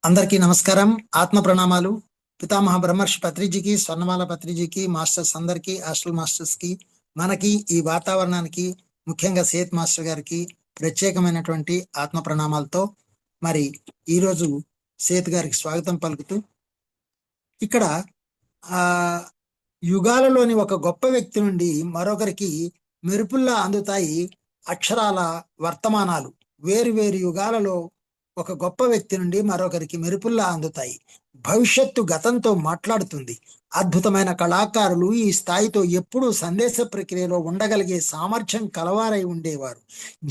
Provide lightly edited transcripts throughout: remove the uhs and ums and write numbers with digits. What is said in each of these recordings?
అందరికీ నమస్కారం, ఆత్మ ప్రణామాలు. పితామహ బ్రహ్మర్షి పత్రిజీకి, స్వర్ణమాల పత్రిజీకి, మాస్టర్స్ అందరికీ, హాస్టల్ మాస్టర్స్ కి, మనకి ఈ వాతావరణానికి, ముఖ్యంగా సేత్ మాస్టర్ గారికి ప్రత్యేకమైనటువంటి ఆత్మ ప్రణామాలతో మరి ఈరోజు సేత్ గారికి స్వాగతం పలుకుతూ, ఇక్కడ ఆ యుగాలలోని ఒక గొప్ప వ్యక్తి నుండి మరొకరికి మెరుపుల్లా అందుతాయి అక్షరాల వర్తమానాలు. వేరు వేరు యుగాలలో ఒక గొప్ప వ్యక్తి నుండి మరొకరికి మెరుపుల్లా అందుతాయి. భవిష్యత్తు గతంతో మాట్లాడుతుంది. అద్భుతమైన కళాకారులు ఈ స్థాయితో ఎప్పుడూ సందేశ ప్రక్రియలో ఉండగలిగే సామర్థ్యం కలవారై ఉండేవారు.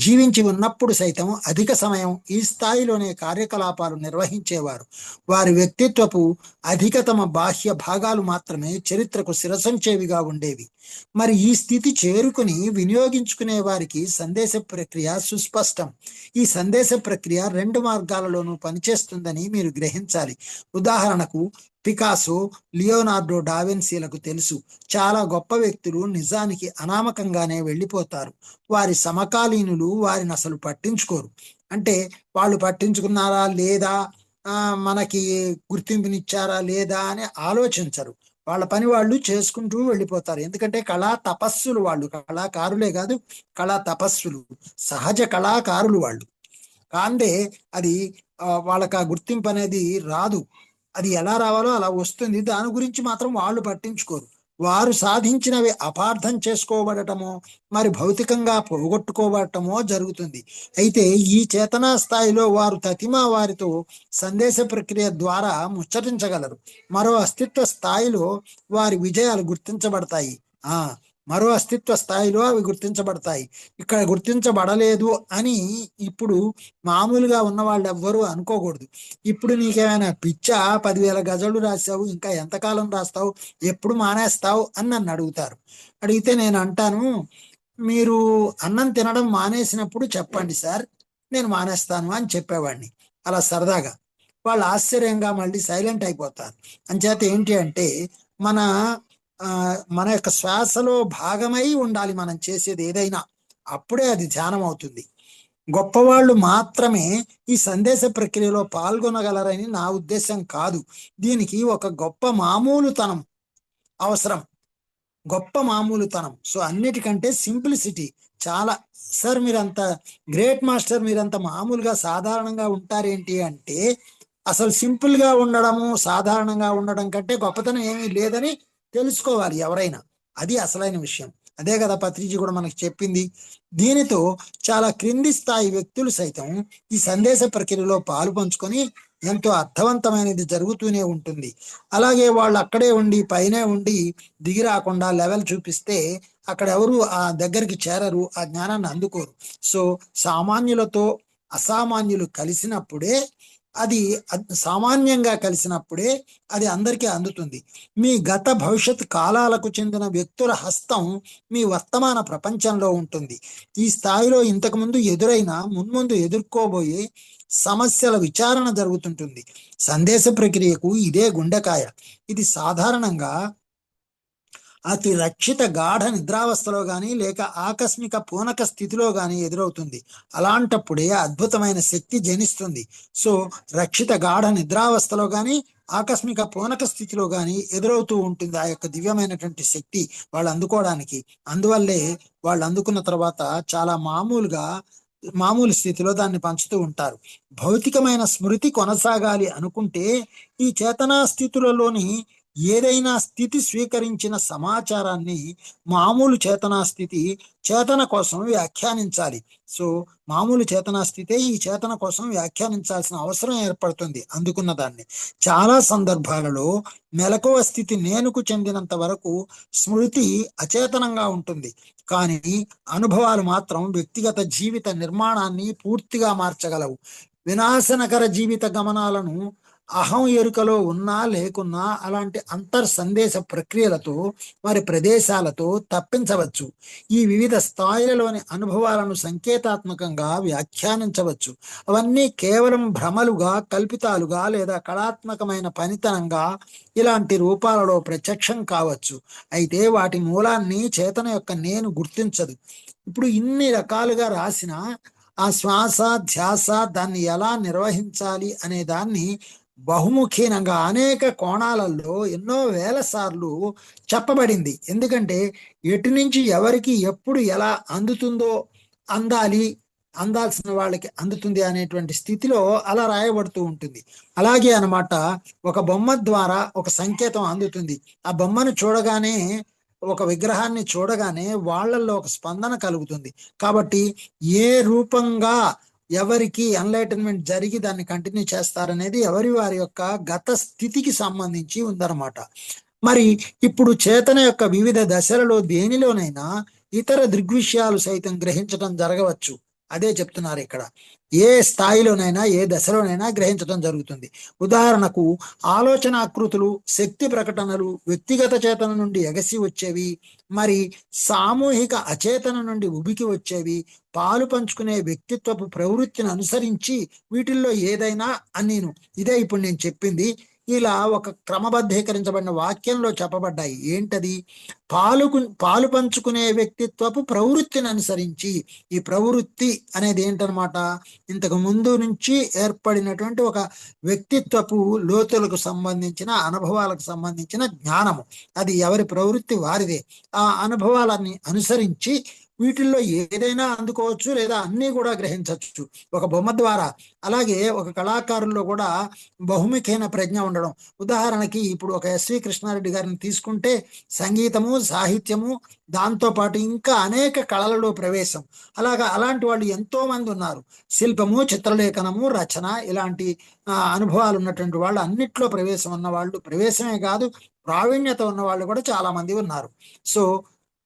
జీవించి ఉన్నప్పుడు సైతం అధిక సమయం ఈ స్థాయిలోనే కార్యకలాపాలు నిర్వహించేవారు. వారి వ్యక్తిత్వపు అధికతమ బాహ్య భాగాలు మాత్రమే చరిత్రకు శిరసంచేవిగా ఉండేవి. మరి ఈ స్థితి చేరుకుని వినియోగించుకునే వారికి సందేశ ప్రక్రియ సుస్పష్టం. ఈ సందేశ ప్రక్రియ రెండు మార్గాలలోనూ పనిచేస్తుందని మీరు గ్రహించాలి. ఉదాహరణకు పికాసో, లియోనార్డో డావిన్సీలకు తెలుసు, చాలా గొప్ప వ్యక్తులు నిజానికి అనామకంగానే వెళ్ళిపోతారు. వారి సమకాలీనులు వారిని అసలు పట్టించుకోరు. అంటే వాళ్ళు పట్టించుకున్నారా లేదా, మనకి గుర్తింపునిచ్చారా లేదా అని ఆలోచించరు. వాళ్ళ పని వాళ్ళు చేసుకుంటూ వెళ్ళిపోతారు. ఎందుకంటే కళా తపస్సులు వాళ్ళు, కళాకారులే కాదు, కళా తపస్సులు, సహజ కళాకారులు వాళ్ళు. కాందే అది వాళ్ళకి ఆ గుర్తింపు అనేది రాదు. అది ఎలా రావాలో అలా వస్తుంది. దాని గురించి మాత్రం వాళ్ళు పట్టించుకోరు. వారు సాధించినవి అపార్థం చేసుకోబడటమో, మరి భౌతికంగా పోగొట్టుకోబడటమో జరుగుతుంది. అయితే ఈ చేతనా స్థాయిలో వారు తతిమా వారితో సందేశ ప్రక్రియ ద్వారా ముచ్చటించగలరు. మరో అస్తిత్వ స్థాయిలో వారి విజయాలు గుర్తించబడతాయి. మరో అస్తిత్వ స్థాయిలో అవి గుర్తించబడతాయి. ఇక్కడ గుర్తించబడలేదు అని ఇప్పుడు మామూలుగా ఉన్న వాళ్ళు ఎవ్వరూ అనుకోకూడదు. ఇప్పుడు నీకేమైనా పిచ్చా, 10,000 గజలు రాసావు, ఇంకా ఎంతకాలం రాస్తావు, ఎప్పుడు మానేస్తావు అని నన్ను అడుగుతారు. అడిగితే నేను అంటాను, మీరు అన్నం తినడం మానేసినప్పుడు చెప్పండి సార్, నేను మానేస్తాను అని చెప్పేవాడిని అలా సరదాగా. వాళ్ళు ఆశ్చర్యంగా మళ్ళీ సైలెంట్ అయిపోతారు. అంచేత ఏంటి అంటే మన యొక్క శ్వాసలో భాగమై ఉండాలి మనం చేసేది ఏదైనా. అప్పుడే అది ధ్యానం అవుతుంది. గొప్పవాళ్ళు మాత్రమే ఈ సందేశ ప్రక్రియలో పాల్గొనగలరని నా ఉద్దేశం కాదు. దీనికి ఒక గొప్ప మామూలుతనం అవసరం, గొప్ప మామూలుతనం. సో అన్నిటికంటే సింప్లిసిటీ చాలా. సార్ మీరంత గ్రేట్ మాస్టర్, మీరంత మామూలుగా సాధారణంగా ఉంటారేంటి అంటే, అసలు సింపుల్గా ఉండడము సాధారణంగా ఉండడం కంటే గొప్పతనం ఏమీ లేదని తెలుసుకోవాలి ఎవరైనా. అది అసలైన విషయం. అదే కదా పత్రిజీ కూడా మనకి చెప్పింది. దీనితో చాలా క్రింది స్థాయి వ్యక్తులు సైతం ఈ సందేశ ప్రక్రియలో పాలు పంచుకొని ఎంతో అర్థవంతమైనది జరుగుతూనే ఉంటుంది. అలాగే వాళ్ళు అక్కడే ఉండి పైనే ఉండి దిగి రాకుండా లెవెల్ చూపిస్తే అక్కడ ఎవరు ఆ దగ్గరికి చేరరు, ఆ జ్ఞానాన్ని అందుకోరు. సో సామాన్యులతో అసామాన్యులు కలిసినప్పుడే, అది సామాన్యంగా కలిసినప్పుడే అది అందరికీ అందుతుంది. మీ గత భవిష్యత్ కాలాలకు చెందిన వ్యక్తుల హస్తం మీ వర్తమాన ప్రపంచంలో ఉంటుంది. ఈ స్థాయిలో ఇంతకుముందు ఎదురైన, మున్ముందు ఎదుర్కోబోయే సమస్యల విచారణ జరుగుతుంటుంది. సందేశ ప్రక్రియకు ఇదే గుండెకాయ. ఇది సాధారణంగా అతి రక్షిత గాఢ నిద్రావస్థలో గాని లేక ఆకస్మిక పూనక స్థితిలో గాని ఎదురవుతుంది. అలాంటప్పుడే అద్భుతమైన శక్తి జనిస్తుంది. సో రక్షిత గాఢ నిద్రావస్థలో గాని ఆకస్మిక పూనక స్థితిలో గాని ఎదురవుతూ ఉంటుంది ఆ యొక్క దివ్యమైనటువంటి శక్తి వాళ్ళు అందుకోవడానికి. అందువల్లే వాళ్ళు అందుకున్న తర్వాత చాలా మామూలు స్థితిలో దాన్ని పంచుతూ ఉంటారు. భౌతికమైన స్మృతి కొనసాగాలి అనుకుంటే ఈ చేతనా స్థితులలోని ఏదైనా స్థితి స్వీకరించిన సమాచారాన్ని మామూలు చేతనా స్థితి చేతన కోసం వ్యాఖ్యానించాలి. సో మామూలు చేతనా స్థితే ఈ చేతన కోసం వ్యాఖ్యానించాల్సిన అవసరం ఏర్పడుతుంది అందుకున్న దాన్ని. చాలా సందర్భాలలో మెలకువ స్థితి నేనుకు చెందినంత వరకు స్మృతి అచేతనంగా ఉంటుంది. కానీ అనుభవాలు మాత్రం వ్యక్తిగత జీవిత నిర్మాణాన్ని పూర్తిగా మార్చగలవు. వినాశనకర జీవిత గమనాలను అహం ఎరుకలో ఉన్నా లేకున్నా అలాంటి అంతర్ సందేశ ప్రక్రియలతో, మరి ప్రదేశాలతో తప్పించవచ్చు. ఈ వివిధ స్థాయిలలోని అనుభవాలను సంకేతాత్మకంగా వ్యాఖ్యానించవచ్చు. అవన్నీ కేవలం భ్రమలుగా, కల్పితాలుగా లేదా కళాత్మకమైన పనితనంగా ఇలాంటి రూపాలలో ప్రత్యక్షం కావచ్చు. అయితే వాటి మూలాన్ని చేతన యొక్క నేను గుర్తించదు. ఇప్పుడు ఇన్ని రకాలుగా రాసిన ఆ శ్వాస ధ్యాస దాన్ని ఎలా నిర్వహించాలి అనే దాన్ని బహుముఖీనంగా అనేక కోణాలలో ఎన్నో వేల సార్లు చెప్పబడింది. ఎందుకంటే ఎటు నుంచి ఎవరికి ఎప్పుడు ఎలా అందుతుందో, అందాలి, అందాల్సిన వాళ్ళకి అందుతుంది అనేటువంటి స్థితిలో అలా రాయబడుతూ ఉంటుంది. అలాగే అన్నమాట, ఒక బొమ్మ ద్వారా ఒక సంకేతం అందుతుంది. ఆ బొమ్మను చూడగానే, ఒక విగ్రహాన్ని చూడగానే వాళ్ళల్లో ఒక స్పందన కలుగుతుంది. కాబట్టి ఏ రూపంగా ఎవరికి ఎన్లైటన్మెంట్ జరిగి దాన్ని కంటిన్యూ చేస్తారనేది ఎవరి వారి యొక్క గత స్థితికి సంబంధించి ఉందన్నమాట. మరి ఇప్పుడు చేతన యొక్క వివిధ దశలలో దేనిలోనైనా ఇతర దృగ్విషయాలు సైతం గ్రహించడం జరగవచ్చు. అదే చెప్తున్నారు ఇక్కడ. ఏ స్థాయిలోనైనా ఏ దశలోనైనా గ్రహించడం జరుగుతుంది. ఉదాహరణకు ఆలోచనాకృతులు, శక్తి ప్రకటనలు వ్యక్తిగత చేతన నుండి ఎగసి వచ్చేవి, మరి సామూహిక అచేతన నుండి ఉబికి వచ్చేవి, పాలు పంచుకునే వ్యక్తిత్వపు ప్రవృత్తిని అనుసరించి వీటిల్లో ఏదైనా అని ఇదే ఇప్పుడు నేను చెప్పింది ఇలా ఒక క్రమబద్ధీకరించబడిన వాక్యంలో చెప్పబడ్డాయి. ఏంటది? పాలు పంచుకునే వ్యక్తిత్వపు ప్రవృత్తిని అనుసరించి. ఈ ప్రవృత్తి అనేది ఏంటనమాట? ఇంతకు ముందు నుంచి ఏర్పడినటువంటి ఒక వ్యక్తిత్వపు లోతులకు సంబంధించిన, అనుభవాలకు సంబంధించిన జ్ఞానము. అది ఎవరి ప్రవృత్తి వారిదే. ఆ అనుభవాలని అనుసరించి వీటిల్లో ఏదైనా అందుకోవచ్చు, లేదా అన్నీ కూడా గ్రహించవచ్చు ఒక బొమ్మ ద్వారా. అలాగే ఒక కళాకారుల్లో కూడా బహుముఖైన ప్రజ్ఞ ఉండడం. ఉదాహరణకి ఇప్పుడు ఒక ఎస్వి కృష్ణారెడ్డి గారిని తీసుకుంటే సంగీతము, సాహిత్యము, దాంతోపాటు ఇంకా అనేక కళలలో ప్రవేశం. అలాంటి వాళ్ళు ఎంతో మంది ఉన్నారు. శిల్పము, చిత్రలేఖనము, రచన, ఇలాంటి అనుభవాలు ఉన్నటువంటి వాళ్ళు, అన్నిట్లో ప్రవేశం ఉన్న వాళ్ళు, ప్రవేశమే కాదు ప్రావీణ్యత ఉన్న వాళ్ళు కూడా చాలా మంది ఉన్నారు. సో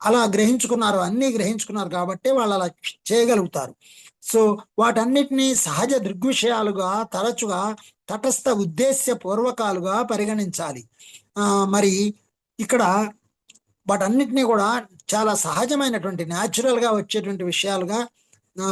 అలా గ్రహించుకున్నారు, అన్నీ గ్రహించుకున్నారు కాబట్టి వాళ్ళు అలా చేయగలుగుతారు. సో వాటన్నిటినీ సహజ దృగ్విషయాలుగా, తరచుగా తటస్థ ఉద్దేశ్య పూర్వకాలుగా పరిగణించాలి. మరి ఇక్కడ వాటన్నిటినీ కూడా చాలా సహజమైనటువంటి, న్యాచురల్ గా వచ్చేటువంటి విషయాలుగా,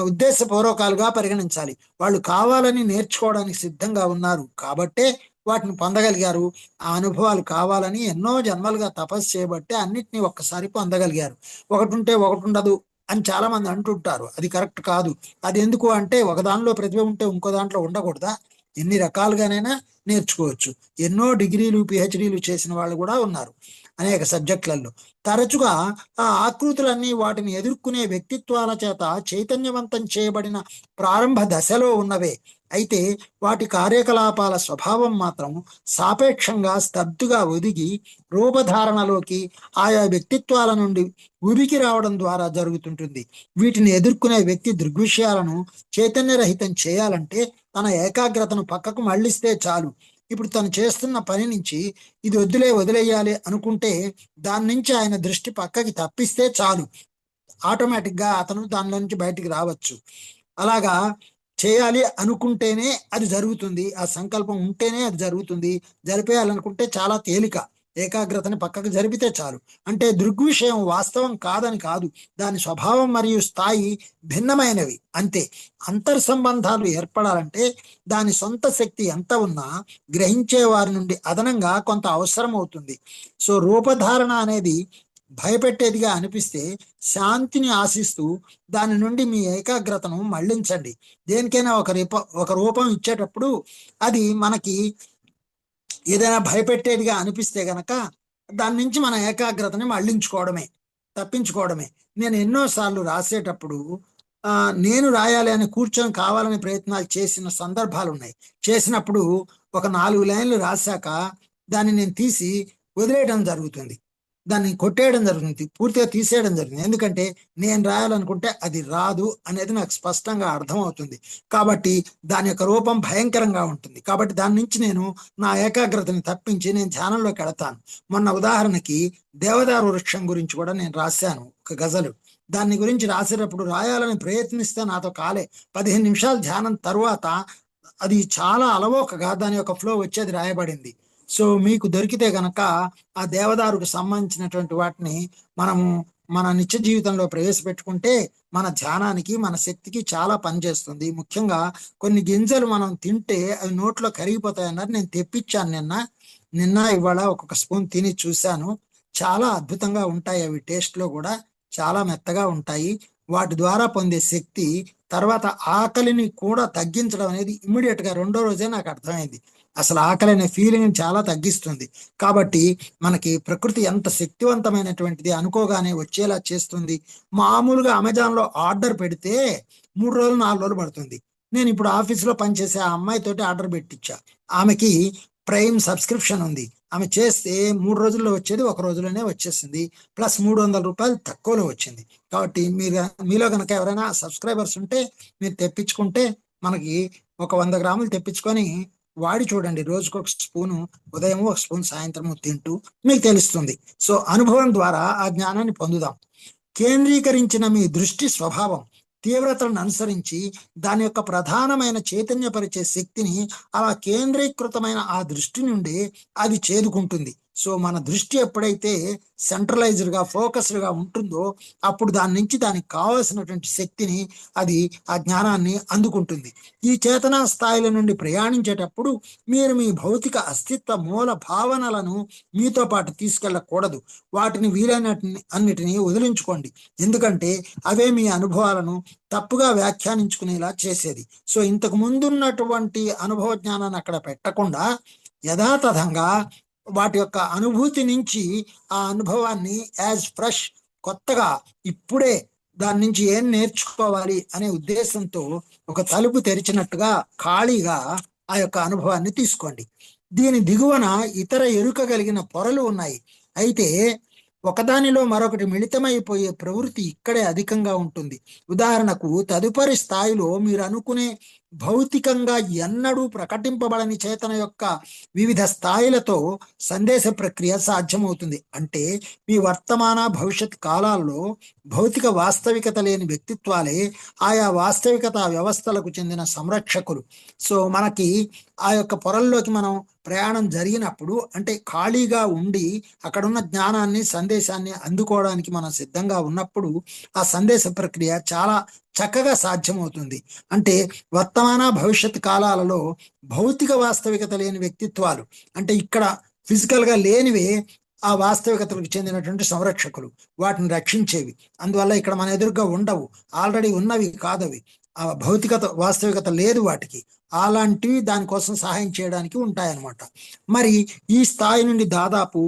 ఉద్దేశపూర్వకాలుగా పరిగణించాలి. వాళ్ళు కావాలని నేర్చుకోవడానికి సిద్ధంగా ఉన్నారు కాబట్టే వాటిని పొందగలిగారు. ఆ అనుభవాలు కావాలని ఎన్నో జన్మలుగా తపస్సు చేయబట్టే అన్నిటినీ ఒక్కసారి పొందగలిగారు. ఒకటి ఉంటే ఒకటి ఉండదు అని చాలా మంది అంటుంటారు. అది కరెక్ట్ కాదు. అది ఎందుకు అంటే, ఒక దానిలో ప్రతిభ ఉంటే ఇంకో దాంట్లో ఉండకూడదా? ఎన్ని రకాలుగానైనా నేర్చుకోవచ్చు. ఎన్నో డిగ్రీలు, పిహెచ్డీలు చేసిన వాళ్ళు కూడా ఉన్నారు అనేక సబ్జెక్టులలో. తరచుగా ఆ ఆకృతులన్నీ వాటిని ఎదుర్కొనే వ్యక్తిత్వాల చేత చైతన్యవంతం చేయబడిన ప్రారంభ దశలో ఉన్నవే. అయితే వాటి కార్యకలాపాల స్వభావం మాత్రం సాపేక్షంగా స్తబ్దుగా ఒదిగి రూపధారణలోకి ఆయా వ్యక్తిత్వాల నుండి ఉరికి రావడం ద్వారా జరుగుతుంటుంది. వీటిని ఎదుర్కొనే వ్యక్తి దృగ్విషయాలను చైతన్యరహితం చేయాలంటే తన ఏకాగ్రతను పక్కకు మళ్లిస్తే చాలు. ఇప్పుడు తను చేస్తున్న పని నుంచి ఇది వదిలేయాలి అనుకుంటే దాని నుంచి ఆయన దృష్టి పక్కకి తప్పిస్తే చాలు, ఆటోమేటిక్గా అతను దానిలో నుంచి బయటికి రావచ్చు. అలాగా చేయాలి అనుకుంటేనే అది జరుగుతుంది. ఆ సంకల్పం ఉంటేనే అది జరుగుతుంది. జరిపేయాలనుకుంటే చాలా తేలిక. ఏకాగ్రతని పక్కకు జరిపితే చాలు. అంటే దృగ్విషయం వాస్తవం కాదని కాదు, దాని స్వభావం మరియు స్థాయి భిన్నమైనవి అంతే. అంతర్సంబంధాలు ఏర్పడాలంటే దాని సొంత శక్తి ఎంత ఉన్నా గ్రహించే వారి నుండి అదనంగా కొంత అవసరం అవుతుంది. సో రూపధారణ అనేది భయపెట్టేదిగా అనిపిస్తే శాంతిని ఆశిస్తూ దాని నుండి మీ ఏకాగ్రతను మళ్లించండి. దేనికైనా ఒక రూపం ఇచ్చేటప్పుడు అది మనకి ఏదైనా భయపెట్టేదిగా అనిపిస్తే గనక దాని నుంచి మన ఏకాగ్రతని మళ్లించుకోవడమే, తప్పించుకోవడమే. నేను ఎన్నోసార్లు రాసేటప్పుడు నేను రాయాలి అని కూర్చొని కావాలని ప్రయత్నాలు చేసిన సందర్భాలు ఉన్నాయి. చేసినప్పుడు ఒక 4 లైన్లు రాశాక దాన్ని నేను తీసి వదిలేయడం జరుగుతుంది, దాన్ని కొట్టేయడం జరుగుతుంది, పూర్తిగా తీసేయడం జరుగుతుంది. ఎందుకంటే నేను రాయాలనుకుంటే అది రాదు అనేది నాకు స్పష్టంగా అర్థమవుతుంది. కాబట్టి దాని యొక్క రూపం భయంకరంగా ఉంటుంది. కాబట్టి దాని నుంచి నేను నా ఏకాగ్రతని తప్పించి నేను ధ్యానంలోకి వెళతాను. మొన్న ఉదాహరణకి దేవదారు వృక్షం గురించి కూడా నేను రాశాను ఒక గజలు. దాని గురించి రాసేటప్పుడు రాయాలని ప్రయత్నిస్తే నాతో కాలే. 15 నిమిషాలు ధ్యానం తరువాత అది చాలా అలవోకగా దాని యొక్క ఫ్లో వచ్చేది రాయబడింది. సో మీకు దొరికితే గనక ఆ దేవదారుకు సంబంధించినటువంటి వాటిని మనము మన నిత్య జీవితంలో ప్రవేశపెట్టుకుంటే మన ధ్యానానికి, మన శక్తికి చాలా పనిచేస్తుంది. ముఖ్యంగా కొన్ని గింజలు మనం తింటే అవి నోట్లో కరిగిపోతాయి అన్నారు. నేను తెప్పించాను నిన్న ఇవాళ ఒక్కొక్క స్పూన్ తిని చూశాను. చాలా అద్భుతంగా ఉంటాయి అవి. టేస్ట్ లో కూడా చాలా మెత్తగా ఉంటాయి. వాటి ద్వారా పొందే శక్తి, తర్వాత ఆకలిని కూడా తగ్గించడం అనేది ఇమ్మీడియట్ గా 2వ రోజే నాకు అర్థమైంది. అసలు ఆకలి అనే ఫీలింగ్ చాలా తగ్గిస్తుంది. కాబట్టి మనకి ప్రకృతి ఎంత శక్తివంతమైనటువంటిది, అనుకోగానే వచ్చేలా చేస్తుంది. మామూలుగా అమెజాన్లో ఆర్డర్ పెడితే 3 రోజులు 4 రోజులు పడుతుంది. నేను ఇప్పుడు ఆఫీస్లో పనిచేసే ఆ అమ్మాయితోటి ఆర్డర్ పెట్టించా. ఆమెకి ప్రైమ్ సబ్స్క్రిప్షన్ ఉంది. ఆమె చేస్తే 3 రోజుల్లో వచ్చేది 1 రోజులోనే వచ్చేసింది. ప్లస్ 300 రూపాయలు తక్కువలో వచ్చింది. కాబట్టి మీలో కనుక ఎవరైనా సబ్స్క్రైబర్స్ ఉంటే మీరు తెప్పించుకుంటే, మనకి ఒక 100 గ్రాములు తెప్పించుకొని వాడి చూడండి. రోజుకు ఒక స్పూను ఉదయం, ఒక స్పూన్ సాయంత్రము తింటూ మీకు తెలుస్తుంది. సో అనుభవం ద్వారా ఆ జ్ఞానాన్ని పొందుదాం. కేంద్రీకరించిన మీ దృష్టి స్వభావం తీవ్రతలను అనుసరించి దాని యొక్క ప్రధానమైన చైతన్యపరిచే శక్తిని అలా కేంద్రీకృతమైన ఆ దృష్టి నుండి అది చేదుకుంటుంది. సో మన దృష్టి ఎప్పుడైతే సెంట్రలైజ్డ్గా ఫోకస్డ్గా ఉంటుందో అప్పుడు దాని నుంచి దానికి కావలసినటువంటి శక్తిని, అది ఆ జ్ఞానాన్ని అందుకుంటుంది. ఈ చేతనా స్థాయిల నుండి ప్రయాణించేటప్పుడు మీరు మీ భౌతిక అస్తిత్వ మూల భావనలను మీతో పాటు తీసుకెళ్ళకూడదు. వాటిని అన్నిటినీ వదిలించుకోండి. ఎందుకంటే అవే మీ అనుభవాలను తప్పుగా వ్యాఖ్యానించుకునేలా చేసేది. సో ఇంతకు ముందున్నటువంటి అనుభవ జ్ఞానాన్ని అక్కడ పెట్టకుండా యథాతథంగా వాటి యొక్క అనుభూతి నుంచి ఆ అనుభవాన్ని యాజ్ ఫ్రెష్, కొత్తగా ఇప్పుడే దాని నుంచి ఏం నేర్చుకోవాలి అనే ఉద్దేశంతో ఒక తలుపు తెరిచినట్టుగా ఖాళీగా ఆ యొక్క అనుభవాన్ని తీసుకోండి. దీని దిగువన ఇతర ఎరుక కలిగిన పొరలు ఉన్నాయి. అయితే ఒకదానిలో మరొకటి మిళితమైపోయే ప్రవృత్తి ఇక్కడే అధికంగా ఉంటుంది. ఉదాహరణకు తదుపరి స్థాయిలో మీరు అనుకునే భౌతికంగా ఎన్నడూ ప్రకటింపబడని చేతన యొక్క వివిధ స్థాయిలతో సందేశ ప్రక్రియ సాధ్యమవుతుంది. అంటే మీ వర్తమాన భవిష్యత్ కాలాల్లో భౌతిక వాస్తవికత లేని వ్యక్తిత్వాలే ఆయా వాస్తవికత వ్యవస్థలకు చెందిన సంరక్షకులు. సో మనకి ఆ యొక్క పొరల్లోకి మనం ప్రయాణం జరిగినప్పుడు, అంటే ఖాళీగా ఉండి అక్కడున్న జ్ఞానాన్ని, సందేశాన్ని అందుకోవడానికి మనం సిద్ధంగా ఉన్నప్పుడు ఆ సందేశ ప్రక్రియ చాలా చక్కగా సాధ్యమవుతుంది. అంటే వర్తమాన భవిష్యత్ కాలాలలో భౌతిక వాస్తవికత లేని వ్యక్తిత్వాలు, అంటే ఇక్కడ ఫిజికల్గా లేనివే ఆ వాస్తవికతలకు చెందినటువంటి సంరక్షకులు, వాటిని రక్షించేవి. అందువల్ల ఇక్కడ మన ఎదురుగా ఉండవు, ఆల్రెడీ ఉన్నవి కాదవి. ఆ భౌతికత వాస్తవికత లేదు వాటికి, అలాంటివి దానికోసం సహాయం చేయడానికి ఉంటాయన్నమాట. మరి ఈ స్థాయి నుండి దాదాపు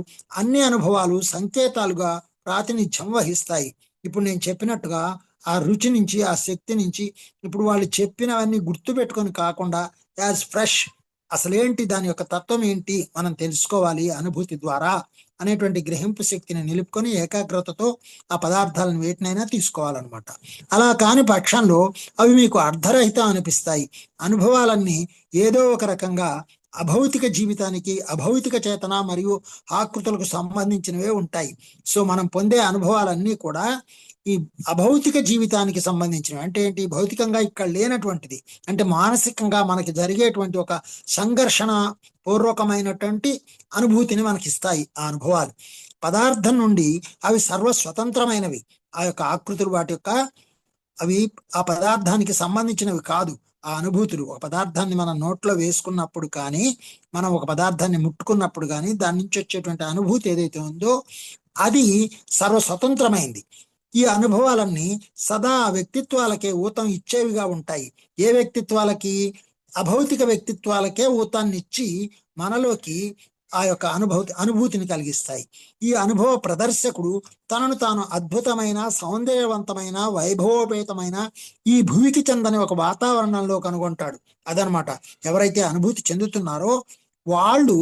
అన్ని అనుభవాలు సంకేతాలుగా ప్రాతినిధ్యం వహిస్తాయి. ఇప్పుడు నేను చెప్పినట్టుగా ఆ రుచి నుంచి, ఆ శక్తి నుంచి, ఇప్పుడు వాళ్ళు చెప్పినవన్నీ గుర్తు పెట్టుకొని కాకుండా యాజ్ ఫ్రెష్, అసలేంటి దాని యొక్క తత్వం ఏంటి మనం తెలుసుకోవాలి అనుభూతి ద్వారా అనేటువంటి గ్రహింపు శక్తిని నిలుపుకొని ఏకాగ్రతతో ఆ పదార్థాలను వేటినైనా తీసుకోవాలన్నమాట. అలా కాని పక్షంలో అవి మీకు అర్ధరహితం అనిపిస్తాయి. అనుభవాలన్నీ ఏదో ఒక రకంగా అభౌతిక జీవితానికి, అభౌతిక చేతన మరియు ఆకృతులకు సంబంధించినవే ఉంటాయి. సో మనం పొందే అనుభవాలన్నీ కూడా ఈ అభౌతిక జీవితానికి సంబంధించినవి. అంటే ఏంటి? భౌతికంగా ఇక్కడ లేనటువంటిది, అంటే మానసికంగా మనకి జరిగేటువంటి ఒక సంఘర్షణ పూర్వకమైనటువంటి అనుభూతిని మనకి ఇస్తాయి ఆ అనుభవాలు. పదార్థం నుండి అవి సర్వస్వతంత్రమైనవి. ఆ యొక్క ఆకృతులు వాటి యొక్క అవి ఆ పదార్థానికి సంబంధించినవి కాదు. ఆ అనుభూతులు ఒక పదార్థాన్ని మనం నోట్లో వేసుకున్నప్పుడు కానీ, మనం ఒక పదార్థాన్ని ముట్టుకున్నప్పుడు కానీ దాని నుంచి వచ్చేటువంటి అనుభూతి ఏదైతే ఉందో అది సర్వస్వతంత్రమైంది. ఈ అనుభవాలన్నీ సదా వ్యక్తిత్వాలకే ఊతం ఇచ్చేవిగా ఉంటాయి. ఏ వ్యక్తిత్వాలకి? అభౌతిక వ్యక్తిత్వాలకే ఊతాన్ని ఇచ్చి మనలోకి ఆ యొక్క అనుభూతిని కలిగిస్తాయి. ఈ అనుభవ ప్రదర్శకుడు తనను తాను అద్భుతమైన, సౌందర్యవంతమైన, వైభవోపేతమైన ఈ భూమికి చెందని ఒక వాతావరణంలో కనుగొంటాడు. అదనమాట. ఎవరైతే అనుభూతి చెందుతున్నారో వాళ్ళు,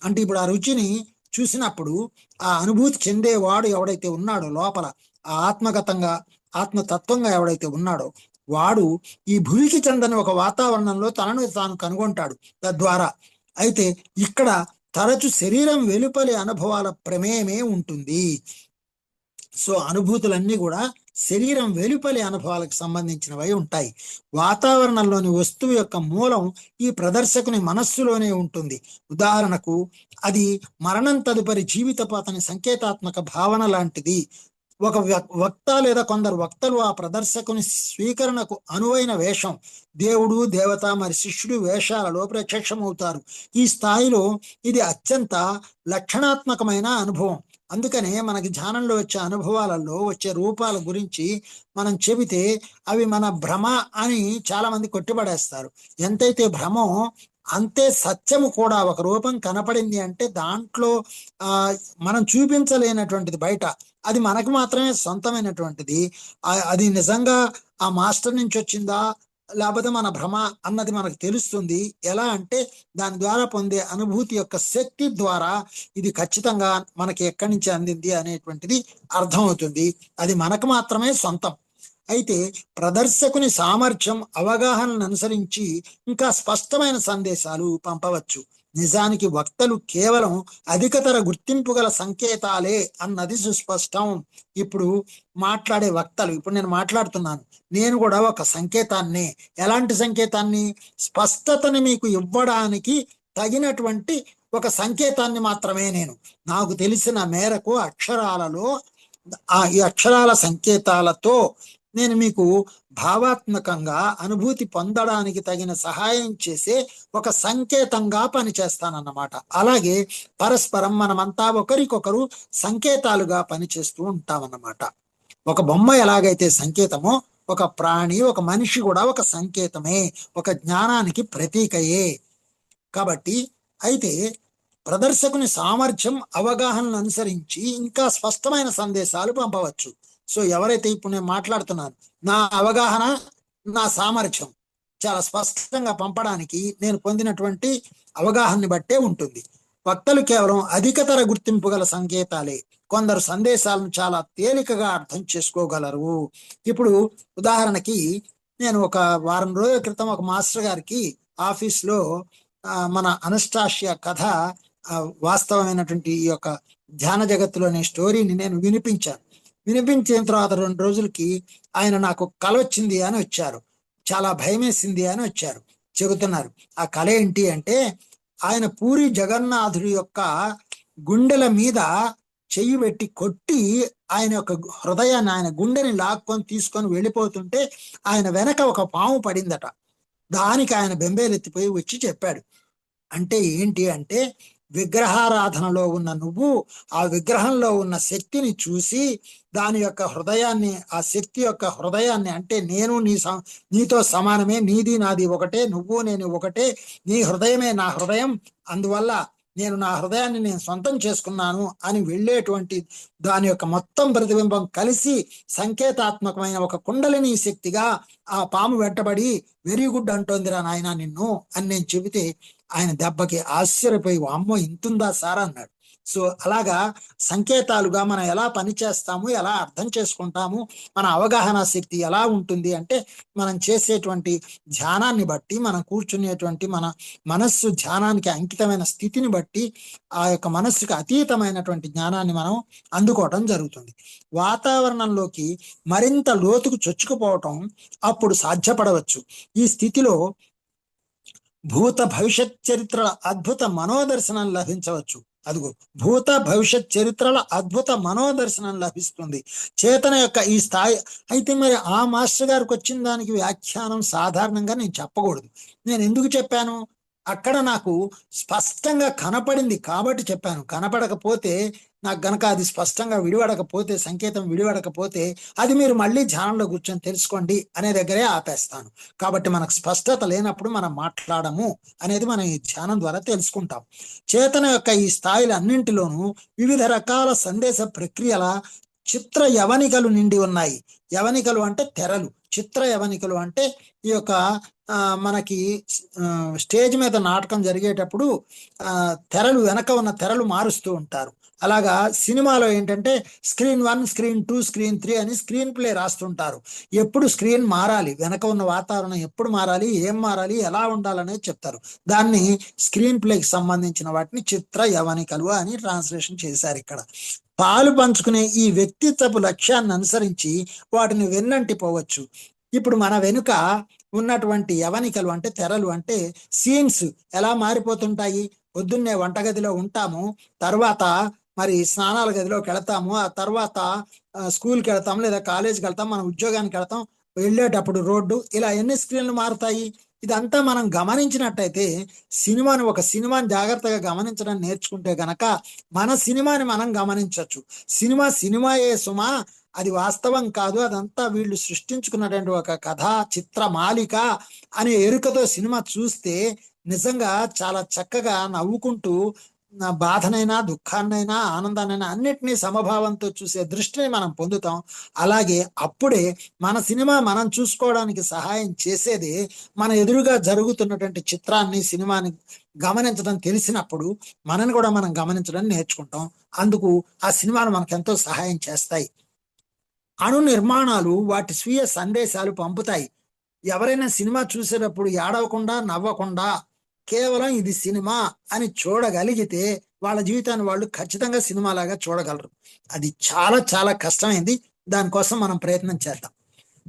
అంటే ఇప్పుడు ఆ రుచిని చూసినప్పుడు ఆ అనుభూతి చెందేవాడు ఎవడైతే ఉన్నాడో లోపల, ఆ ఆత్మగతంగా, ఆత్మతత్వంగా ఎవడైతే ఉన్నాడో వాడు ఈ భూమికి చెందని ఒక వాతావరణంలో తనను తాను కనుగొంటాడు తద్వారా. అయితే ఇక్కడ తరచు శరీరం వెలుపలి అనుభవాల ప్రమేయమే ఉంటుంది. సో అనుభూతులన్నీ కూడా శరీరం వెలుపలి అనుభవాలకు సంబంధించినవై ఉంటాయి. వాతావరణంలోని వస్తువు యొక్క మూలం ఈ ప్రదర్శకుని మనస్సులోనే ఉంటుంది. ఉదాహరణకు అది మరణం తదుపరి జీవితపు అతని సంకేతాత్మక భావన లాంటిది. ఒక వక్త లేదా కొందరు వక్తలు ఆ ప్రదర్శకుని స్వీకరణకు అనువైన వేషం, దేవుడు, దేవత, మరి శిష్యుడు వేషాలలో ప్రత్యక్షమవుతారు. ఈ స్థాయిలో ఇది అత్యంత లక్షణాత్మకమైన అనుభవం. అందుకనే మనకి ధ్యానంలో వచ్చే అనుభవాలలో వచ్చే రూపాల గురించి మనం చెబితే అవి మన భ్రమ అని చాలా మంది కొట్టిపడేస్తారు. ఎంతైతే భ్రమో అంతే సత్యము కూడా. ఒక రూపం కనపడింది అంటే దాంట్లో మనం చూపించలేనటువంటిది బయట, అది మనకు మాత్రమే సొంతమైనటువంటిది. అది నిజంగా ఆ మాస్టర్ నుంచి వచ్చిందా లేకపోతే మన భ్రమ అన్నది మనకు తెలుస్తుంది. ఎలా అంటే దాని ద్వారా పొందే అనుభూతి యొక్క శక్తి ద్వారా ఇది ఖచ్చితంగా మనకి ఎక్కడి నుంచి అందింది అనేటువంటిది అర్థమవుతుంది. అది మనకు మాత్రమే సొంతం. అయితే ప్రదర్శకుని సామర్థ్యం, అవగాహనను అనుసరించి ఇంకా స్పష్టమైన సందేశాలు పంపవచ్చు. నిజానికి వక్తలు కేవలం అధికతర గుర్తింపు గల సంకేతాలే అన్నది సుస్పష్టం. ఇప్పుడు మాట్లాడే వక్తలు, ఇప్పుడు నేను మాట్లాడుతున్నాను, నేను కూడా ఒక సంకేతాన్ని. ఎలాంటి సంకేతాన్ని? స్పష్టతని మీకు ఇవ్వడానికి తగినటువంటి ఒక సంకేతాన్ని మాత్రమే నేను, నాకు తెలిసిన మేరకు అక్షరాలలో ఈ అక్షరాల సంకేతాలతో నేను మీకు భావాత్మకంగా అనుభూతి పొందడానికి తగిన సహాయం చేసే ఒక సంకేతంగా పనిచేస్తానన్నమాట. అలాగే పరస్పరం మనమంతా ఒకరికొకరు సంకేతాలుగా పనిచేస్తూ ఉంటామన్నమాట. ఒక బొమ్మ ఎలాగైతే సంకేతమో, ఒక ప్రాణి, ఒక మనిషి కూడా ఒక సంకేతమే, ఒక జ్ఞానానికి ప్రతీకయే. కాబట్టి అయితే ప్రదర్శకుని సామర్థ్యం, అవగాహనను అనుసరించి ఇంకా స్పష్టమైన సందేశాలు పంపవచ్చు. సో ఎవరైతే ఇప్పుడు నేను మాట్లాడుతున్నాను, నా అవగాహన, నా సామర్థ్యం చాలా స్పష్టంగా పంపడానికి నేను పొందినటువంటి అవగాహనని బట్టే ఉంటుంది. వక్తలు కేవలం అధికతర గుర్తింపు గల సంకేతాలే. కొందరు సందేశాలను చాలా తేలికగా అర్థం చేసుకోగలరు. ఇప్పుడు ఉదాహరణకి నేను ఒక వారం రోజుల క్రితం ఒక మాస్టర్ గారికి ఆఫీస్లో మన అనస్టాషియా కథ, వాస్తవమైనటువంటి ఈ యొక్క ధ్యాన జగత్తులోని స్టోరీని నేను వినిపించాను. వినిపించిన తర్వాత 2 రోజులకి ఆయన నాకు కల వచ్చింది అని వచ్చారు. చాలా భయమేసింది అని వచ్చారు, చెబుతున్నారు. ఆ కల ఏంటి అంటే, ఆయన పూరి జగన్నాథుడి యొక్క గుండెల మీద చెయ్యి పెట్టి కొట్టి ఆయన యొక్క హృదయాన్ని, ఆయన గుండెని లాక్కొని తీసుకొని వెళ్ళిపోతుంటే ఆయన వెనక ఒక పాము పడిందట. దానికి ఆయన బెంబేలెత్తిపోయి వచ్చి చెప్పాడు. అంటే ఏంటి అంటే, విగ్రహారాధనలో ఉన్న నువ్వు ఆ విగ్రహంలో ఉన్న శక్తిని చూసి దాని యొక్క హృదయాన్ని, ఆ శక్తి యొక్క హృదయాన్ని, అంటే నేను నీతో సమానమే, నీది నాది ఒకటే, నువ్వు నేను ఒకటే, నీ హృదయమే నా హృదయం, అందువల్ల నేను నా హృదయాన్ని నేను సొంతం చేసుకున్నాను అని వెళ్ళేటువంటి దాని యొక్క మొత్తం ప్రతిబింబం కలిసి సంకేతాత్మకమైన ఒక కుండలిని శక్తిగా ఆ పాము వెంటబడి వెరీ గుడ్ అంటోందిరా నాయన నిన్ను అని నేను చెబితే ఆయన దెబ్బకి ఆశ్చర్యపోయి, అమ్మో ఇంతుందా సార్ అన్నాడు. సో అలాగా సంకేతాలుగా మనం ఎలా పనిచేస్తాము, ఎలా అర్థం చేసుకుంటాము, మన అవగాహన శక్తి ఎలా ఉంటుంది అంటే, మనం చేసేటువంటి ధ్యానాన్ని బట్టి, మనం కూర్చునేటువంటి మన మనస్సు ధ్యానానికి అంకితమైన స్థితిని బట్టి ఆ యొక్క మనస్సుకి అతీతమైనటువంటి జ్ఞానాన్ని మనం అందుకోవటం జరుగుతుంది. వాతావరణంలోకి మరింత లోతుకు చొచ్చుకుపోవటం అప్పుడు సాధ్యపడవచ్చు. ఈ స్థితిలో భూత భవిష్యత్ చరిత్రల అద్భుత మనోదర్శనం లభించవచ్చు. అదిగో భూత భవిష్యత్ చరిత్రల అద్భుత మనోదర్శనం లభిస్తుంది చేతన యొక్క ఈ స్థాయి. అయితే మరి ఆ మాస్టర్ గారికి వచ్చిన దానికి వ్యాఖ్యానం సాధారణంగా నేను చెప్పకూడదు. నేను ఎందుకు చెప్పాను? అక్కడ నాకు స్పష్టంగా కనపడింది కాబట్టి చెప్పాను. కనపడకపోతే నాకు గనక అది స్పష్టంగా విడివడకపోతే, సంకేతం విడివడకపోతే, అది మీరు మళ్ళీ ధ్యానంలో కూర్చొని తెలుసుకోండి అనే దగ్గరే ఆపేస్తాను. కాబట్టి మనకు స్పష్టత లేనప్పుడు మనం మాట్లాడము అనేది మనం ఈ ధ్యానం ద్వారా తెలుసుకుంటాం. చేతన యొక్క ఈ స్థాయిలు అన్నింటిలోనూ వివిధ రకాల సందేశ ప్రక్రియల చిత్ర యవనికలు నిండి ఉన్నాయి. యవనికలు అంటే తెరలు, చిత్ర యవనికలు అంటే ఈ యొక్క మనకి స్టేజ్ మీద నాటకం జరిగేటప్పుడు తెరలు, వెనక ఉన్న తెరలు మారుస్తూ ఉంటారు. అలాగా సినిమాలో ఏంటంటే స్క్రీన్ 1, స్క్రీన్ 2, స్క్రీన్ 3 అని స్క్రీన్ ప్లే రాస్తుంటారు. ఎప్పుడు స్క్రీన్ మారాలి, వెనక ఉన్న వాతావరణం ఎప్పుడు మారాలి, ఏం మారాలి, ఎలా ఉండాలనేది చెప్తారు. దాన్ని స్క్రీన్ ప్లేకి సంబంధించిన వాటిని చిత్ర యవనికలు అని ట్రాన్స్లేషన్ చేశారు. ఇక్కడ పాలు పంచుకునే ఈ వ్యక్తిత్వపు లక్ష్యాన్ని అనుసరించి వాటిని వెన్నంటిపోవచ్చు. ఇప్పుడు మన వెనుక ఉన్నటువంటి యవనికలు అంటే తెరలు అంటే సీన్స్ ఎలా మారిపోతుంటాయి. పొద్దున్నే వంటగదిలో ఉంటాము, తర్వాత మరి స్నానాల గదిలోకి వెళతాము, ఆ తర్వాత స్కూల్కి వెళ్తాము లేదా కాలేజీకి వెళ్తాం, మన ఉద్యోగానికి వెళ్తాం, వెళ్ళేటప్పుడు రోడ్డు, ఇలా ఎన్ని స్క్రీన్లు మారుతాయి. ఇదంతా మనం గమనించినట్టయితే ఒక సినిమాని జాగ్రత్తగా గమనించడం నేర్చుకుంటే గనక మన సినిమాని మనం గమనించవచ్చు. సినిమాయే సుమా, అది వాస్తవం కాదు, అదంతా వీళ్ళు సృష్టించుకున్నటువంటి ఒక కథ చిత్ర మాలిక అనే ఎరుకతో సినిమా చూస్తే నిజంగా చాలా చక్కగా నవ్వుకుంటూ నా బాధనైనా, దుఃఖాన్నైనా, ఆనందాన్నైనా అన్నిటినీ సమభావంతో చూసే దృష్టిని మనం పొందుతాం. అలాగే అప్పుడే మన సినిమా మనం చూసుకోవడానికి సహాయం చేసేదే మన ఎదురుగా జరుగుతున్నటువంటి చిత్రాన్ని, సినిమాని గమనించడం తెలిసినప్పుడు మనని కూడా మనం గమనించడం నేర్చుకుంటాం. అందుకు ఆ సినిమాలు మనకెంతో సహాయం చేస్తాయి. అణు నిర్మాణాలు వాటి స్వీయ సందేశాలు పంపుతాయి. ఎవరైనా సినిమా చూసేటప్పుడు ఏడవకుండా, నవ్వకుండా కేవలం ఇది సినిమా అని చూడగలిగితే వాళ్ళ జీవితాన్ని వాళ్ళు ఖచ్చితంగా సినిమాలాగా చూడగలరు. అది చాలా చాలా కష్టమైంది. దానికోసం మనం ప్రయత్నం చేద్దాం.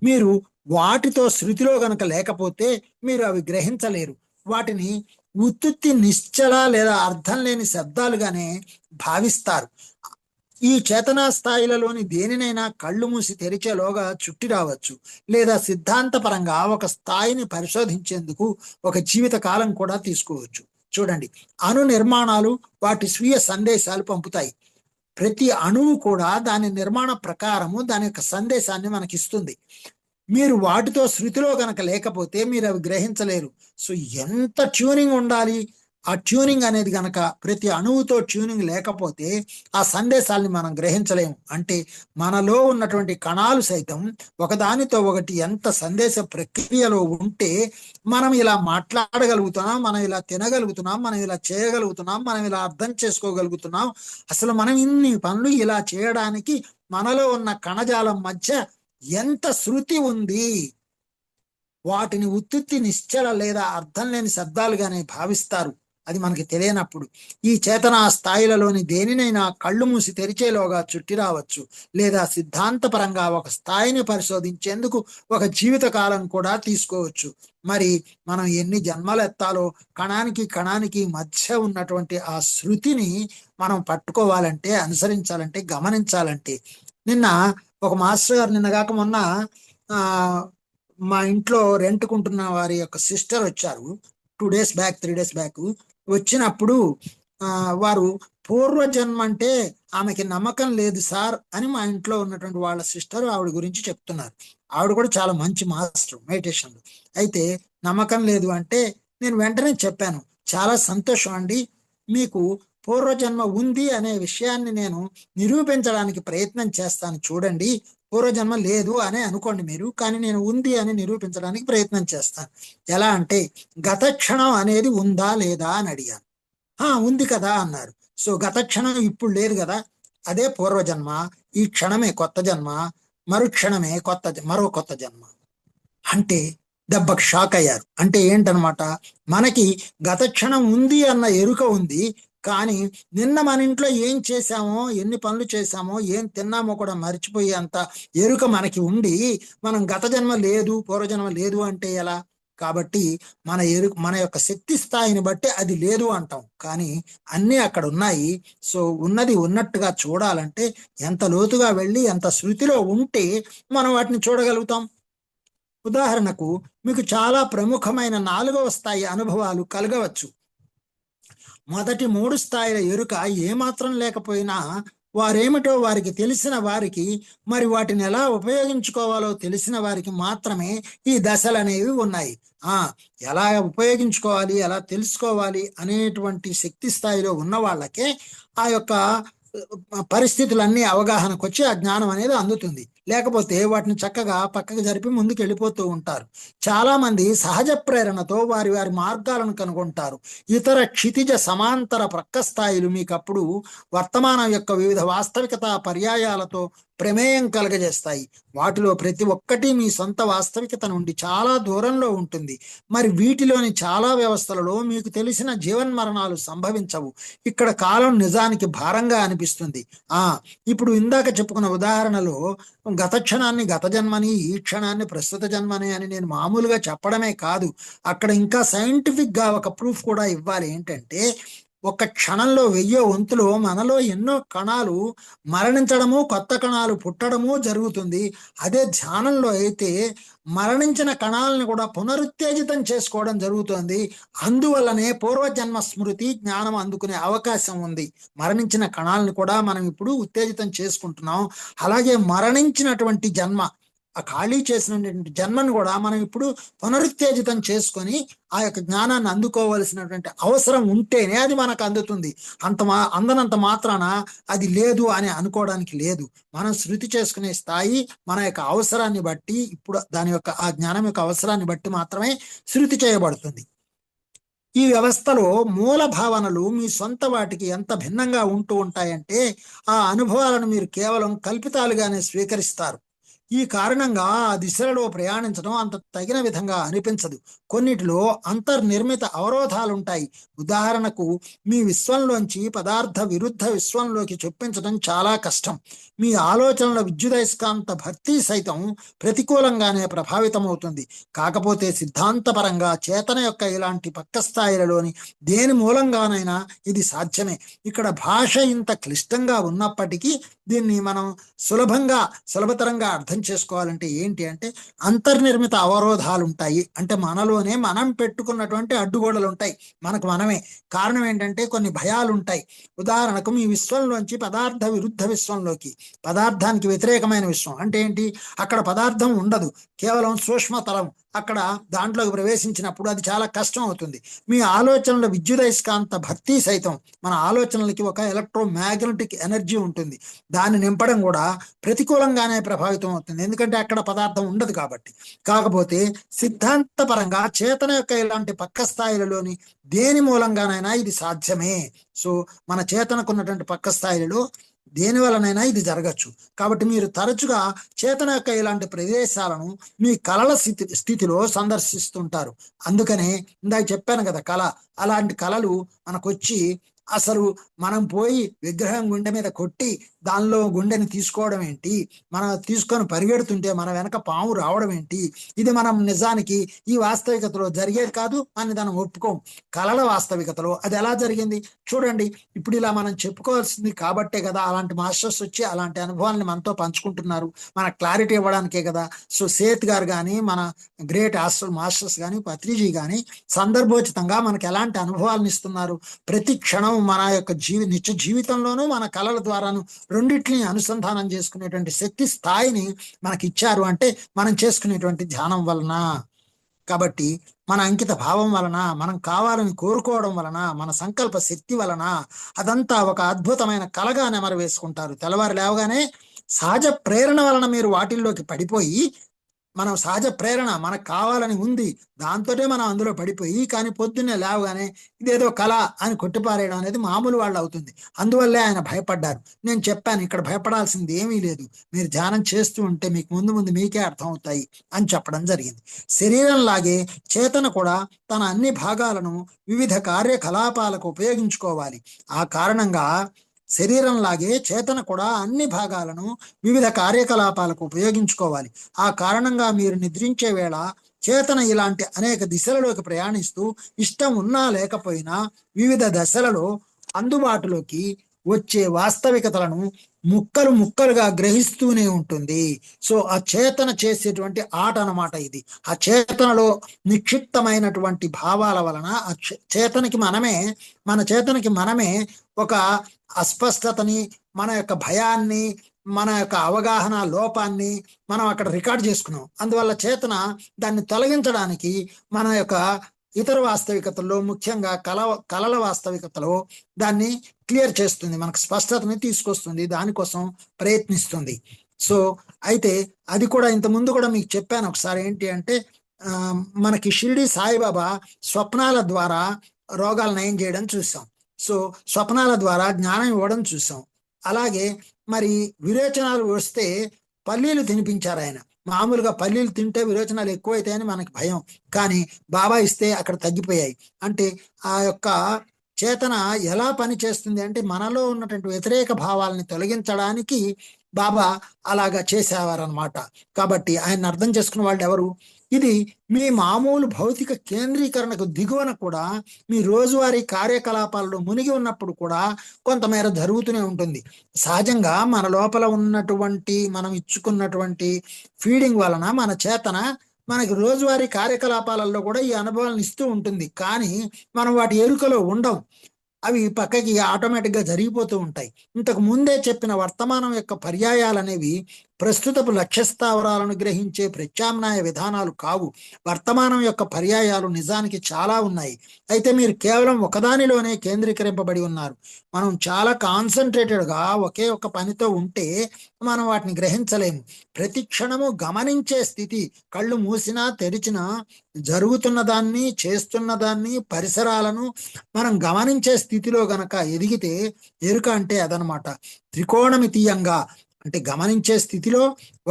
మీరు వాటితో శృతిలో గనక లేకపోతే మీరు అవి గ్రహించలేరు. వాటిని ఉత్తుత్తి నిశ్చల లేదా అర్థం లేని శబ్దాలుగానే భావిస్తారు. ఈ చేతనా స్థాయిలలోని దేనినైనా కళ్ళు మూసి తెరిచేలోగా చుట్టి రావచ్చు, లేదా సిద్ధాంతపరంగా ఒక స్థాయిని పరిశోధించేందుకు ఒక జీవిత కాలం కూడా తీసుకోవచ్చు. చూడండి, అణు నిర్మాణాలు వాటి స్వీయ సందేశాలు పంపుతాయి. ప్రతి అణువు కూడా దాని నిర్మాణ ప్రకారము దాని యొక్క సందేశాన్ని మనకిస్తుంది. మీరు వాటితో శృతిలో గనక లేకపోతే మీరు అవి గ్రహించలేరు. సో ఎంత ట్యూనింగ్ ఉండాలి, ఆ ట్యూనింగ్ అనేది గనక ప్రతి అణువుతో ట్యూనింగ్ లేకపోతే ఆ సందేశాలని మనం గ్రహించలేము. అంటే మనలో ఉన్నటువంటి కణాలు సైతం ఒకదానితో ఒకటి ఎంత సందేశ ప్రక్రియలో ఉంటే మనం ఇలా మాట్లాడగలుగుతున్నాం, మనం ఇలా తినగలుగుతున్నాం, మనం ఇలా చేయగలుగుతున్నాం, మనం ఇలా అర్థం చేసుకోగలుగుతున్నాం. అసలు మనం ఇన్ని పనులు ఇలా చేయడానికి మనలో ఉన్న కణజాలం మధ్య ఎంత శృతి ఉంది. వాటిని ఉత్తుత్తి నిశ్చల లేదా అర్థం లేని శబ్దాలుగానే భావిస్తారు. అది మనకి తెలియనప్పుడు ఈ చేతనా స్థాయిలలోని దేనినైనా కళ్ళు మూసి తెరిచేలోగా చుట్టి రావచ్చు, లేదా సిద్ధాంతపరంగా ఒక స్థాయిని పరిశోధించేందుకు ఒక జీవిత కాలం కూడా తీసుకోవచ్చు. మరి మనం ఎన్ని జన్మలు ఎత్తాలో కణానికి కణానికి మధ్య ఉన్నటువంటి ఆ శృతిని మనం పట్టుకోవాలంటే, అనుసరించాలంటే, గమనించాలంటే. నిన్న ఒక మాస్టర్ గారు నిన్నగాక మొన్న మా ఇంట్లో రెంట్కుంటున్న వారి యొక్క సిస్టర్ వచ్చారు. 2 days బ్యాక్, 3 days బ్యాక్ వచ్చినప్పుడు వారు పూర్వజన్మ అంటే ఆమెకి నమ్మకం లేదు సార్ అని మా ఇంట్లో ఉన్నటువంటి వాళ్ళ సిస్టర్ ఆవిడ గురించి చెప్తున్నారు. ఆవిడ కూడా చాలా మంచి మాస్టర్ మెడిటేషన్. అయితే నమ్మకం లేదు అంటే నేను వెంటనే చెప్పాను, చాలా సంతోషం అండి, మీకు పూర్వజన్మ ఉంది అనే విషయాన్ని నేను నిరూపించడానికి ప్రయత్నం చేస్తాను. చూడండి, పూర్వజన్మ లేదు అనే అనుకోండి మీరు, కానీ నేను ఉంది అని నిరూపించడానికి ప్రయత్నం చేస్తాను. ఎలా అంటే గత క్షణం అనేది ఉందా లేదా అని అడిగాను. ఉంది కదా అన్నారు. సో గత క్షణం ఇప్పుడు లేదు కదా, అదే పూర్వజన్మ. ఈ క్షణమే కొత్త జన్మ, మరుక్షణమే మరో కొత్త జన్మ అంటే దెబ్బకు షాక్ అయ్యారు. అంటే ఏంటనమాట, మనకి గత క్షణం ఉంది అన్న ఎరుక ఉంది, కానీ నిన్న మన ఇంట్లో ఏం చేశామో, ఎన్ని పనులు చేశామో, ఏం తిన్నామో కూడా మర్చిపోయే అంత ఎరుక మనకి ఉండి మనం గత జన్మ లేదు, పూర్వజన్మ లేదు అంటే ఎలా? కాబట్టి మన యొక్క శక్తి స్థాయిని బట్టి అది లేదు అంటాం, కానీ అన్నీ అక్కడ ఉన్నాయి. సో ఉన్నది ఉన్నట్టుగా చూడాలంటే ఎంత లోతుగా వెళ్ళి ఎంత శృతిలో ఉంటే మనం వాటిని చూడగలుగుతాం. ఉదాహరణకు మీకు చాలా ప్రముఖమైన 4వ స్థాయి అనుభవాలు కలగవచ్చు. మొదటి 3 స్థాయిల ఎరుక ఏమాత్రం లేకపోయినా వారేమిటో వారికి తెలిసిన వారికి, మరి వాటిని ఎలా ఉపయోగించుకోవాలో తెలిసిన వారికి మాత్రమే ఈ దశలు అనేవి ఉన్నాయి. ఎలా ఉపయోగించుకోవాలి, ఎలా తెలుసుకోవాలి అనేటువంటి శక్తి స్థాయిలో ఉన్న వాళ్ళకే ఆ యొక్క పరిస్థితులన్నీ అవగాహనకు వచ్చి ఆ జ్ఞానం అనేది అందుతుంది. లేకపోతే వాటిని చక్కగా పక్కకు జరిపి ముందుకు వెళ్ళిపోతూ ఉంటారు. చాలా మంది సహజ ప్రేరణతో వారి వారి మార్గాలను కనుగొంటారు. ఇతర క్షితిజ సమాంతర ప్రక్క స్థాయిలు మీకప్పుడు వర్తమానం యొక్క వివిధ వాస్తవికత పర్యాయాలతో ప్రమేయం కలగజేస్తాయి. వాటిలో ప్రతి ఒక్కటి మీ సొంత వాస్తవికత నుండి చాలా దూరంలో ఉంటుంది. మరి వీటిలోని చాలా వ్యవస్థలలో మీకు తెలిసిన జీవన్మరణాలు సంభవించవు. ఇక్కడ కాలం నిజానికి భారంగా అనిపిస్తుంది. ఇప్పుడు ఇందాక చెప్పుకున్న ఉదాహరణలో గత క్షణాన్ని గత జన్మని, ఈ క్షణాన్ని ప్రస్తుత జన్మని అని నేను మామూలుగా చెప్పడమే కాదు, అక్కడ ఇంకా సైంటిఫిక్ గా ఒక ప్రూఫ్ కూడా ఇవ్వాలి. ఏంటంటే ఒక క్షణంలో 1000 వంతులో మనలో ఎన్నో కణాలు మరణించడము, కొత్త కణాలు పుట్టడము జరుగుతుంది. అదే ధ్యానంలో అయితే మరణించిన కణాలను కూడా పునరుత్తేజితం చేసుకోవడం జరుగుతుంది. అందువల్లనే పూర్వజన్మ స్మృతి జ్ఞానం అందుకునే అవకాశం ఉంది. మరణించిన కణాలను కూడా మనం ఇప్పుడు ఉత్తేజితం చేసుకుంటున్నాం. అలాగే మరణించినటువంటి జన్మ ఆ ఖాళీ చేసినటువంటి జన్మను కూడా మనం ఇప్పుడు పునరుత్తేజితం చేసుకొని ఆ యొక్క జ్ఞానాన్ని అందుకోవలసినటువంటి అవసరం ఉంటేనే అది మనకు అందుతుంది. అందనంత మాత్రాన అది లేదు అని అనుకోవడానికి లేదు. మనం శృతి చేసుకునే స్థాయి మన యొక్క అవసరాన్ని బట్టి, ఇప్పుడు దాని యొక్క ఆ జ్ఞానం యొక్క అవసరాన్ని బట్టి మాత్రమే శృతి చేయబడుతుంది. ఈ వ్యవస్థలో మూల భావనలు మీ సొంత వాటికి ఎంత భిన్నంగా ఉంటూ ఉంటాయంటే ఆ అనుభవాలను మీరు కేవలం కల్పితాలుగానే స్వీకరిస్తారు. ఈ కారణంగా ఆ దిశలలో ప్రయాణించడం అంత తగిన విధంగా అనిపించదు. కొన్నిటిలో అంతర్నిర్మిత అవరోధాలుంటాయి. ఉదాహరణకు, మీ విశ్వంలోంచి పదార్థ విరుద్ధ విశ్వంలోకి చొప్పించడం చాలా కష్టం. మీ ఆలోచనల విద్యుదయస్కాంత భర్తీ సైతం ప్రతికూలంగానే ప్రభావితమవుతుంది. కాకపోతే సిద్ధాంతపరంగా చేతన యొక్క ఇలాంటి పక్క స్థాయిలలోని దేని మూలంగానైనా ఇది సాధ్యమే. ఇక్కడ భాష ఇంత క్లిష్టంగా ఉన్నప్పటికీ దీన్ని మనం సులభతరంగా అర్థం చేసుకోవాలంటే ఏంటి అంటే, అంతర్నిర్మిత అవరోధాలు ఉంటాయి అంటే మనలోనే మనం పెట్టుకున్నటువంటి అడ్డుగోడలు ఉంటాయి. మనకు మనమే. కారణం ఏంటంటే కొన్ని భయాలు ఉంటాయి. ఉదాహరణకు, మీ విశ్వంలోంచి పదార్థ విరుద్ధ విశ్వంలోకి, పదార్థానికి వ్యతిరేకమైన విశ్వం అంటే ఏంటి, అక్కడ పదార్థం ఉండదు, కేవలం సూక్ష్మతలం. అక్కడ దాంట్లోకి ప్రవేశించినప్పుడు అది చాలా కష్టం అవుతుంది. మీ ఆలోచనల విద్యుదయస్కాంత భర్తీ సైతం, మన ఆలోచనలకి ఒక ఎలక్ట్రోమాగ్నెటిక్ ఎనర్జీ ఉంటుంది, దాన్ని నింపడం కూడా ప్రతికూలంగానే ప్రభావితం అవుతుంది, ఎందుకంటే అక్కడ పదార్థం ఉండదు కాబట్టి. కాకపోతే సిద్ధాంతపరంగా చేతన యొక్క ఇలాంటి పక్క స్థాయిలలోని దేని మూలంగానైనా ఇది సాధ్యమే. సో మన చేతనకున్నటువంటి పక్క స్థాయిలలో దేని వలనైనా ఇది జరగచ్చు. కాబట్టి మీరు తరచుగా చేతన యొక్క ఇలాంటి ప్రదేశాలను మీ కళల స్థితిలో సందర్శిస్తుంటారు. అందుకనే ఇందాక చెప్పాను కదా, కళ, అలాంటి కళలు మనకొచ్చి అసలు మనం పోయి విగ్రహం గుండె మీద కొట్టి దానిలో గుండెని తీసుకోవడం ఏంటి, మనం తీసుకొని పరిగెడుతుంటే మన వెనక పాము రావడం ఏంటి, ఇది మనం నిజానికి ఈ వాస్తవికతలో జరిగేది కాదు అని దాన్ని ఒప్పుకోం. కళల వాస్తవికతలో అది ఎలా జరిగింది చూడండి. ఇప్పుడు ఇలా మనం చెప్పుకోవాల్సింది కాబట్టే కదా అలాంటి మాస్టర్స్ వచ్చి అలాంటి అనుభవాల్ని మనతో పంచుకుంటున్నారు, మన క్లారిటీ ఇవ్వడానికే కదా. సో సేత్ గారు కానీ, మన గ్రేట్ ఆస్ట్రల్ మాస్టర్స్ కానీ, పత్రిజీ కానీ సందర్భోచితంగా మనకు ఎలాంటి అనుభవాలను ఇస్తున్నారు. ప్రతి క్షణం మన యొక్క నిత్య జీవితంలోనూ మన కళల ద్వారాను రెండిటిని అనుసంధానం చేసుకునేటువంటి శక్తి స్థాయిని మనకి ఇచ్చారు అంటే మనం చేసుకునేటువంటి ధ్యానం వలన. కాబట్టి మన అంకిత భావం వలన, మనం కావాలని కోరుకోవడం వలన, మన సంకల్ప శక్తి వలన అదంతా ఒక అద్భుతమైన కళగా నెమరు వేసుకుంటారు. తెల్లవారు లేవగానే సహజ ప్రేరణ వలన మీరు వాటిల్లోకి పడిపోయి, మనం సహజ ప్రేరణ మనకు కావాలని ఉంది, దాంతోనే మనం అందులో పడిపోయి, కానీ పొద్దున్నే లేవగానే ఇదేదో కళ అని కొట్టిపారేయడం అనేది మామూలు వాళ్ళు అవుతుంది. అందువల్లే ఆయన భయపడ్డారు. నేను చెప్పాను, ఇక్కడ భయపడాల్సింది ఏమీ లేదు, మీరు ధ్యానం చేస్తూ ఉంటే మీకు ముందు ముందు మీకే అర్థం అవుతాయి అని చెప్పడం జరిగింది. శరీరంలాగే చేతన కూడా తన అన్ని భాగాలను వివిధ కార్యకలాపాలకు ఉపయోగించుకోవాలి. ఆ కారణంగా శరీరంలాగే చేతన కూడా అన్ని భాగాలను వివిధ కార్యకలాపాలకు ఉపయోగించుకోవాలి. ఆ కారణంగా మీరు నిద్రించే వేళ చేతన ఇలాంటి అనేక దిశలలోకి ప్రయాణిస్తూ, ఇష్టం ఉన్నా లేకపోయినా వివిధ దశలలో అందుబాటులోకి వచ్చే వాస్తవికతలను ముక్కలుగా గ్రహిస్తూనే ఉంటుంది. సో ఆ చేతన చేసేటువంటి ఆట అన్నమాట ఇది. ఆ చేతనలో నిక్షిప్తమైనటువంటి భావాల వలన ఆ మన చేతనకి మనమే ఒక అస్పష్టతని, మన యొక్క భయాన్ని, మన యొక్క అవగాహన లోపాన్ని మనం అక్కడ రికార్డ్ చేసుకున్నాం. అందువల్ల చేతన దాన్ని తొలగించడానికి మన యొక్క ఇతర వాస్తవికతల్లో, ముఖ్యంగా కళల వాస్తవికతలో దాన్ని క్లియర్ చేస్తుంది, మనకు స్పష్టతని తీసుకొస్తుంది, దానికోసం ప్రయత్నిస్తుంది. సో అయితే అది కూడా ఇంతకుముందు కూడా మీకు చెప్పాను ఒకసారి. ఏంటి అంటే, మనకి షిరిడి సాయిబాబా స్వప్నాల ద్వారా రోగాలు నయం చేయడం చూసాం. సో స్వప్నాల ద్వారా జ్ఞానం ఇవ్వడం చూసాం. అలాగే మరి విరేచనాలు వస్తే పల్లీలు తినిపించారు ఆయన. మామూలుగా పల్లీలు తింటే విరోచనాలు ఎక్కువైతాయని మనకి భయం, కానీ బాబా ఇస్తే అక్కడ తగ్గిపోయాయి. అంటే ఆ యొక్క చేతన ఎలా పని చేస్తుంది అంటే, మనలో ఉన్నటువంటి వ్యతిరేక భావాలని తొలగించడానికి బాబా అలాగా చేసేవారనమాట. కాబట్టి ఆయన అర్థం చేసుకున్న వాళ్ళు ఎవరు? ఇది మీ మామూలు భౌతిక కేంద్రీకరణకు దిగువన కూడా, మీ రోజువారీ కార్యకలాపాలలో మునిగి ఉన్నప్పుడు కూడా కొంతమేర జరుగుతూనే ఉంటుంది. సహజంగా మన లోపల ఉన్నటువంటి, మనం ఇచ్చుకున్నటువంటి ఫీడింగ్ వలన మన చేతన మనకి రోజువారీ కార్యకలాపాలలో కూడా ఈ అనుభవాలను ఇస్తూ ఉంటుంది. కానీ మనం వాటి ఎరుకలో ఉండం, అవి పక్కకి ఆటోమేటిక్గా జరిగిపోతూ ఉంటాయి. ఇంతకు ముందే చెప్పిన వర్తమానం యొక్క పర్యాయాలు అనేవి ప్రస్తుతపు లక్ష్య స్థావరాలను గ్రహించే ప్రత్యామ్నాయ విధానాలు కావు. వర్తమానం యొక్క పర్యాయాలు నిజానికి చాలా ఉన్నాయి. అయితే మీరు కేవలం ఒకదానిలోనే కేంద్రీకరింపబడి ఉన్నారు. మనం చాలా కాన్సన్ట్రేటెడ్గా ఒకే ఒక పనితో ఉంటే మనం వాటిని గ్రహించలేము. ప్రతి క్షణము గమనించే స్థితి, కళ్ళు మూసినా తెరిచినా జరుగుతున్న దాన్ని, చేస్తున్న దాన్ని, పరిసరాలను మనం గమనించే స్థితిలో గనక ఎదిగితే, ఎరుక అంటే అదనమాట. త్రికోణమితీయంగా అంటే గమనించే స్థితిలో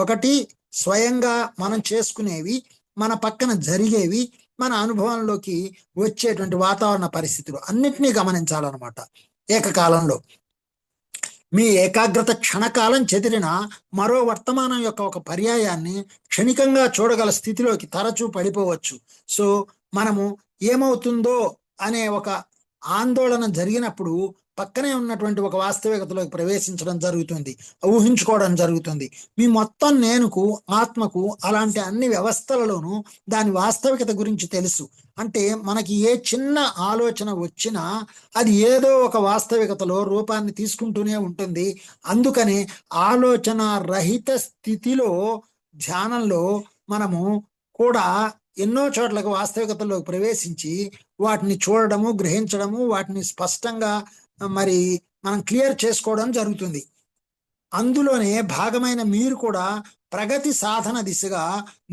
ఒకటి స్వయంగా మనం చేసుకునేవి, మన పక్కన జరిగేవి, మన అనుభవంలోకి వచ్చేటువంటి వాతావరణ పరిస్థితులు అన్నిటినీ గమనించాలన్నమాట ఏకకాలంలో. మీ ఏకాగ్రత క్షణకాలం చెదిరిన మరో వర్తమానం యొక్క ఒక పర్యాయాన్ని క్షణికంగా చూడగల స్థితిలోకి తరచూ పడిపోవచ్చు. సో మనము ఏమవుతుందో అనే ఒక ఆందోళన జరిగినప్పుడు పక్కనే ఉన్నటువంటి ఒక వాస్తవికతలోకి ప్రవేశించడం జరుగుతుంది, ఊహించుకోవడం జరుగుతుంది. మీ మొత్తం నేనుకు, ఆత్మకు అలాంటి అన్ని వ్యవస్థలలోనూ దాని వాస్తవికత గురించి తెలుసు. అంటే మనకి ఏ చిన్న ఆలోచన వచ్చినా అది ఏదో ఒక వాస్తవికతలో రూపాన్ని తీసుకుంటూనే ఉంటుంది. అందుకని ఆలోచన రహిత స్థితిలో, ధ్యానంలో మనము కూడా ఎన్నో చోట్లకు వాస్తవికతలోకి ప్రవేశించి వాటిని చూడడము, గ్రహించడము, వాటిని స్పష్టంగా మరి మనం క్లియర్ చేసుకోవడం జరుగుతుంది. అందులోనే భాగమైన మీరు కూడా ప్రగతి సాధన దిశగా,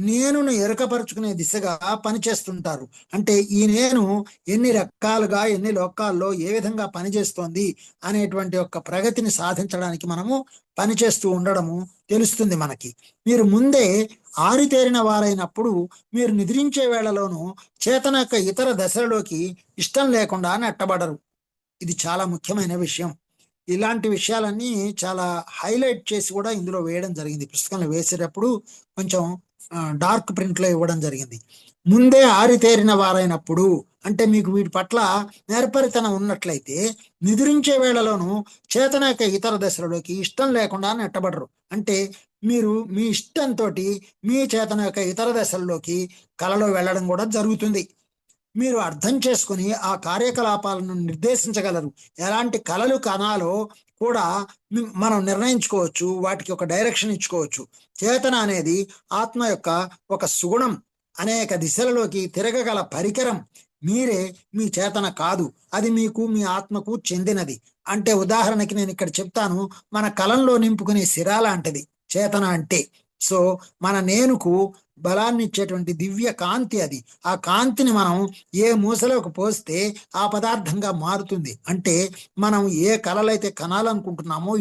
నేనును ఎరుకపరుచుకునే దిశగా పనిచేస్తుంటారు. అంటే ఈ నేను ఎన్ని రకాలుగా, ఎన్ని లోకాల్లో ఏ విధంగా పనిచేస్తోంది అనేటువంటి ఒక ప్రగతిని సాధించడానికి మనము పనిచేస్తూ ఉండడము తెలుస్తుంది మనకి. మీరు ముందే ఆరితేరిన వారైనప్పుడు మీరు నిద్రించే వేళలోనూ చేతన యొక్క ఇతర దశలలోకి ఇష్టం లేకుండా నెట్టబడరు. ఇది చాలా ముఖ్యమైన విషయం. ఇలాంటి విషయాలన్నీ చాలా హైలైట్ చేసి కూడా ఇందులో వేయడం జరిగింది. పుస్తకంలో వేసేటప్పుడు కొంచెం డార్క్ ప్రింట్లో ఇవ్వడం జరిగింది. ముందే ఆరితేరిన వారైనప్పుడు అంటే మీకు వీటి పట్ల నేర్పరితనం ఉన్నట్లయితే నిద్రించే వేళలోనూ చేతన యొక్క ఇతర దశలలోకి ఇష్టం లేకుండా నెట్టబడరు. అంటే మీరు మీ ఇష్టంతో మీ చేతన యొక్క ఇతర దశల్లోకి కలలో వెళ్ళడం కూడా జరుగుతుంది. మీరు అర్థం చేసుకుని ఆ కార్యకలాపాలను నిర్దేశించగలరు. ఎలాంటి కలలు కనాలో కూడా మనం నిర్ణయించుకోవచ్చు, వాటికి ఒక డైరెక్షన్ ఇచ్చుకోవచ్చు. చేతన అనేది ఆత్మ యొక్క ఒక సుగుణం, అనేక దిశలలోకి తిరగగల పరికరం. మీరే మీ చేతన కాదు, అది మీకు, మీ ఆత్మకు చెందినది. అంటే ఉదాహరణకి నేను ఇక్కడ చెప్తాను, మన కలంలో నింపుకునే సిరా లాంటిది చేతన అంటే. సో మన నేనుకు బలాన్ని ఇచ్చేటువంటి దివ్య కాంతి అది. ఆ కాంతిని మనం ఏ మూసలోకి పోస్తే ఆ పదార్థంగా మారుతుంది. అంటే మనం ఏ కళలైతే కనాలనుకుంటున్నామో,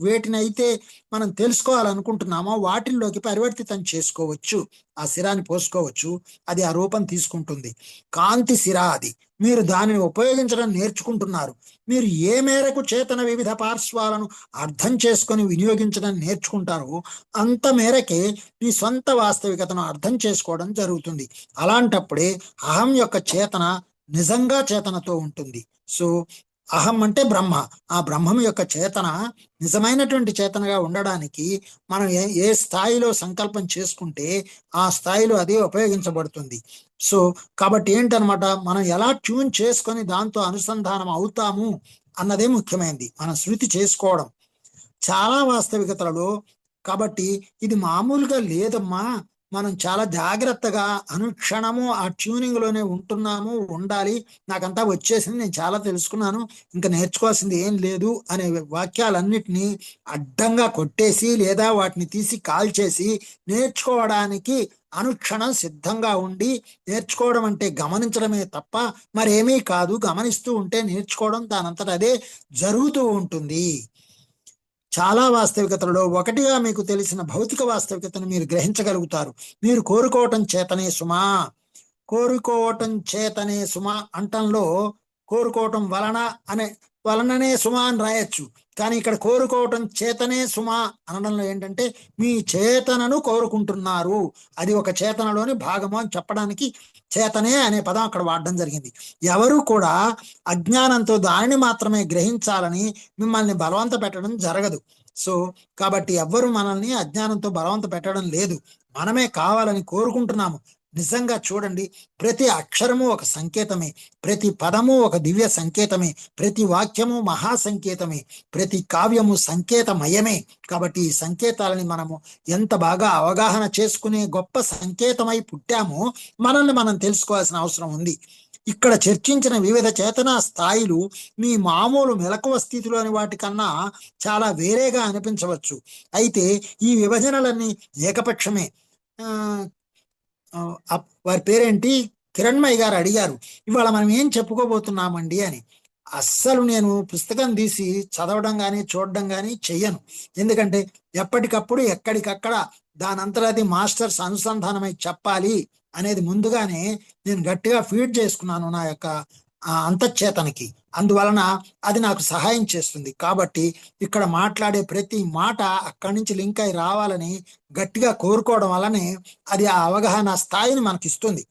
వేటినైతే మనం తెలుసుకోవాలనుకుంటున్నామో వాటిల్లోకి పరివర్తితం చేసుకోవచ్చు. ఆ శిరాన్ని పోసుకోవచ్చు, అది ఆ రూపం తీసుకుంటుంది. కాంతి శిరా అది. మీరు దానిని ఉపయోగించడం నేర్చుకుంటున్నారు. మీరు ఏ మేరకు చేతన వివిధ పార్శ్వాలను అర్థం చేసుకొని వినియోగించడం నేర్చుకుంటారో అంత మేరకే మీ సొంత వాస్తవికతను అర్థం చేసుకోవడం జరుగుతుంది. అలాంటప్పుడే అహం యొక్క చేతన నిజంగా చేతనతో ఉంటుంది. సో అహం అంటే బ్రహ్మ. ఆ బ్రహ్మం యొక్క చేతన నిజమైనటువంటి చేతనగా ఉండడానికి మనం ఏ స్థాయిలో సంకల్పం చేసుకుంటే ఆ స్థాయిలో అది ఉపయోగించబడుతుంది. సో కాబట్టి ఏంటనమాట, మనం ఎలా ట్యూన్ చేసుకొని దాంతో అనుసంధానం అవుతాము అన్నదే ముఖ్యమైనది, మనం శృతి చేసుకోవడం చాలా వాస్తవికతలలో. కాబట్టి ఇది మామూలుగా లేదమ్మా, మనం చాలా జాగ్రత్తగా అనుక్షణము ఆ ట్యూనింగ్ లోనే ఉంటున్నాము, ఉండాలి, నాకంతా వచ్చేసింది, నేను చాలా తెలుసుకున్నాను, ఇంకా నేర్చుకోవాల్సింది ఏం లేదు అనే వాక్యాలన్నిటినీ అడ్డంగా కొట్టేసి లేదా వాటిని తీసి కాల్చేసి నేర్చుకోవడానికి అనుక్షణం సిద్ధంగా ఉండి, నేర్చుకోవడం అంటే గమనించడమే తప్ప మరేమీ కాదు. గమనిస్తూ ఉంటే నేర్చుకోవడం దానంతట అదే జరుగుతూ ఉంటుంది. చాలా వాస్తవికతలలో ఒకటిగా మీకు తెలిసిన భౌతిక వాస్తవికతను మీరు గ్రహించగలుగుతారు. మీరు కోరుకోవటం చేతనే సుమా, కోరుకోవటం చేతనే సుమా అంటంలో కోరుకోవటం వలననే సుమా అని రాయొచ్చు. కానీ ఇక్కడ కోరుకోవటం చేతనే సుమా అనడంలో ఏంటంటే మీ చేతనను కోరుకుంటున్నారు, అది ఒక చేతనలోని భాగము అని చెప్పడానికి చేతనే అనే పదం అక్కడ వాడడం జరిగింది. ఎవరు కూడా అజ్ఞానంతో దానిని మాత్రమే గ్రహించాలని మిమ్మల్ని బలవంత పెట్టడం జరగదు. సో కాబట్టి ఎవ్వరు మనల్ని అజ్ఞానంతో బలవంత పెట్టడం లేదు, మనమే కావాలని కోరుకుంటున్నాము. నిజంగా చూడండి, ప్రతి అక్షరము ఒక సంకేతమే, ప్రతి పదము ఒక దివ్య సంకేతమే, ప్రతి వాక్యము మహా సంకేతమే, ప్రతి కావ్యము సంకేతమయమే. కాబట్టి ఈ సంకేతాలని మనము ఎంత బాగా అవగాహన చేసుకునే గొప్ప సంకేతమై పుట్టామో మనల్ని మనం తెలుసుకోవాల్సిన అవసరం ఉంది. ఇక్కడ చర్చించిన వివిధ చేతనా స్థాయిలు మీ మామూలు మెలకువ స్థితిలోని వాటికన్నా చాలా వేరేగా అనిపించవచ్చు. అయితే ఈ విభజనలన్నీ ఏకపక్షమే. వారి పేరేంటి, కిరణ్మయ్య గారు అడిగారు, ఇవాళ మనం ఏం చెప్పుకోబోతున్నామండి అని. అస్సలు నేను పుస్తకం తీసి చదవడం కానీ చూడడం కానీ చెయ్యను. ఎందుకంటే ఎప్పటికప్పుడు ఎక్కడికక్కడ దానంతట అది మాస్టర్స్ అనుసంధానమై చెప్పాలి అనేది ముందుగానే నేను గట్టిగా ఫీడ్ చేసుకున్నాను నా యొక్క అంతఃచేతనకి. అందువలన అది నాకు సహాయం చేస్తుంది. కాబట్టి ఇక్కడ మాట్లాడే ప్రతి మాట అక్కడి నుంచి లింక్ అయి రావాలని గట్టిగా కోరుకోవడం వల్లనే అది ఆ అవగాహన స్థాయిని మనకిస్తుంది.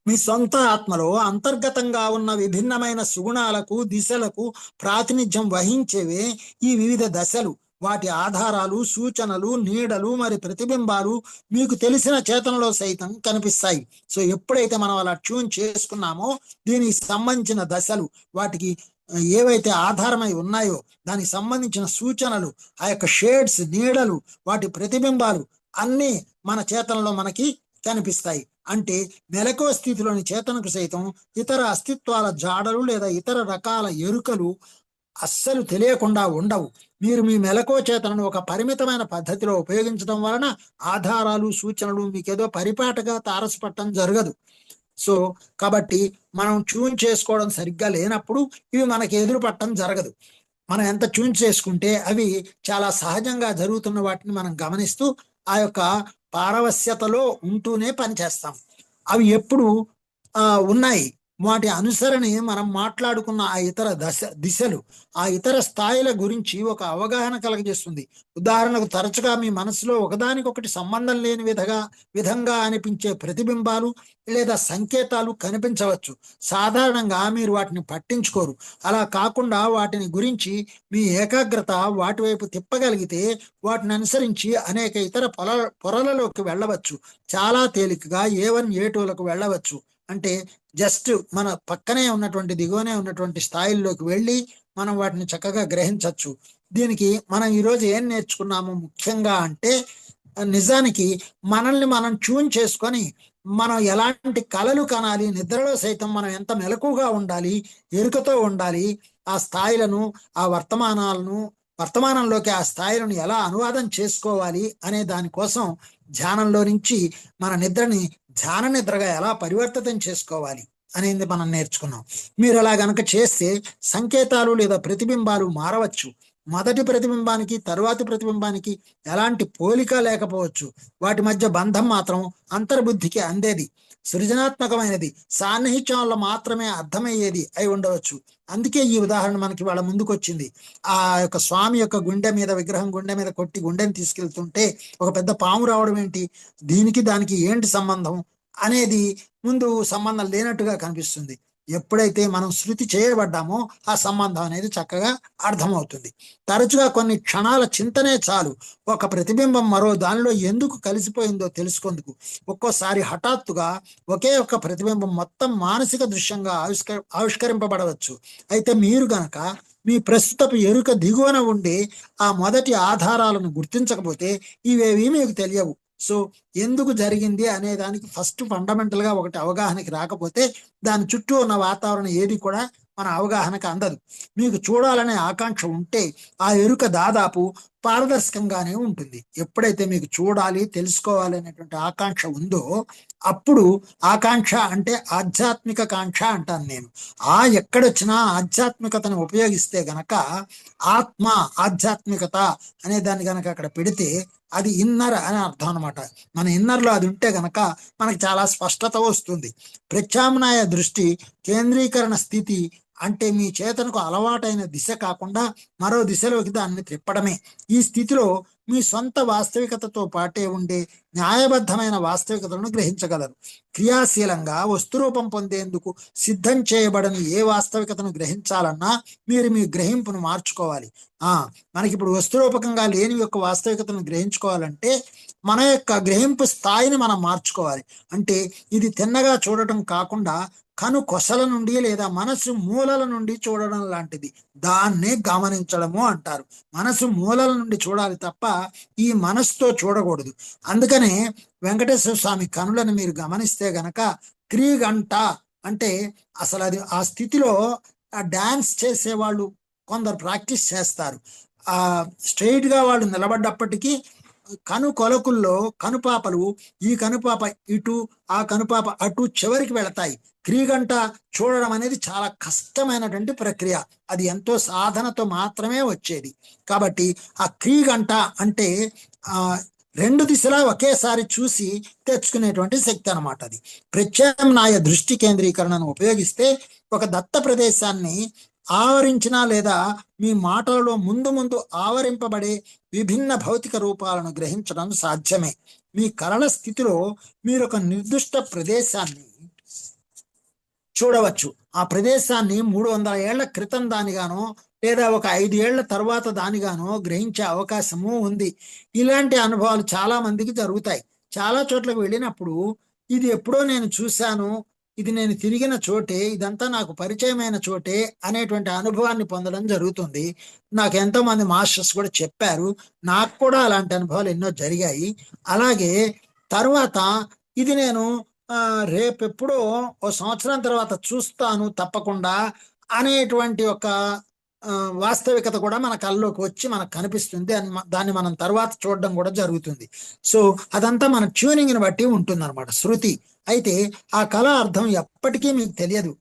మీ సొంత ఆత్మలో అంతర్గతంగా ఉన్న విభిన్నమైన సుగుణాలకు దిశలకు ప్రాతినిధ్యం వహించేవే ఈ వివిధ దశలు. వాటి ఆధారాలు, సూచనలు, నీడలు, మరి ప్రతిబింబాలు మీకు తెలిసిన చేతనలో సైతం కనిపిస్తాయి. సో ఎప్పుడైతే మనం అలా ట్యూన్ చేసుకున్నామో దీనికి సంబంధించిన దశలు, వాటికి ఏవైతే ఆధారమై ఉన్నాయో దానికి సంబంధించిన సూచనలు, ఆ యొక్క షేడ్స్, నీడలు, వాటి ప్రతిబింబాలు అన్నీ మన చేతనలో మనకి కనిపిస్తాయి. అంటే మెలకువ స్థితిలోని చేతనకు సైతం ఇతర అస్తిత్వాల జాడలు లేదా ఇతర రకాల ఎరుకలు అస్సలు తెలియకుండా ఉండవు. మీరు మీ మెలకువ చేతనను ఒక పరిమితమైన పద్ధతిలో ఉపయోగించడం వలన ఆధారాలు, సూచనలు మీకేదో పరిపాటగా తారసపట్టడం జరగదు. సో కాబట్టి మనం ట్యూన్ చేసుకోవడం సరిగ్గా లేనప్పుడు ఇవి మనకి ఎదురు పట్టడం జరగదు. మనం ఎంత ట్యూన్ చేసుకుంటే అవి చాలా సహజంగా జరుగుతున్న వాటిని మనం గమనిస్తూ ఆ యొక్క పారవస్యతలో ఉంటూనే పనిచేస్తాం. అవి ఎప్పుడు ఉన్నాయి, వాటి అనుసరణి మనం మాట్లాడుకున్న ఆ ఇతర దిశలు, ఆ ఇతర స్థాయిల గురించి ఒక అవగాహన కలగజేస్తుంది. ఉదాహరణకు తరచుగా మీ మనసులో ఒకదానికొకటి సంబంధం లేని విధంగా అనిపించే ప్రతిబింబాలు లేదా సంకేతాలు కనిపించవచ్చు. సాధారణంగా మీరు వాటిని పట్టించుకోరు. అలా కాకుండా వాటిని గురించి మీ ఏకాగ్రత వాటి వైపు తిప్పగలిగితే వాటిని అనుసరించి అనేక ఇతర పొరలలోకి వెళ్ళవచ్చు. చాలా తేలికగా A1 A2లకు వెళ్ళవచ్చు. అంటే జస్ట్ మన పక్కనే ఉన్నటువంటి, దిగువనే ఉన్నటువంటి స్థాయిల్లోకి వెళ్ళి మనం వాటిని చక్కగా గ్రహించవచ్చు. దీనికి మనం ఈరోజు ఏం నేర్చుకున్నాము ముఖ్యంగా అంటే, నిజానికి మనల్ని మనం ట్యూన్ చేసుకొని మనం ఎలాంటి కళలు కనాలి, నిద్రలో సైతం మనం ఎంత మెలకుగా ఉండాలి, ఎరుకతో ఉండాలి, ఆ స్థాయిలను, ఆ వర్తమానంలోకి ఆ స్థాయిలను ఎలా అనువాదం చేసుకోవాలి అనే దానికోసం ధ్యానంలో నుంచి మన నిద్రని ధ్యాన నిద్రగా ఎలా పరివర్తితం చేసుకోవాలి అనేది మనం నేర్చుకున్నాం. మీరు అలా గనక చేస్తే సంకేతాలు లేదా ప్రతిబింబాలు మారవచ్చు. మొదటి ప్రతిబింబానికి తరువాతి ప్రతిబింబానికి ఎలాంటి పోలిక లేకపోవచ్చు. వాటి మధ్య బంధం మాత్రం అంతర్బుద్ధికి అందేది, సృజనాత్మకమైనది, సాన్నిహిత్యం వల్ల మాత్రమే అర్థమయ్యేది అయి ఉండవచ్చు. అందుకే ఈ ఉదాహరణ మనకి వాళ్ళ ముందుకు వచ్చింది. ఆ యొక్క స్వామి యొక్క విగ్రహం గుండె మీద కొట్టి గుండెని తీసుకెళ్తుంటే ఒక పెద్ద పాము రావడం ఏంటి, దీనికి దానికి ఏంటి సంబంధం అనేది ముందు సంబంధం లేనట్టుగా కనిపిస్తుంది. ఎప్పుడైతే మనం శృతి చేయబడ్డామో ఆ సంబంధం అనేది చక్కగా అర్థమవుతుంది. తరచుగా కొన్ని క్షణాల చింతనే చాలు ఒక ప్రతిబింబం మరో దానిలో ఎందుకు కలిసిపోయిందో తెలుసుకుందుకు. ఒక్కోసారి హఠాత్తుగా ఒకే ఒక్క ప్రతిబింబం మొత్తం మానసిక దృశ్యంగా ఆవిష్కరింపబడవచ్చు. అయితే మీరు గనక మీ ప్రస్తుతపు ఎరుక దిగువన ఉండి ఆ మొదటి ఆధారాలను గుర్తించకపోతే ఇవేవి మీకు తెలియవు. సో ఎందుకు జరిగింది అనే దానికి ఫస్ట్ ఫండమెంటల్ గా ఒకటి అవగాహనకి రాకపోతే దాని చుట్టూ ఉన్న వాతావరణం ఏది కూడా మన అవగాహనకు అందదు. మీకు చూడాలనే ఆకాంక్ష ఉంటే ఆ ఎరుక దాదాపు పారదర్శకంగానే ఉంటుంది. ఎప్పుడైతే మీకు చూడాలి, తెలుసుకోవాలి అనేటువంటి ఆకాంక్ష ఉందో అప్పుడు, ఆకాంక్ష అంటే ఆధ్యాత్మిక కాంక్ష అంటాను నేను. ఎక్కడొచ్చినా ఆధ్యాత్మికతను ఉపయోగిస్తే గనక ఆత్మ, ఆధ్యాత్మికత అనే దాన్ని గనక అక్కడ పెడితే అది ఇన్నర్ అని అర్థం అనమాట. మన ఇన్నర్లో అది ఉంటే గనక మనకి చాలా స్పష్టత వస్తుంది. ప్రత్యామ్నాయ దృష్టి, కేంద్రీకరణ స్థితి అంటే మీ చేతనకు అలవాటైన దిశ కాకుండా మరో దిశలోకి దాన్ని త్రిప్పడమే. ఈ స్థితిలో మీ సొంత వాస్తవికతతో పాటే ఉండే న్యాయబద్ధమైన వాస్తవికతను గ్రహించగలరు. క్రియాశీలంగా వస్తురూపం పొందేందుకు సిద్ధం చేయబడని ఏ వాస్తవికతను గ్రహించాలన్నా మీరు మీ గ్రహింపును మార్చుకోవాలి. మనకి ఇప్పుడు వస్తురూపకంగా లేని యొక్క వాస్తవికతను గ్రహించుకోవాలంటే మన యొక్క గ్రహింపు స్థాయిని మనం మార్చుకోవాలి. అంటే ఇది తిన్నగా చూడటం కాకుండా కను కొసల నుండి లేదా మనసు మూలల నుండి చూడడం లాంటిది. దాన్నే గమనించడము అంటారు. మనసు మూలల నుండి చూడాలి తప్ప ఈ మనసుతో చూడకూడదు. అందుకనే వెంకటేశ్వర స్వామి కనులను మీరు గమనిస్తే గనక క్రీగంట అంటే అసలు అది ఆ స్థితిలో డాన్స్ చేసేవాళ్ళు కొందరు ప్రాక్టీస్ చేస్తారు. స్ట్రైట్ గా వాళ్ళు నిలబడ్డప్పటికీ కను కొలకుల్లో కనుపాపలు ఈ కనుపాప ఇటు ఆ కనుపాప అటు చివరికి వెళతాయి. క్రీగంట చూడడం అనేది చాలా కష్టమైనటువంటి ప్రక్రియ. అది ఎంతో సాధనతో మాత్రమే వచ్చేది. కాబట్టి ఆ క్రీగంట అంటే రెండు దిశలా ఒకేసారి చూసి తెచ్చుకునేటువంటి శక్తి అనమాట. అది ప్రత్యామ్నాయ దృష్టి కేంద్రీకరణను ఉపయోగిస్తే ఒక దత్త ప్రదేశాన్ని ఆవరించిన లేదా మీ మాటలలో ముందు ముందు ఆవరింపబడే విభిన్న భౌతిక రూపాలను గ్రహించడం సాధ్యమే. మీ కలల స్థితిలో మీరు ఒక నిర్దిష్ట ప్రదేశాన్ని చూడవచ్చు. ఆ ప్రదేశాన్ని 300 ఏళ్ల క్రితం దానిగానో లేదా ఒక 5 ఏళ్ల తర్వాత దానిగానో గ్రహించే అవకాశము ఉంది. ఇలాంటి అనుభవాలు చాలా మందికి జరుగుతాయి. చాలా చోట్లకు వెళ్ళినప్పుడు ఇది ఎప్పుడో నేను చూశాను, ఇది నేను తిరిగిన చోటే, ఇదంతా నాకు పరిచయమైన చోటే అనేటువంటి అనుభవాన్ని పొందడం జరుగుతుంది. నాకు ఎంతో మంది మాస్టర్స్ కూడా చెప్పారు. నాకు కూడా అలాంటి అనుభవాలు ఎన్నో జరిగాయి. అలాగే తర్వాత ఇది నేను రేపెప్పుడో ఓ సంవత్సరం తర్వాత చూస్తాను తప్పకుండా అనేటువంటి ఒక వాస్తవికత కూడా మన కళ్ళలోకి వచ్చి మనకు కనిపిస్తుంది. దాన్ని మనం తర్వాత చూడడం కూడా జరుగుతుంది. సో అదంతా మన ట్యూనింగ్ని బట్టి ఉంటుంది అనమాట, శృతి. అయితే ఆ కళ అర్థం ఎప్పటికీ మీకు తెలియదు,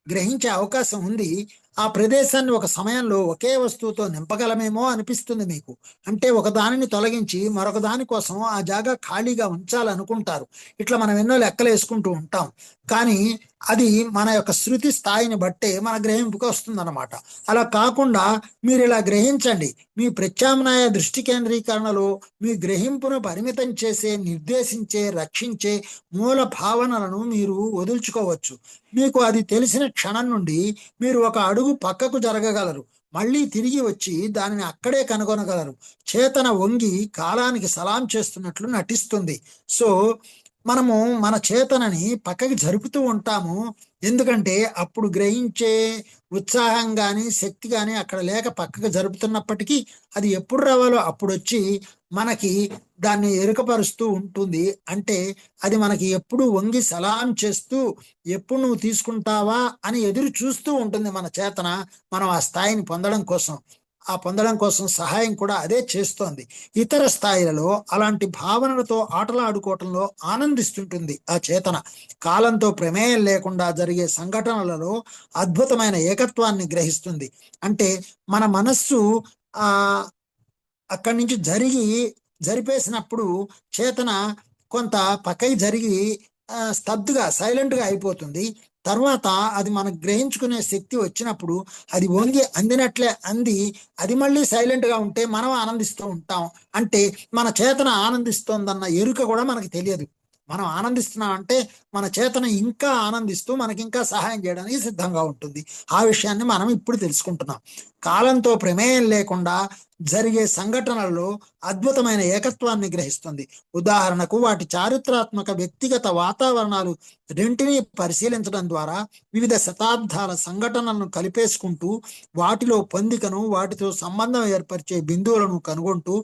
గ్రహించే అవకాశం ఉంది. ఆ ప్రదేశాన్ని ఒక సమయంలో ఒకే వస్తువుతో నింపగలమేమో అనిపిస్తుంది మీకు. అంటే ఒక దానిని తొలగించి మరొక దాని కోసం ఆ జాగా ఖాళీగా ఉంచాలనుకుంటారు. ఇట్లా మనం ఎన్నో లెక్కలు వేసుకుంటూ ఉంటాం. కానీ అది మన యొక్క శృతి స్థాయిని బట్టే మన గ్రహింపుకి వస్తుందన్నమాట. అలా కాకుండా మీరు ఇలా గ్రహించండి. మీ ప్రత్యామ్నాయ దృష్టి కేంద్రీకరణలో మీ గ్రహింపును పరిమితం చేసే, నిర్దేశించే, రక్షించే మూల భావనలను మీరు వదుల్చుకోవచ్చు. మీకు అది తెలిసిన క్షణం నుండి మీరు ఒక అడుగు పక్కకు జరగగలరు. మళ్ళీ తిరిగి వచ్చి దానిని అక్కడే కనుగొనగలరు. చేతన వంగి కాలానికి సలాం చేస్తున్నట్లు నటిస్తుంది. సో మనము మన చేతనని పక్కకి జరుపుతూ ఉంటాము. ఎందుకంటే అప్పుడు గ్రహించే ఉత్సాహం కానీ శక్తి కానీ అక్కడ లేక పక్కకు జరుపుతున్నప్పటికీ అది ఎప్పుడు రావాలో అప్పుడు వచ్చి మనకి దాన్ని ఎరుకపరుస్తూ ఉంటుంది. అంటే అది మనకి ఎప్పుడు వంగి సలాం చేస్తూ ఎప్పుడు నువ్వు తీసుకుంటావా అని ఎదురు చూస్తూ ఉంటుంది మన చేతన. మనం ఆ స్థాయిని పొందడం కోసం సహాయం కూడా అదే చేస్తోంది. ఇతర స్థాయిలలో అలాంటి భావనలతో ఆటలాడుకోవటంలో ఆనందిస్తుంటుంది ఆ చేతన. కాలంతో ప్రమేయం లేకుండా జరిగే సంఘటనలలో అద్భుతమైన ఏకత్వాన్ని గ్రహిస్తుంది. అంటే మన మనస్సు అక్కడి నుంచి జరిపేసినప్పుడు చేతన కొంత పక్కకి జరిగి స్తబ్దుగా సైలెంట్గా అయిపోతుంది. తర్వాత అది మనకు గ్రహించుకునే శక్తి వచ్చినప్పుడు అది వంగి అందినట్లే అంది అది మళ్ళీ సైలెంట్గా ఉంటే మనం ఆనందిస్తూ ఉంటాం. అంటే మన చేతన ఆనందిస్తోందన్న ఎరుక కూడా మనకి తెలియదు. మనం ఆనందిస్తున్నాం అంటే మన చేతన ఇంకా ఆనందిస్తూ మనకి ఇంకా సహాయం చేయడానికి సిద్ధంగా ఉంటుంది. ఆ విషయాన్ని మనం ఇప్పుడు తెలుసుకుంటున్నాం. కాలంతో ప్రమేయం లేకుండా జరిగే సంఘటనలలో అద్భుతమైన ఏకత్వాన్ని గ్రహిస్తుంది. ఉదాహరణకు వాటి చారిత్రాత్మక వ్యక్తిగత వాతావరణాలు రెంటిని పరిశీలించడం ద్వారా వివిధ శతాబ్దాల సంఘటనలను కలిపేసుకుంటూ వాటిలో పొందికను, వాటితో సంబంధం ఏర్పరిచే బిందువులను కనుగొంటూ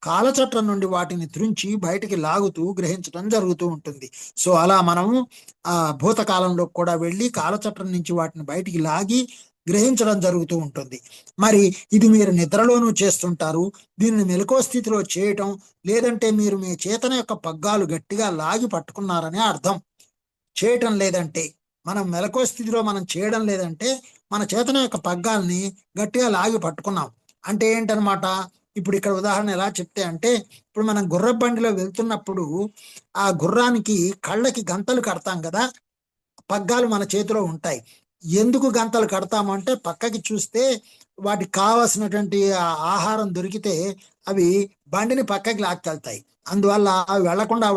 కాలచట్రం నుండి వాటిని త్రుంచి బయటికి లాగుతూ గ్రహించడం జరుగుతూ ఉంటుంది. సో అలా మనము భూతకాలంలో కూడా వెళ్ళి కాలచట్రం నుంచి వాటిని బయటికి లాగి గ్రహించడం జరుగుతూ ఉంటుంది. మరి ఇది మీరు నిద్రలోనూ చేస్తుంటారు. దీన్ని మెలకువ స్థితిలో చేయటం లేదంటే మీరు మీ చేతన యొక్క పగ్గాలు గట్టిగా లాగి పట్టుకున్నారనే అర్థం. చేయటం లేదంటే మనం మెలకువ స్థితిలో మనం చేయడం లేదంటే మన చేతన యొక్క పగ్గాల్ని గట్టిగా లాగి పట్టుకున్నాం అంటే ఏంటనమాట. ఇప్పుడు ఇక్కడ ఉదాహరణ ఎలా చెప్తే అంటే, ఇప్పుడు మనం గుర్ర బండిలో వెళ్తున్నప్పుడు ఆ గుర్రానికి కళ్ళకి గంతలు కడతాం కదా, పగ్గాలు మన చేతిలో ఉంటాయి. ఎందుకు గంతలు కడతాము అంటే పక్కకి చూస్తే వాటికి కావాల్సినటువంటి ఆహారం దొరికితే అవి బండిని పక్కకి లాక్కెళ్తాయి. అందువల్ల అవి వెళ్లకుండా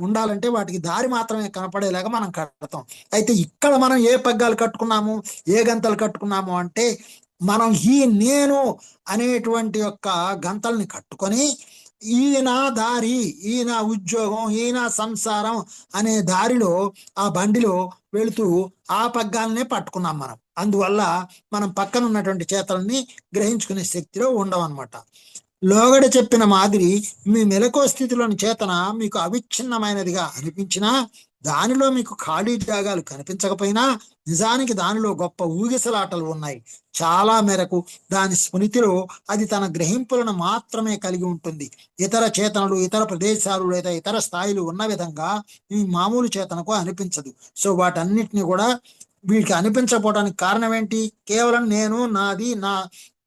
ఉండాలంటే వాటికి దారి మాత్రమే కనపడేలాగా మనం కడతాం. అయితే ఇక్కడ మనం ఏ పగ్గాలు కట్టుకున్నాము, ఏ గంతలు కట్టుకున్నాము అంటే మనం ఈ నేను అనేటువంటి యొక్క గంతల్ని కట్టుకొని ఈయన దారి, ఈయన ఉద్యోగం, ఈయన సంసారం అనే దారిలో ఆ బండిలో వెళుతూ ఆ పగ్గాలనే పట్టుకున్నాం మనం. అందువల్ల మనం పక్కన ఉన్నటువంటి చేతలని గ్రహించుకునే శక్తిలో ఉండవన్నమాట. లోగడ చెప్పిన మాదిరి మీ మెలకువ స్థితిలోని చేతన మీకు అవిచ్ఛిన్నమైనదిగా అనిపించినా, దానిలో మీకు ఖాళీ జాగాలు కనిపించకపోయినా, నిజానికి దానిలో గొప్ప ఊగిసలాటలు ఉన్నాయి. చాలా మేరకు దాని స్మృతిలో అది తన గ్రహింపులను మాత్రమే కలిగి ఉంటుంది. ఇతర చేతనలు, ఇతర ప్రదేశాలు లేదా ఇతర స్థాయిలు ఉన్న విధంగా ఈ మామూలు చేతనకు అనిపించదు. సో వాటన్నిటిని కూడా వీటికి అనిపించకపోవడానికి కారణం ఏంటి? కేవలం నేను, నాది, నా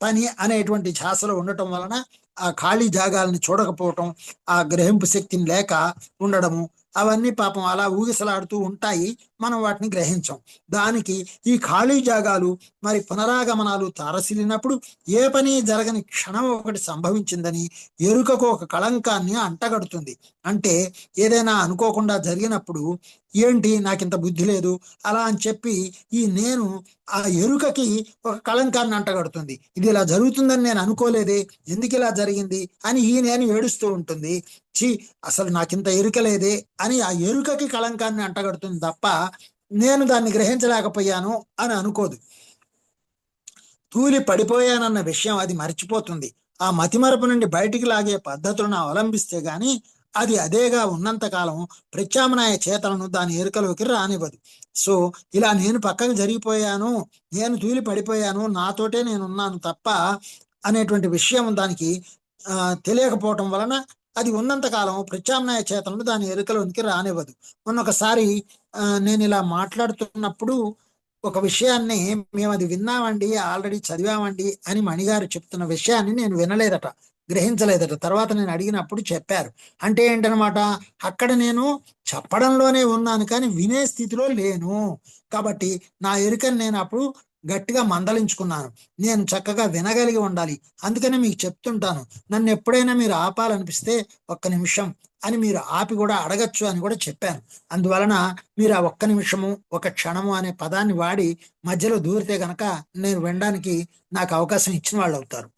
పని అనేటువంటి ధ్యాసలో ఉండటం వలన ఆ ఖాళీ జాగాలను చూడకపోవటం, ఆ గ్రహింపు శక్తిని లేక ఉండడము, అవన్నీ పాపం అలా ఊగిసలాడుతూ ఉంటాయి. మనం వాటిని గ్రహించం. దానికి ఈ ఖాళీ జాగాలు మరి పునరాగమనాలు తారసిల్లినప్పుడు ఏ పని జరగని క్షణం ఒకటి సంభవించిందని ఎరుకకు ఒక కళంకాన్ని అంటగడుతుంది. అంటే ఏదైనా అనుకోకుండా జరిగినప్పుడు ఏంటి నాకింత బుద్ధి లేదు అలా అని చెప్పి ఈ నేను ఆ ఎరుకకి ఒక కళంకాన్ని అంటగడుతుంది. ఇది ఇలా జరుగుతుందని నేను అనుకోలేదే, ఎందుకు ఇలా జరిగింది అని ఈ నేను ఏడుస్తూ ఉంటుంది. చి అసలు నాకింత ఎరుకలేదే అని ఆ ఎరుకకి కళంకాన్ని అంటగడుతుంది తప్ప నేను దాన్ని గ్రహించలేకపోయాను అని అనుకోదు. తూలి పడిపోయానన్న విషయం అది మర్చిపోతుంది. ఆ మతిమరపు నుండి బయటికి లాగే పద్ధతులను అవలంబిస్తే గాని అది అదేగా ఉన్నంతకాలం ప్రత్యామ్నాయ చేతలను దాని ఎరుకలోకి రానివ్వదు. సో ఇలా నేను పక్కకు జరిగిపోయాను, నేను తూలి పడిపోయాను, నాతోటే నేనున్నాను తప్ప అనేటువంటి విషయం దానికి తెలియకపోవటం వలన అది ఉన్నంతకాలం ప్రత్యామ్నాయ చేతలను దాని ఎరుకలోనికి రానివ్వదు. మొన్నొకసారి నేను ఇలా మాట్లాడుతున్నప్పుడు ఒక విషయాన్ని మేము అది విన్నామండి, ఆల్రెడీ చదివామండి అని మణిగారు చెప్తున్న విషయాన్ని నేను వినలేదట, గ్రహించలేదట. తర్వాత నేను అడిగినప్పుడు చెప్పారు. అంటే ఏంటనమాట, అక్కడ నేను చెప్పడంలోనే ఉన్నాను కానీ వినే స్థితిలో లేను. కాబట్టి నా ఎరుకని నేను అప్పుడు గట్టిగా మందలించుకున్నాను. నేను చక్కగా వినగలిగి ఉండాలి. అందుకనే మీకు చెప్తుంటాను, నన్ను ఎప్పుడైనా మీరు ఆపాలనిపిస్తే ఒక్క నిమిషం అని మీరు ఆపి కూడా అడగచ్చు అని కూడా చెప్పాను. అందువలన మీరు ఆ ఒక్క నిమిషము, ఒక క్షణము అనే పదాన్ని వాడి మధ్యలో దూరితే గనక నేను వినడానికి నాకు అవకాశం ఇచ్చిన వాళ్ళు అవుతారు.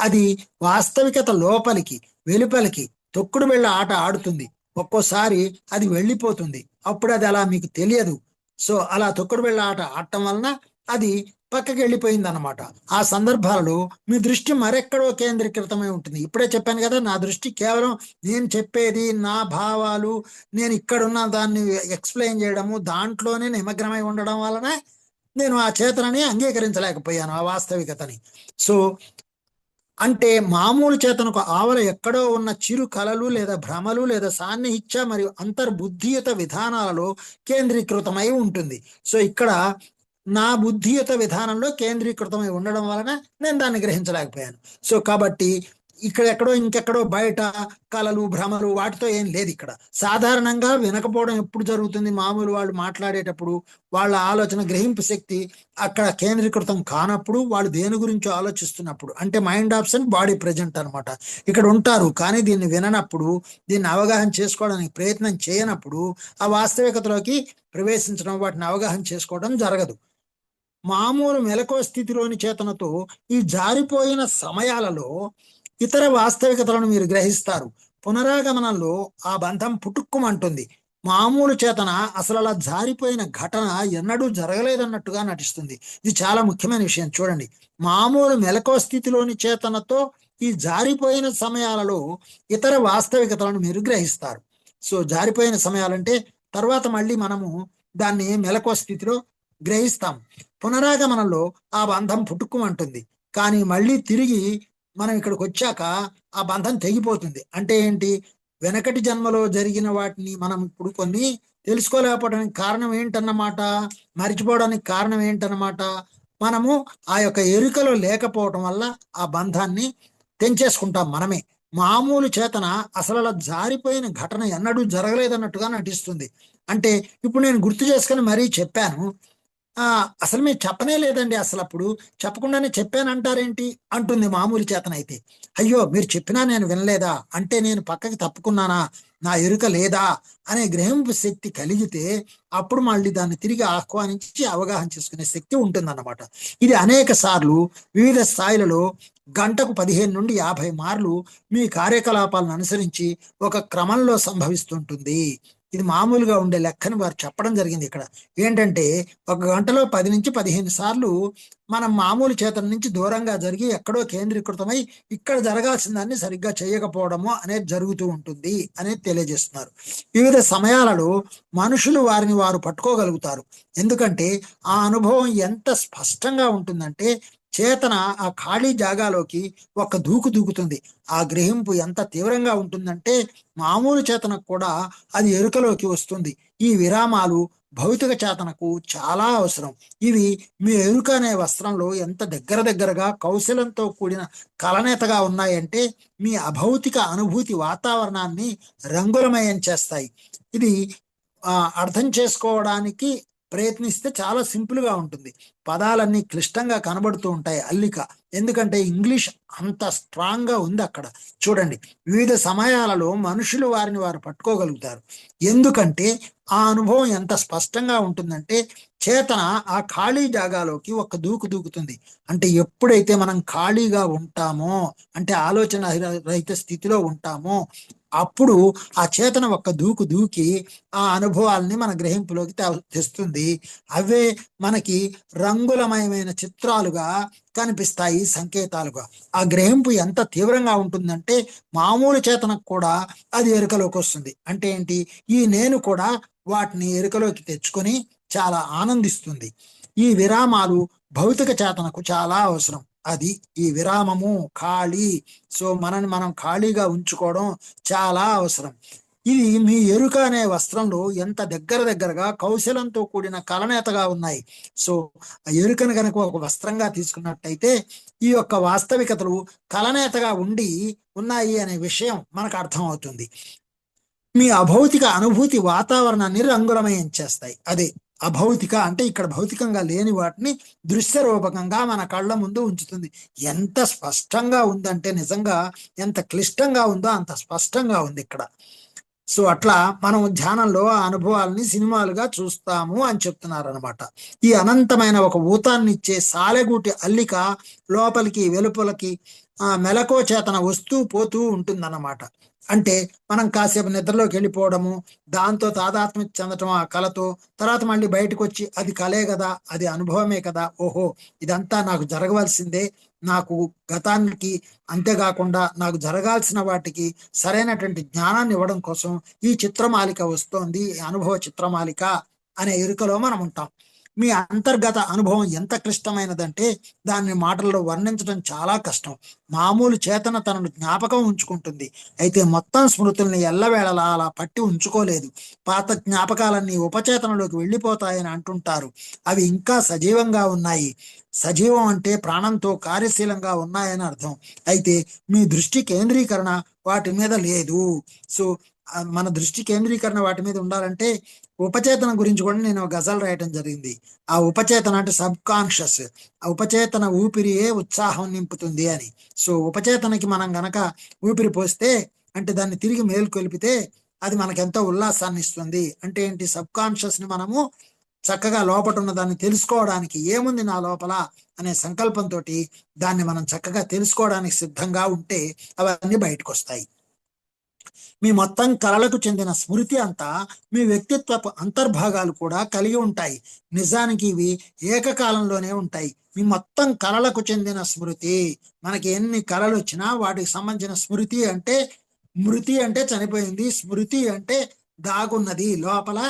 అది వాస్తవికత లోపలికి వెలుపలికి తొక్కుడు బిళ్ళ ఆట ఆడుతుంది. ఒక్కోసారి అది వెళ్ళిపోతుంది, అప్పుడు అది అలా మీకు తెలియదు. సో అలా తొక్కుడు బిళ్ళ ఆట ఆడటం వలన అది పక్కకి వెళ్ళిపోయింది అనమాట. ఆ సందర్భాలలో మీ దృష్టి మరెక్కడో కేంద్రీకృతమై ఉంటుంది. ఇప్పుడే చెప్పాను కదా, నా దృష్టి కేవలం నేను చెప్పేది, నా భావాలు, నేను ఇక్కడున్న దాన్ని ఎక్స్ప్లెయిన్ చేయడము, దాంట్లోనే నిమగ్నమై ఉండడం వలన నేను ఆ చేతనని అంగీకరించలేకపోయాను, ఆ వాస్తవికతని. సో అంటే మామూలు చేతనకు ఆవల ఎక్కడో ఉన్న చిరు కళలు లేదా భ్రమలు లేదా సాన్నిహిత్య మరియు అంతర్బుద్ధియుత విధానాలలో కేంద్రీకృతమై ఉంటుంది. సో ఇక్కడ నా బుద్ధియుత విధానంలో కేంద్రీకృతమై ఉండడం వలన నేను దాన్ని గ్రహించలేకపోయాను. సో కాబట్టి ఇక్కడ ఎక్కడో ఇంకెక్కడో బయట కళలు భ్రమలు వాటితో ఏం లేదు. ఇక్కడ సాధారణంగా వినకపోవడం ఎప్పుడు జరుగుతుంది, మామూలు వాళ్ళు మాట్లాడేటప్పుడు వాళ్ళ ఆలోచన గ్రహింపు శక్తి అక్కడ కేంద్రీకృతం కానప్పుడు, వాళ్ళు దేని గురించి ఆలోచిస్తున్నప్పుడు, అంటే మైండ్ ఆబ్సెంట్ బాడీ ప్రెజెంట్ అనమాట. ఇక్కడ ఉంటారు కానీ దీన్ని విననప్పుడు, దీన్ని అవగాహన చేసుకోవడానికి ప్రయత్నం చేయనప్పుడు ఆ వాస్తవికతలోకి ప్రవేశించడం, వాటిని అవగాహన చేసుకోవడం జరగదు. మామూలు మెలకువ స్థితిలోని చేతనతో ఈ జారిపోయిన సమయాలలో ఇతర వాస్తవికతలను మీరు గ్రహిస్తారు. పునరాగమనంలో ఆ బంధం పుట్టుక్కుమంటుంది. మామూలు చేతన అసలు అలా జారిపోయిన ఘటన ఎన్నడూ జరగలేదన్నట్టుగా నటిస్తుంది. ఇది చాలా ముఖ్యమైన విషయం. చూడండి, మామూలు మెలకువ స్థితిలోని చేతనతో ఈ జారిపోయిన సమయాలలో ఇతర వాస్తవికతలను మీరు గ్రహిస్తారు. సో జారిపోయిన సమయాలంటే తర్వాత మళ్ళీ మనము దాన్ని మెలకువ స్థితిలో గ్రహిస్తాం. పునరాగమనంలో ఆ బంధం పుట్టుకుమంటుంది, కానీ మళ్ళీ తిరిగి మనం ఇక్కడికి వచ్చాక ఆ బంధం తెగిపోతుంది. అంటే ఏంటి, వెనకటి జన్మలో జరిగిన వాటిని మనం ఇప్పుడు కొన్ని తెలుసుకోలేకపోవడానికి కారణం ఏంటన్నమాట, మరిచిపోవడానికి కారణం ఏంటన్నమాట, మనము ఆ యొక్క ఎరుకలో లేకపోవటం వల్ల ఆ బంధాన్ని తెంచేసుకుంటాం మనమే. మామూలు చేతన అసలు అలా జారిపోయిన ఘటన ఎన్నడూ జరగలేదన్నట్టుగా నటిస్తుంది. అంటే ఇప్పుడు నేను గుర్తు చేసుకుని మరీ చెప్పాను, అసలు మీరు చెప్పనే లేదండి, అసలు అప్పుడు చెప్పకుండానే చెప్పానంటారేంటి అంటుంది మామూలు చేతనైతే. అయ్యో మీరు చెప్పినా నేను వినలేదా, అంటే నేను పక్కకి తప్పుకున్నానా, నా ఎరుక లేదా అనే గ్రహింపు శక్తి కలిగితే అప్పుడు మళ్ళీ దాన్ని తిరిగి ఆహ్వానించి అవగాహన చేసుకునే శక్తి ఉంటుందన్నమాట. ఇది అనేక సార్లు వివిధ స్థాయిలలో గంటకు 15 నుండి 50 మార్లు మీ కార్యకలాపాలను అనుసరించి ఒక క్రమంలో సంభవిస్తుంటుంది. ఇది మామూలుగా ఉండే లెక్కని వారు చెప్పడం జరిగింది. ఇక్కడ ఏంటంటే ఒక గంటలో 10 నుంచి 15 సార్లు మనం మామూలు చేతన నుంచి దూరంగా జరిగి ఎక్కడో కేంద్రీకృతమై ఇక్కడ జరగాల్సిన దాన్ని సరిగ్గా చేయకపోవడము అనేది జరుగుతూ ఉంటుంది అనేది తెలియజేస్తున్నారు. వివిధ సమయాలలో మనుషులు వారిని వారు పట్టుకోగలుగుతారు. ఎందుకంటే ఆ అనుభవం ఎంత స్పష్టంగా ఉంటుందంటే చేతన ఆ ఖాళీ జాగాలోకి ఒక దూకు దూకుతుంది. ఆ గ్రహింపు ఎంత తీవ్రంగా ఉంటుందంటే మామూలు చేతనకు కూడా అది ఎరుకలోకి వస్తుంది. ఈ విరామాలు భౌతిక చేతనకు చాలా అవసరం. ఇవి మీ ఎరుక అనే వస్త్రంలో ఎంత దగ్గరగా కౌశలంతో కూడిన కలనేతగా ఉన్నాయంటే మీ అభౌతిక అనుభూతి వాతావరణాన్ని రంగులమయం చేస్తాయి. ఇది అర్థం చేసుకోవడానికి ప్రయత్నిస్తే చాలా సింపుల్ గా ఉంటుంది. పదాలన్నీ క్లిష్టంగా కనబడుతూ ఉంటాయి అల్లిక, ఎందుకంటే ఇంగ్లీష్ అంత స్ట్రాంగ్ గా ఉంది అక్కడ. చూడండి, వివిధ సమయాలలో మనుషులు వారిని వారు పట్టుకోగలుగుతారు. ఎందుకంటే ఆ అనుభవం ఎంత స్పష్టంగా ఉంటుందంటే చేతన ఆ ఖాళీ జాగాలోకి ఒక దూకు దూకుతుంది. అంటే ఎప్పుడైతే మనం ఖాళీగా ఉంటామో, అంటే ఆలోచన రహిత స్థితిలో ఉంటామో, అప్పుడు ఆ చేతన ఒక్క దూకు దూకి ఆ అనుభవాల్ని మన గ్రహింపులోకి తెస్తుంది. అవే మనకి రంగులమయమైన చిత్రాలుగా కనిపిస్తాయి, సంకేతాలుగా. ఆ గ్రహింపు ఎంత తీవ్రంగా ఉంటుందంటే మామూలు చేతనకు కూడా అది ఎరుకలోకి వస్తుంది. అంటే ఏంటి, ఈ నేను కూడా వాటిని ఎరుకలోకి తెచ్చుకొని చాలా ఆనందిస్తుంది. ఈ విరామాలు భౌతిక చేతనకు చాలా అవసరం. అది ఈ విరామము, ఖాళీ. సో మనని మనం ఖాళీగా ఉంచుకోవడం చాలా అవసరం. ఇది మీ ఎరుక అనే వస్త్రంలో ఎంత దగ్గరగా కౌశలంతో కూడిన కలనేతగా ఉన్నాయి. సో ఎరుకను కనుక ఒక వస్త్రంగా తీసుకున్నట్టయితే ఈ యొక్క వాస్తవికతలు కలనేతగా ఉండి ఉన్నాయి అనే విషయం మనకు అర్థమవుతుంది. మీ అభౌతిక అనుభూతి వాతావరణాన్ని రంగులమయం చేస్తాయి. అదే అభౌతిక అంటే ఇక్కడ భౌతికంగా లేని వాటిని దృశ్య రూపకంగా మన కళ్ళ ముందు ఉంచుతుంది. ఎంత స్పష్టంగా ఉందంటే నిజంగా ఎంత క్లిష్టంగా ఉందో అంత స్పష్టంగా ఉంది ఇక్కడ. సో అట్లా మనం ధ్యానంలో ఆ అనుభవాలని సినిమాలుగా చూస్తాము అని చెప్తున్నారు అనమాట. ఈ అనంతమైన ఒక ఊతాన్ని ఇచ్చే సాలెగూటి అల్లిక లోపలికి వెలుపలకి మెలకువ చేతన వస్తూ పోతూ ఉంటుందన్నమాట. అంటే మనం కాసేపు నిద్రలోకి వెళ్ళిపోవడము, దాంతో తాదాత్మ్యం చెందటం ఆ కళతో, తర్వాత మళ్ళీ బయటకు వచ్చి అది కలే కదా, అది అనుభవమే కదా, ఓహో ఇదంతా నాకు జరగవలసిందే, నాకు గతానికి అంతేకాకుండా నాకు జరగాల్సిన వాటికి సరైనటువంటి జ్ఞానాన్ని ఇవ్వడం కోసం ఈ చిత్రమాలిక వస్తోంది, అనుభవ చిత్రమాలిక అనే ఎరుకలో మనం ఉంటాం. మీ అంతర్గత అనుభవం ఎంత క్లిష్టమైనదంటే దాన్ని మాటల్లో వర్ణించడం చాలా కష్టం. మామూలు చేతన తనను జ్ఞాపకం ఉంచుకుంటుంది, అయితే మొత్తం స్మృతుల్ని ఎల్లవేళలా అలా పట్టి ఉంచుకోలేదు. పాత జ్ఞాపకాలన్నీ ఉపచేతనలోకి వెళ్ళిపోతాయని అంటుంటారు. అవి ఇంకా సజీవంగా ఉన్నాయి. సజీవం అంటే ప్రాణంతో కార్యశీలంగా ఉన్నాయని అర్థం. అయితే మీ దృష్టి కేంద్రీకరణ వాటి మీద లేదు. సో మన దృష్టి కేంద్రీకరణ వాటి మీద ఉండాలంటే ఉపచేతన గురించి కూడా నేను గజల్ రాయటం జరిగింది. ఆ ఉపచేతన అంటే సబ్ కాన్షియస్, ఆ ఉపచేతన ఊపిరియే ఉత్సాహం నింపుతుంది అని. సో ఉపచేతనకి మనం గనక ఊపిరి పోస్తే, అంటే దాన్ని తిరిగి మేలుకొల్పితే అది మనకెంతో ఉల్లాసాన్ని ఇస్తుంది. అంటే ఏంటి, సబ్ కాన్షియస్ ని మనము చక్కగా లోపట ఉన్న దాన్ని తెలుసుకోవడానికి, ఏముంది నా లోపల అనే సంకల్పంతో దాన్ని మనం చక్కగా తెలుసుకోవడానికి సిద్ధంగా ఉంటే అవన్నీ బయటకు వస్తాయి. మీ మొత్తం కళలకు చెందిన స్మృతి అంతా మీ వ్యక్తిత్వపు అంతర్భాగాలు కూడా కలిగి ఉంటాయి. నిజానికి ఇవి ఏకకాలంలోనే ఉంటాయి. మీ మొత్తం కళలకు చెందిన స్మృతి, మనకి ఎన్ని కళలు వచ్చినా వాటికి సంబంధించిన స్మృతి అంటే, మృతి అంటే చనిపోయింది, స్మృతి అంటే దాగున్నది లోపల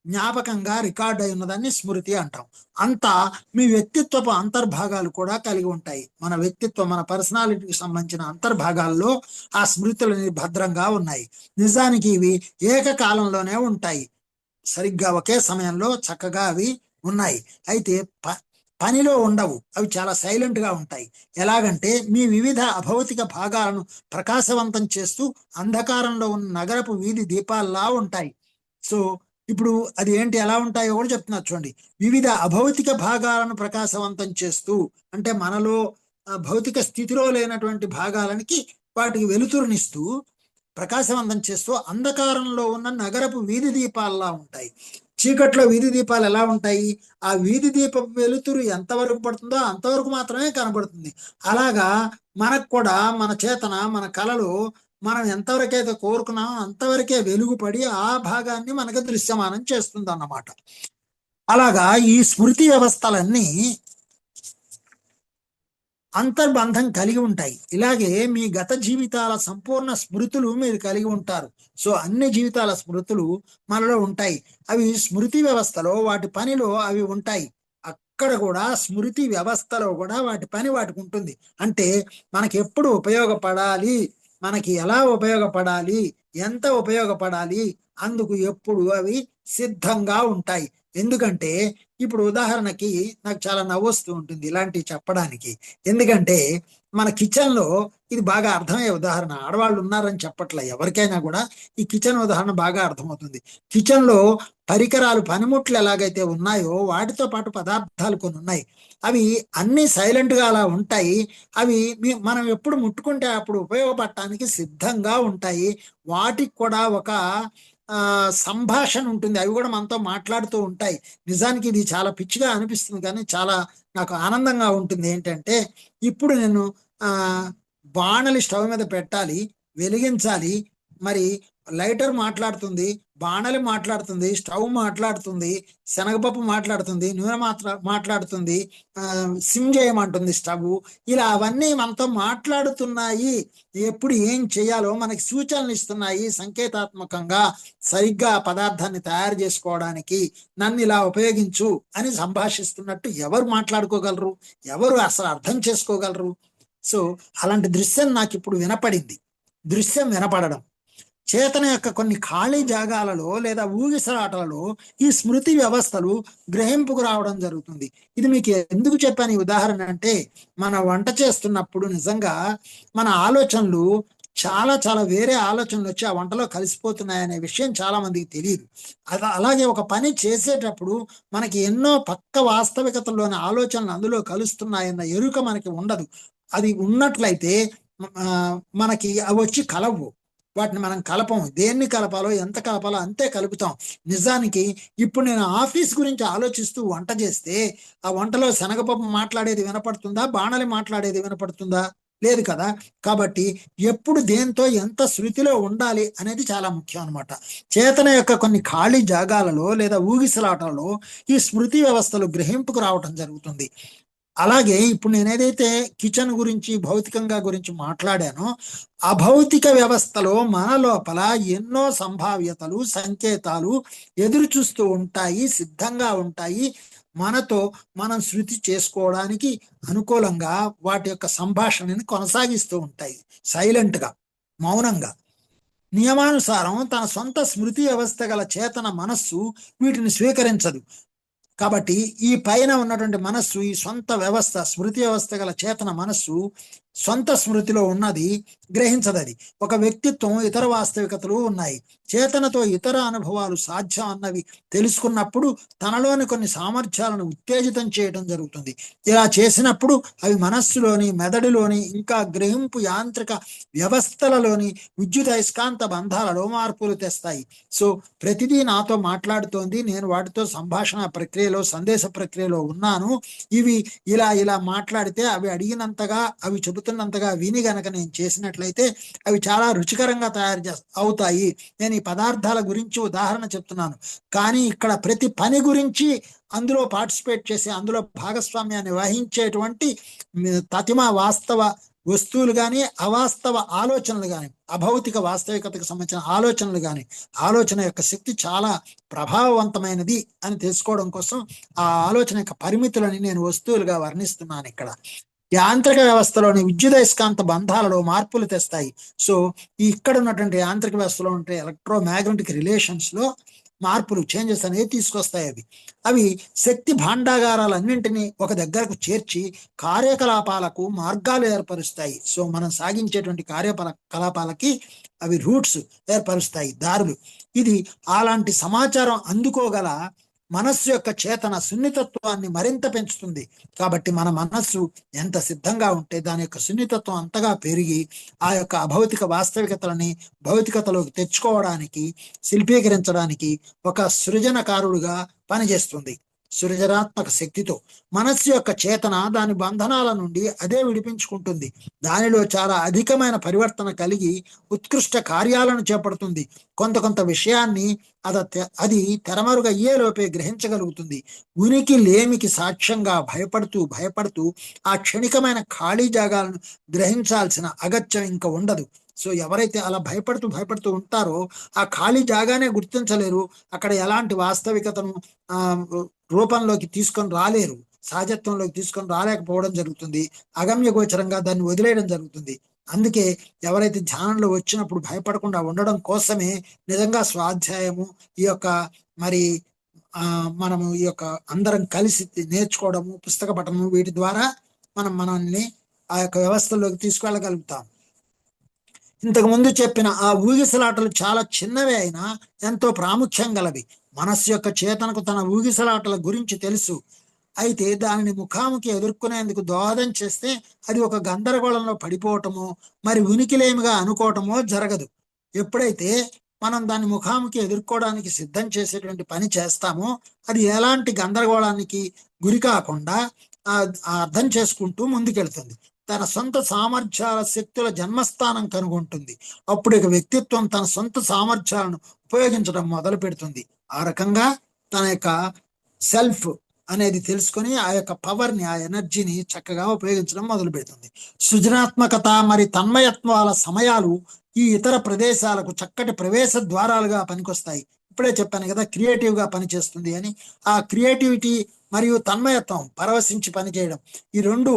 జ్ఞాపకంగా రికార్డ్ అయి ఉన్నదాన్ని స్మృతి అంటాం. అంతా మీ వ్యక్తిత్వపు అంతర్భాగాలు కూడా కలిగి ఉంటాయి. మన వ్యక్తిత్వం, మన పర్సనాలిటీకి సంబంధించిన అంతర్భాగాల్లో ఆ స్మృతులు భద్రంగా ఉన్నాయి. నిజానికి ఇవి ఏకకాలంలోనే ఉంటాయి, సరిగ్గా ఒకే సమయంలో చక్కగా అవి ఉన్నాయి. అయితే పనిలో ఉండవు, అవి చాలా సైలెంట్ గా ఉంటాయి. ఎలాగంటే మీ వివిధ అభౌతిక భాగాలను ప్రకాశవంతం చేస్తూ అంధకారంలో ఉన్న నగరపు వీధి దీపాల్లా ఉంటాయి. సో ఇప్పుడు అది ఏంటి, ఎలా ఉంటాయో కూడా చెప్తున్నారు చూడండి. వివిధ అభౌతిక భాగాలను ప్రకాశవంతం చేస్తూ అంటే మనలో భౌతిక స్థితిలో లేనటువంటి భాగాలకి వాటికి వెలుతురునిస్తూ ప్రకాశవంతం చేస్తూ అంధకారంలో ఉన్న నగరపు వీధి దీపాలలా ఉంటాయి. చీకట్లో వీధి దీపాలు ఎలా ఉంటాయి? ఆ వీధి దీప వెలుతురు ఎంతవరకు పడుతుందో అంతవరకు మాత్రమే కనబడుతుంది. అలాగా మనకు కూడా మన చేతన, మన కళలు మనం ఎంతవరకైతే కోరుకున్నామో అంతవరకే వెలుగుపడి ఆ భాగాన్ని మనకు దృశ్యమానం చేస్తుంది అన్నమాట. అలాగా ఈ స్మృతి వ్యవస్థలన్నీ అంతర్బంధం కలిగి ఉంటాయి. ఇలాగే మీ గత జీవితాల సంపూర్ణ స్మృతులు మీరు కలిగి ఉంటారు. సో అన్ని జీవితాల స్మృతులు మనలో ఉంటాయి. అవి స్మృతి వ్యవస్థలో వాటి పనిలో అవి ఉంటాయి. అక్కడ కూడా స్మృతి వ్యవస్థలో కూడా వాటి పని వాటికి ఉంటుంది. అంటే మనకి ఎప్పుడు ఉపయోగపడాలి, మనకి ఎలా ఉపయోగపడాలి, ఎంత ఉపయోగపడాలి, అందుకు ఎప్పుడు అవి సిద్ధంగా ఉంటాయి. ఎందుకంటే ఇప్పుడు ఉదాహరణకి నాకు చాలా నవ్వొస్తూ ఉంటుంది ఇలాంటివి చెప్పడానికి. ఎందుకంటే మన కిచెన్లో ఇది బాగా అర్థమయ్యే ఉదాహరణ. ఆడవాళ్ళు ఉన్నారని చెప్పట్లే, ఎవరికైనా కూడా ఈ కిచెన్ ఉదాహరణ బాగా అర్థమవుతుంది. కిచెన్లో పరికరాలు, పనిముట్లు ఎలాగైతే ఉన్నాయో వాటితో పాటు పదార్థాలు కొన్ని ఉన్నాయి. అవి అన్ని సైలెంట్గా అలా ఉంటాయి. అవి మనం ఎప్పుడు ముట్టుకుంటే అప్పుడు ఉపయోగపడటానికి సిద్ధంగా ఉంటాయి. వాటికి కూడా ఒక సంభాషణ ఉంటుంది. అవి కూడా మనతో మాట్లాడుతూ ఉంటాయి. నిజానికి ఇది చాలా పిచ్చిగా అనిపిస్తుంది, కానీ చాలా నాకు ఆనందంగా ఉంటుంది. ఏంటంటే ఇప్పుడు నేను బాణలి స్టవ్ మీద పెట్టాలి, వెలిగించాలి, మరి లైటర్ మాట్లాడుతుంది, బాణలి మాట్లాడుతుంది, స్టవ్ మాట్లాడుతుంది, శనగపప్పు మాట్లాడుతుంది, నూనె మాట్లాడుతుంది, సిమ్ చేయమంటుంది స్టవ్. ఇలా అవన్నీ మనతో మాట్లాడుతున్నాయి. ఎప్పుడు ఏం చేయాలో మనకి సూచనలు ఇస్తున్నాయి సంకేతాత్మకంగా, సరిగ్గా పదార్థాన్ని తయారు చేసుకోవడానికి నన్ను ఇలా ఉపయోగించు అని సంభాషిస్తున్నట్టు ఎవరు మాట్లాడుకోగలరు? ఎవరు అసలు అర్థం చేసుకోగలరు? సో అలాంటి దృశ్యం నాకు ఇప్పుడు వినపడింది. దృశ్యం వినపడడం, చేతన యొక్క కొన్ని ఖాళీ జాగాలలో లేదా ఊగిసలాటలలో ఈ స్మృతి వ్యవస్థలు గ్రహింపుకు రావడం జరుగుతుంది. ఇది మీకు ఎందుకు చెప్పాను ఈ ఉదాహరణ అంటే, మన వంట చేస్తున్నప్పుడు నిజంగా మన ఆలోచనలు చాలా చాలా వేరే ఆలోచనలు వచ్చి ఆ వంటలో కలిసిపోతున్నాయనే విషయం చాలా మందికి తెలియదు. అలాగే ఒక పని చేసేటప్పుడు మనకి ఎన్నో పక్క వాస్తవికతలోని ఆలోచనలు అందులో కలుస్తున్నాయన్న ఎరుక మనకి ఉండదు. అది ఉన్నట్లయితే మనకి అవి వచ్చి కలవు. వాటిని మనం కలపము. దేన్ని కలపాలో, ఎంత కలపాలో అంతే కలుపుతాం. నిజానికి ఇప్పుడు నేను ఆఫీస్ గురించి ఆలోచిస్తూ వంట చేస్తే ఆ వంటలో శనగపప్పు మాట్లాడేది వినపడుతుందా, బాణలి మాట్లాడేది వినపడుతుందా? లేదు కదా. కాబట్టి ఎప్పుడు దేంతో ఎంత శృతిలో ఉండాలి అనేది చాలా ముఖ్యం అనమాట. చేతన యొక్క కొన్ని ఖాళీ జాగాలలో లేదా ఊగిసలాటలలో ఈ స్మృతి వ్యవస్థలు గ్రహింపుకు రావటం జరుగుతుంది. అలాగే ఇప్పుడు నేను ఏదైతే కిచెన్ గురించి, భౌతికంగా గురించి మాట్లాడానో, అభౌతిక వ్యవస్థలో మన లోపల ఎన్నో సంభావ్యతలు, సంకేతాలు ఎదురు చూస్తూ ఉంటాయి, సిద్ధంగా ఉంటాయి. మనతో మనం శృతి చేసుకోవడానికి అనుకూలంగా వాటి యొక్క సంభాషణని కొనసాగిస్తూ ఉంటాయి. సైలెంట్గా, మౌనంగా. నియమానుసారం తన సొంత స్మృతి వ్యవస్థ గల చేతన మనస్సు వీటిని స్వీకరించదు. కాబట్టి ఈ పైన ఉన్నటువంటి మనస్సు, ఈ సొంత వ్యవస్థ, స్మృతి వ్యవస్థ గల చేతన మనస్సు సొంత స్మృతిలో ఉన్నది గ్రహించదది. ఒక వ్యక్తిత్వం, ఇతర వాస్తవికతలు ఉన్నాయి. చేతనతో ఇతర అనుభవాలు సాధ్యం అన్నవి తెలుసుకున్నప్పుడు తనలోని కొన్ని సామర్థ్యాలను ఉత్తేజితం చేయడం జరుగుతుంది. ఇలా చేసినప్పుడు అవి మనస్సులోని, మెదడులోని, ఇంకా గ్రహింపు యాంత్రిక వ్యవస్థలలోని విద్యుత్ అయస్కాంత బంధాలలో మార్పులు తెస్తాయి. సో ప్రతిదీ నాతో మాట్లాడుతోంది, నేను వాటితో సంభాషణ ప్రక్రియలో, సందేశ ప్రక్రియలో ఉన్నాను. ఇవి ఇలా ఇలా మాట్లాడితే అవి అడిగినంతగా, అవి చెబుతున్నంతగా విని గనక నేను చేసినట్లయితే అవి చాలా రుచికరంగా అవుతాయి. నేను ఈ పదార్థాల గురించి ఉదాహరణ చెప్తున్నాను, కానీ ఇక్కడ ప్రతి పని గురించి అందులో పార్టిసిపేట్ చేసి అందులో భాగస్వామ్యాన్ని వహించేటువంటి తతిమ వాస్తవ వస్తువులు కానీ, అవాస్తవ ఆలోచనలు కానీ, అభౌతిక వాస్తవికతకు సంబంధించిన ఆలోచనలు కానీ, ఆలోచన యొక్క శక్తి చాలా ప్రభావవంతమైనది అని తెలుసుకోవడం కోసం ఆ ఆలోచన యొక్క పరిమితులని నేను వస్తువులుగా వర్ణిస్తున్నాను. ఇక్కడ యాంత్రిక వ్యవస్థలోని విద్యుదయస్కాంత బంధాలలో మార్పులు తెస్తాయి. సో ఇక్కడ ఉన్నటువంటి యాంత్రిక వ్యవస్థలో ఉంటే ఎలక్ట్రోమాగ్నెటిక్ రిలేషన్స్ లో మార్పులు, చేంజెస్ అనేవి తీసుకొస్తాయి. అవి శక్తి భాండాగారాలన్నింటినీ ఒక దగ్గరకు చేర్చి కార్యకలాపాలకు మార్గాలు ఏర్పరుస్తాయి. సో మనం సాగించేటువంటి కార్యకలాపాలకి అవి రూట్స్ ఏర్పరుస్తాయి, దారులు. ఇది అలాంటి సమాచారం అందుకోగల మనస్సు యొక్క చేతన సున్నితత్వాన్ని మరింత పెంచుతుంది. కాబట్టి మన మనస్సు ఎంత సిద్ధంగా ఉంటే దాని యొక్క సున్నితత్వం అంతగా పెరిగి ఆ యొక్క అభౌతిక వాస్తవికతలని భౌతికతలోకి తెచ్చుకోవడానికి, శిల్పీకరించడానికి ఒక సృజనకారుడుగా పనిచేస్తుంది. సృజనాత్మక శక్తితో మనస్సు యొక్క చేతన దాని బంధనాల నుండి అదే విడిపించుకుంటుంది. దానిలో చాలా అధికమైన పరివర్తన కలిగి ఉత్కృష్ట కార్యాలను చేపడుతుంది. కొంత విషయాన్ని అది తెరమరుగయ్యేలోపే గ్రహించగలుగుతుంది. ఉనికి లేమికి సాక్ష్యంగా భయపడుతూ ఆ క్షణికమైన ఖాళీ జాగాలను గ్రహించాల్సిన అగత్యం ఇంకా ఉండదు. సో ఎవరైతే అలా భయపడుతూ ఉంటారో ఆ ఖాళీ జాగానే గుర్తించలేరు. అక్కడ ఎలాంటి వాస్తవికతను రూపంలోకి తీసుకొని రాలేరు, సహజత్వంలోకి తీసుకొని రాలేకపోవడం జరుగుతుంది. అగమ్య గోచరంగా దాన్ని వదిలేయడం జరుగుతుంది. అందుకే ఎవరైతే ధ్యానంలో వచ్చినప్పుడు భయపడకుండా ఉండడం కోసమే నిజంగా స్వాధ్యాయము, ఈ యొక్క మరి మనము ఈ యొక్క అందరం కలిసి నేర్చుకోవడము, పుస్తక పఠనము, వీటి ద్వారా మనల్ని ఆ యొక్క వ్యవస్థలోకి తీసుకెళ్ళగలుగుతాం. ఇంతకు ముందు చెప్పిన ఆ ఊగిసలాటలు చాలా చిన్నవే అయినా ఎంతో ప్రాముఖ్యం గలవి. మనస్సు యొక్క చేతనకు తన ఊగిసలాటల గురించి తెలుసు. అయితే దానిని ముఖాముఖి ఎదుర్కొనేందుకు దోహదం చేస్తే అది ఒక గందరగోళంలో పడిపోవటమో మరి ఉనికిలేమిగా అనుకోవటమో జరగదు. ఎప్పుడైతే మనం దాన్ని ముఖాముఖి ఎదుర్కోవడానికి సిద్ధం చేసేటువంటి పని చేస్తామో అది ఎలాంటి గందరగోళానికి గురి కాకుండా అర్థం చేసుకుంటూ ముందుకెళ్తుంది. తన సొంత సామర్థ్యాల శక్తుల జన్మస్థానం కనుగొంటుంది. అప్పుడు ఇక వ్యక్తిత్వం తన సొంత సామర్థ్యాలను ఉపయోగించడం మొదలు పెడుతుంది. ఆ రకంగా తన యొక్క సెల్ఫ్ అనేది తెలుసుకొని ఆ యొక్క పవర్ని, ఆ ఎనర్జీని చక్కగా ఉపయోగించడం మొదలు పెడుతుంది. సృజనాత్మకత మరి తన్మయత్వాల సమయాలు ఈ ఇతర ప్రదేశాలకు చక్కటి ప్రవేశ ద్వారాలుగా పనికొస్తాయి. ఇప్పుడే చెప్పాను కదా క్రియేటివ్గా పనిచేస్తుంది అని. ఆ క్రియేటివిటీ మరియు తన్మయత్వం, పరవశించి పనిచేయడం, ఈ రెండు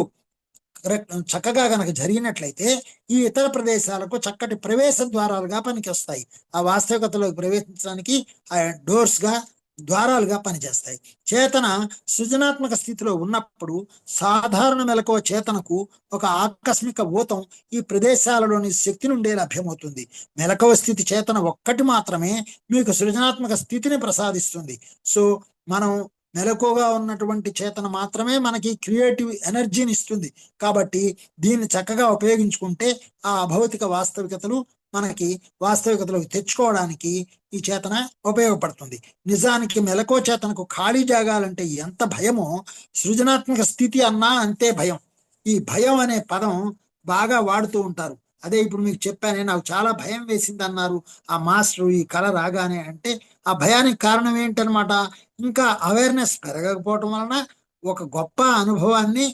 చక్కగా కనుక జరిగినట్లయితే ఈ ఇతర ప్రదేశాలకు చక్కటి ప్రవేశ ద్వారాలుగా పనికి వస్తాయి. ఆ వాస్తవికతలోకి ప్రవేశించడానికి ఆ డోర్స్గా, ద్వారాలుగా పనిచేస్తాయి. చేతన సృజనాత్మక స్థితిలో ఉన్నప్పుడు సాధారణ మెలకువ చేతనకు ఒక ఆకస్మిక ఊతం ఈ ప్రదేశాలలోని శక్తి నుండే లభ్యమవుతుంది. మెలకువ స్థితి చేతన ఒక్కటి మాత్రమే మీకు సృజనాత్మక స్థితిని ప్రసాదిస్తుంది. సో మనం మెలకువగా ఉన్నటువంటి చేతన మాత్రమే మనకి క్రియేటివ్ ఎనర్జీని ఇస్తుంది. కాబట్టి దీన్ని చక్కగా ఉపయోగించుకుంటే ఆ అభౌతిక వాస్తవికతలు మనకి వాస్తవికతలోకి తెచ్చుకోవడానికి ఈ చేతన ఉపయోగపడుతుంది. నిజానికి మెలకువ చేతనకు ఖాళీ జాగాలంటే ఎంత భయమో సృజనాత్మక స్థితి అన్నా అంతే భయం. ఈ భయం అనే పదం బాగా వాడుతూ ఉంటారు. అదే ఇప్పుడు మీకు చెప్పానే, నాకు చాలా భయం వేసింది అన్నారు ఆ మాస్టరు ఈ కళ రాగానే. అంటే ఆ భయానికి కారణం ఏంటనమాట, ఇంకా అవేర్నెస్ పెరగకపోవటం వలన ఒక గొప్ప అనుభవాన్ని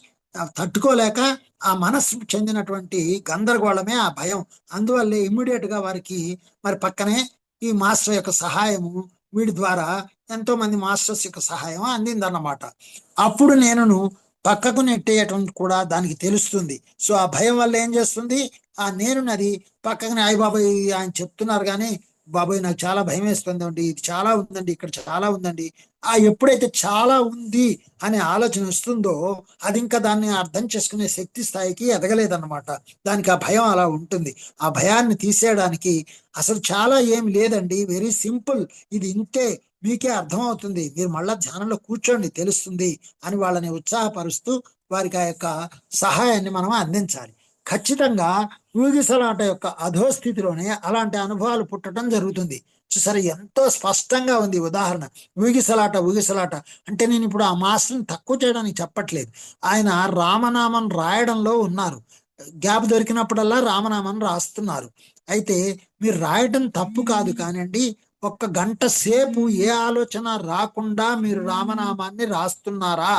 తట్టుకోలేక ఆ మనస్సు చెందినటువంటి గందరగోళమే ఆ భయం. అందువల్లే ఇమ్మీడియట్ గా వారికి మరి పక్కనే ఈ మాస్టర్ యొక్క సహాయము, వీడి ద్వారా ఎంతో మంది మాస్టర్స్ యొక్క సహాయం అందిందన్నమాట. అప్పుడు నేను పక్కకు నెట్టేయటం కూడా దానికి తెలుస్తుంది. సో ఆ భయం వల్ల ఏం చేస్తుంది, ఆ నేను నది పక్కనే అయ్య బాబాయ్ ఆయన చెప్తున్నారు కానీ బాబాయ్ నాకు చాలా భయం వేస్తుందండి, ఇది చాలా ఉందండి, ఇక్కడ చాలా ఉందండి. ఆ ఎప్పుడైతే చాలా ఉంది అనే ఆలోచన వస్తుందో అది ఇంకా దాన్ని అర్థం చేసుకునే శక్తి స్థాయికి ఎదగలేదన్నమాట. దానికి ఆ భయం అలా ఉంటుంది. ఆ భయాన్ని తీసేయడానికి అసలు చాలా ఏం లేదండి, వెరీ సింపుల్, ఇది ఇంతే, మీకే అర్థమవుతుంది, మీరు మళ్ళా ధ్యానంలో కూర్చోండి తెలుస్తుంది అని వాళ్ళని ఉత్సాహపరుస్తూ వారికి ఆ యొక్క సహాయాన్ని మనం అందించాలి. ఖచ్చితంగా ఊగిసలాట యొక్క అధోస్థితిలోనే అలాంటి అనుభవాలు పుట్టడం జరుగుతుంది. సరే ఎంతో స్పష్టంగా ఉంది ఉదాహరణ. ఊగిసలాట అంటే నేను ఇప్పుడు ఆ మాస్టర్ని తక్కువ చేయడానికి చెప్పట్లేదు. ఆయన రామనామం రాయడంలో ఉన్నారు, గ్యాప్ దొరికినప్పుడల్లా రామనామం రాస్తున్నారు. అయితే మీరు రాయడం తప్పు కాదు కానివ్వండి, ఒక్క గంట సేపు ఏ ఆలోచన రాకుండా మీరు రామనామాన్ని రాస్తున్నారా,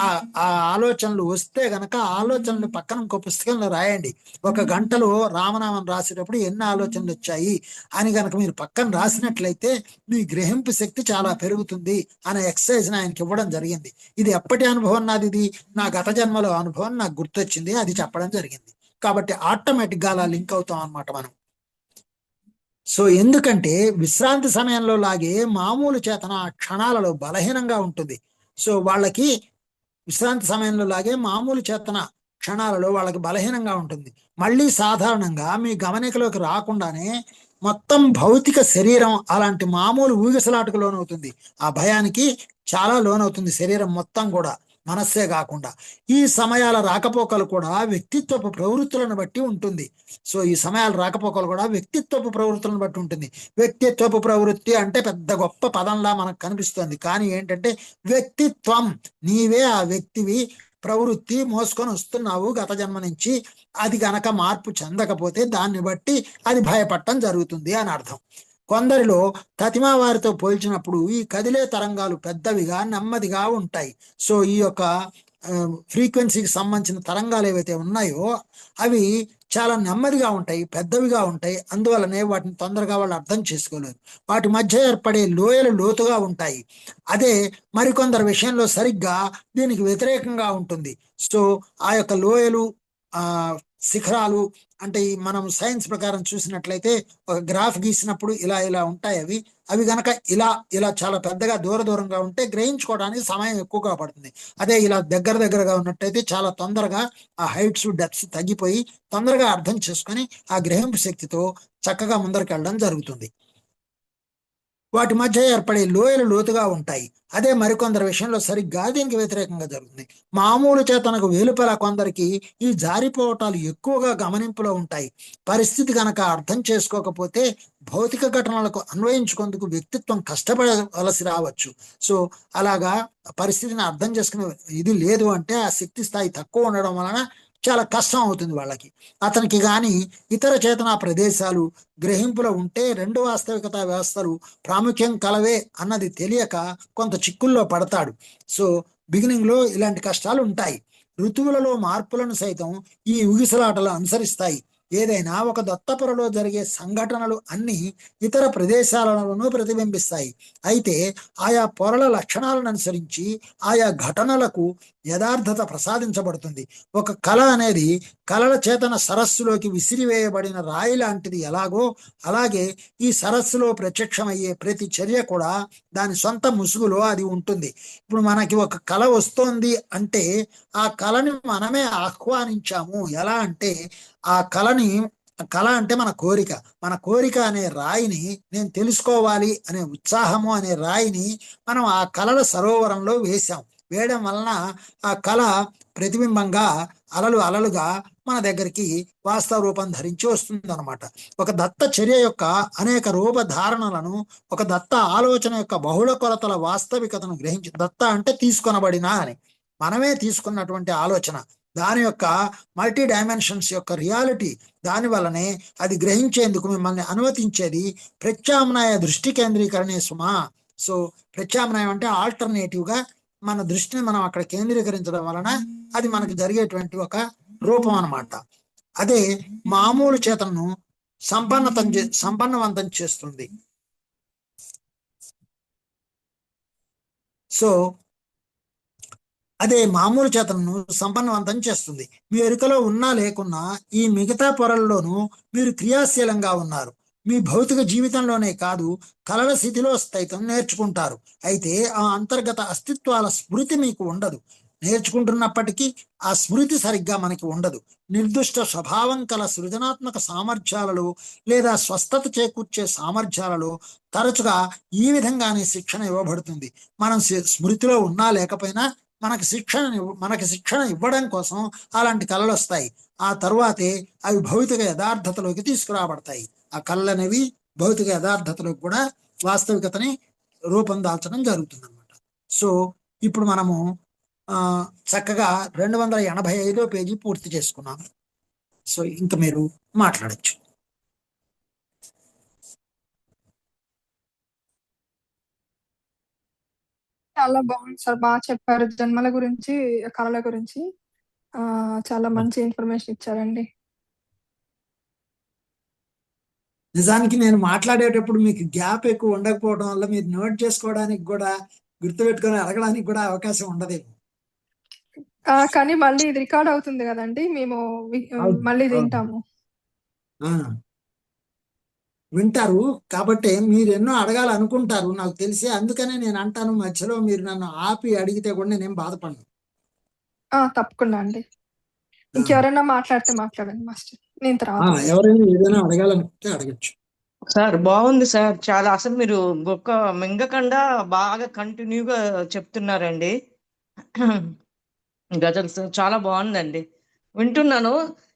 ఆ ఆలోచనలు వస్తే గనక ఆలోచనలు పక్కన ఇంకో పుస్తకంలో రాయండి. ఒక గంటలో రామనామం రాసేటప్పుడు ఎన్ని ఆలోచనలు వచ్చాయి అని గనక మీరు పక్కన రాసినట్లయితే మీ గ్రహింపు శక్తి చాలా పెరుగుతుంది అనే ఎక్సర్సైజ్ ఆయనకి ఇవ్వడం జరిగింది. ఇది ఎప్పటి అనుభవం నాది, ఇది నా గత జన్మలో అనుభవం నాకు గుర్తొచ్చింది, అది చెప్పడం జరిగింది. కాబట్టి ఆటోమేటిక్ గా అలా లింక్ అవుతాం అన్నమాట మనం. సో ఎందుకంటే విశ్రాంతి సమయంలో లాగే మామూలు చేతన ఆ క్షణాలలో బలహీనంగా ఉంటుంది. సో వాళ్ళకి విశ్రాంతి సమయంలో లాగే మామూలు చేతన క్షణాలలో వాళ్ళకి బలహీనంగా ఉంటుంది. మళ్ళీ సాధారణంగా మీ గమనికలోకి రాకుండానే మొత్తం భౌతిక శరీరం అలాంటి మామూలు ఊగిసలాటకు లోనవుతుంది. ఆ భయానికి చాలా లోనవుతుంది శరీరం మొత్తం కూడా, మనస్సే కాకుండా. ఈ సమయాల రాకపోకలు కూడా వ్యక్తిత్వపు ప్రవృత్తులను బట్టి ఉంటుంది. సో ఈ సమయాల రాకపోకలు కూడా వ్యక్తిత్వపు ప్రవృత్తులను బట్టి ఉంటుంది. వ్యక్తిత్వపు ప్రవృత్తి అంటే పెద్ద గొప్ప పదంలా మనకు కనిపిస్తుంది, కానీ ఏంటంటే వ్యక్తిత్వం, నీవే ఆ వ్యక్తివి, ప్రవృత్తి మోసుకొని వస్తున్నావు గత జన్మ నుంచి. అది గనక మార్పు చెందకపోతే దాన్ని బట్టి అది భయపడటం జరుగుతుంది అని అర్థం. కొందరిలో ప్రతిమా వారితో పోల్చినప్పుడు ఈ కదిలే తరంగాలు పెద్దవిగా నెమ్మదిగా ఉంటాయి. సో ఈ యొక్క ఫ్రీక్వెన్సీకి సంబంధించిన తరంగాలు ఏవైతే ఉన్నాయో అవి చాలా నెమ్మదిగా ఉంటాయి, పెద్దవిగా ఉంటాయి. అందువల్లనే వాటిని తొందరగా వాళ్ళు అర్థం చేసుకోలేరు. వాటి మధ్య ఏర్పడే లోయలు లోతుగా ఉంటాయి. అదే మరికొందరి విషయంలో సరిగ్గా దీనికి వ్యతిరేకంగా ఉంటుంది. సో ఆ యొక్క లోయలు, ఆ శిఖరాలు అంటే మనం సైన్స్ ప్రకారం చూసినట్లయితే ఒక గ్రాఫ్ గీసినప్పుడు ఇలా ఇలా ఉంటాయి. అవి గనక ఇలా చాలా పెద్దగా దూరంగా ఉంటే గ్రహించుకోవడానికి సమయం ఎక్కువగా పడుతుంది. అదే ఇలా దగ్గరగా ఉన్నట్టయితే చాలా తొందరగా ఆ హైట్స్ డెప్త్స్ తగ్గిపోయి తొందరగా అర్థం చేసుకొని ఆ గ్రహింపు శక్తితో చక్కగా ముందరికి వెళ్ళడం జరుగుతుంది. వాటి మధ్య ఏర్పడే లోయలు లోతుగా ఉంటాయి. అదే మరికొందరి విషయంలో సరిగ్గా దీనికి వ్యతిరేకంగా జరుగుతుంది. మామూలు చేతనకు వెలుపల కొందరికి ఈ జారిపోవటాలు ఎక్కువగా గమనింపులో ఉంటాయి. పరిస్థితి కనుక అర్థం చేసుకోకపోతే భౌతిక ఘటనలకు అన్వయించుకుందుకు వ్యక్తిత్వం కష్టపడవలసి రావచ్చు. సో అలాగా పరిస్థితిని అర్థం చేసుకునే ఇది లేదు అంటే ఆ శక్తి స్థాయి తక్కువ ఉండడం వలన చాలా కష్టం అవుతుంది వాళ్ళకి. అతనికి గాని ఇతర చేతనా ప్రదేశాలు గ్రహింపులో ఉంటే రెండు వాస్తవికత వ్యవస్థలు ప్రాముఖ్యం కలవే అన్నది తెలియక కొంత చిక్కుల్లో పడతాడు. సో బిగినింగ్ లో ఇలాంటి కష్టాలు ఉంటాయి. ఋతువులలో మార్పులను సైతం ఈ ఊగిసలాటలు అనుసరిస్తాయి. ఏదైనా ఒక దత్తపురలో జరిగే సంఘటనలు అన్ని ఇతర ప్రదేశాలలోనూ ప్రతిబింబిస్తాయి. అయితే ఆయా పొరల లక్షణాలను అనుసరించి ఆయా ఘటనలకు యథార్థత ప్రసాదించబడుతుంది. ఒక కళ అనేది కళల చేతన సరస్సులోకి విసిరివేయబడిన రాయి లాంటిది ఎలాగో, అలాగే ఈ సరస్సులో ప్రత్యక్షమయ్యే ప్రతి చర్య కూడా దాని సొంత ముసుగులో అది ఉంటుంది. ఇప్పుడు మనకి ఒక కళ వస్తోంది అంటే ఆ కళని మనమే ఆహ్వానించాము. ఎలా అంటే ఆ కళ అంటే మన కోరిక అనే రాయిని, నేను తెలుసుకోవాలి అనే ఉత్సాహము అనే రాయిని మనం ఆ కళల సరోవరంలో వేయడం వలన ఆ కళ ప్రతిబింబంగా అలలుగా మన దగ్గరికి వాస్తవ రూపం ధరించి వస్తుంది అనమాట. ఒక దత్త చర్య యొక్క అనేక రూపధారణలను, ఒక దత్త ఆలోచన యొక్క బహుళ కొలతల వాస్తవికతను గ్రహించి, దత్త అంటే తీసుకొనబడిన అని, మనమే తీసుకున్నటువంటి ఆలోచన, దాని యొక్క మల్టీ డైమెన్షన్స్ యొక్క రియాలిటీ, దాని వల్లనే అది గ్రహించేందుకు మిమ్మల్ని అనుమతించేది ప్రత్యామ్నాయ దృష్టి కేంద్రీకరణే సుమా. సో ప్రత్యామ్నాయం అంటే ఆల్టర్నేటివ్ గా మన దృష్టిని మనం అక్కడ కేంద్రీకరించడం వలన అది మనకు జరిగేటువంటి ఒక రూపం అన్నమాట. అదే మామూలు చేతనను సంపన్నవంతం చేస్తుంది. సో అదే మామూలు చేతనను సంపన్నవంతం చేస్తుంది. మీ ఎరుకలో ఉన్నా లేకున్నా ఈ మిగతా పొరల్లోనూ మీరు క్రియాశీలంగా ఉన్నారు. మీ భౌతిక జీవితంలోనే కాదు, కలల స్థితిలో సైతం నేర్చుకుంటారు. అయితే ఆ అంతర్గత అస్తిత్వాల స్మృతి మీకు ఉండదు. నేర్చుకుంటున్నప్పటికీ ఆ స్మృతి సరిగ్గా మనకి ఉండదు. నిర్దిష్ట స్వభావం కల సృజనాత్మక సామర్థ్యాలలో లేదా స్వస్థత చేకూర్చే సామర్థ్యాలలో తరచుగా ఈ విధంగానే శిక్షణ ఇవ్వబడుతుంది. మనం స్మృతిలో ఉన్నా లేకపోయినా మనకి శిక్షణ ఇవ్వడం కోసం అలాంటి కళలు వస్తాయి. ఆ తర్వాతే అవి భౌతిక యథార్థతలోకి తీసుకురాబడతాయి. ఆ కళలు అనేవి భౌతిక యథార్థతలోకి కూడా వాస్తవికతని రూపం దాల్చడం జరుగుతుంది అనమాట. సో ఇప్పుడు మనము చక్కగా 285వ పేజీ పూర్తి చేసుకున్నాము. సో ఇంకా మీరు మాట్లాడచ్చు. చాలా బాగుంది సార్, బాగా చెప్పారు జన్మల గురించి, కళల గురించి. చాలా మంచి ఇన్ఫర్మేషన్ ఇచ్చారండి. నిజానికి నేను మాట్లాడేటప్పుడు మీకు గ్యాప్ ఎక్కువ ఉండకపోవడం వల్ల మీరు నోట్ చేసుకోవడానికి కూడా, గుర్తుపెట్టుకొని అడగడానికి కూడా అవకాశం ఉండదేమో. కానీ మళ్ళీ ఇది రికార్డ్ అవుతుంది కదండి, మేము మళ్ళీ వింటాము. వింటారు కాబట్టి మీరు ఎన్నో అడగాలనుకుంటారు నాకు తెలిసి. అందుకనే నేను అంటాను, మధ్యలో మీరు నన్ను ఆపి అడిగితే కూడా నేనేం బాధపడను. తప్పకుండా అండి. ఇంకెవరైనా మాట్లాడితే మాట్లాడండి మాస్టర్, నేను తర్వాత. ఎవరైనా ఏదైనా అడగాలనుకుంటే అడగచ్చు. సార్ బాగుంది సార్. చాలా అసలు మీరు గొక్క మింగకుండా బాగా కంటిన్యూగా చెప్తున్నారండి. గజల్స్ చాలా బాగుందండి. వింటున్నాను.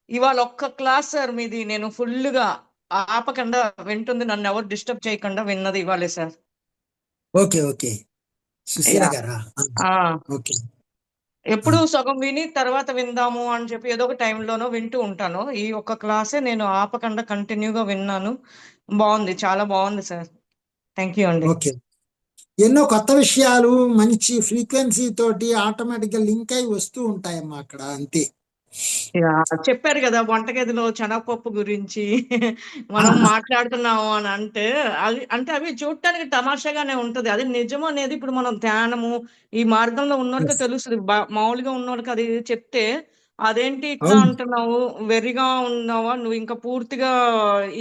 ఇవాళ ఒక్క క్లాస్ సార్ మీది, నేను ఫుల్గా ఆపకుండా వింటుంది, నన్ను ఎవరు డిస్టర్బ్ చేయకుండా విన్నది ఇవ్వాలి sir. Okay okay. Susheela yeah. గారా? ఆ, ఓకే. ఎప్పుడు సగం విని తర్వాత విందాము అని చెప్పి ఏదో ఒక టైంలోనో వింటూ ఉంటాను. ఈ ఒక్క క్లాసే నేను ఆపకుండా కంటిన్యూగా విన్నాను. బాగుంది, చాలా బాగుంది సార్. థ్యాంక్ యూ అండి. ఓకే. ఎన్నో కొత్త విషయాలు మంచి ఫ్రీక్వెన్సీ తోటి ఆటోమేటిక్ గా లింక్ అయి వస్తూ ఉంటాయమ్మా అక్కడ, అంతే. యా, చెప్పారు కదా వంటగదిలో శనగపప్పు గురించి మనం మాట్లాడుతున్నాము అని అంటే, అది అంటే అవి చూడటానికి తమాషాగానే ఉంటది. అది నిజం అనేది ఇప్పుడు మనం ధ్యానము ఈ మార్గంలో ఉన్నోడికి Yes. తెలుస్తుంది. మామూలుగా ఉన్నోడికి అది చెప్తే, అదేంటి ఇట్లా అవును అంటున్నావు, వెర్రిగా ఉన్నావా, నువ్వు ఇంకా పూర్తిగా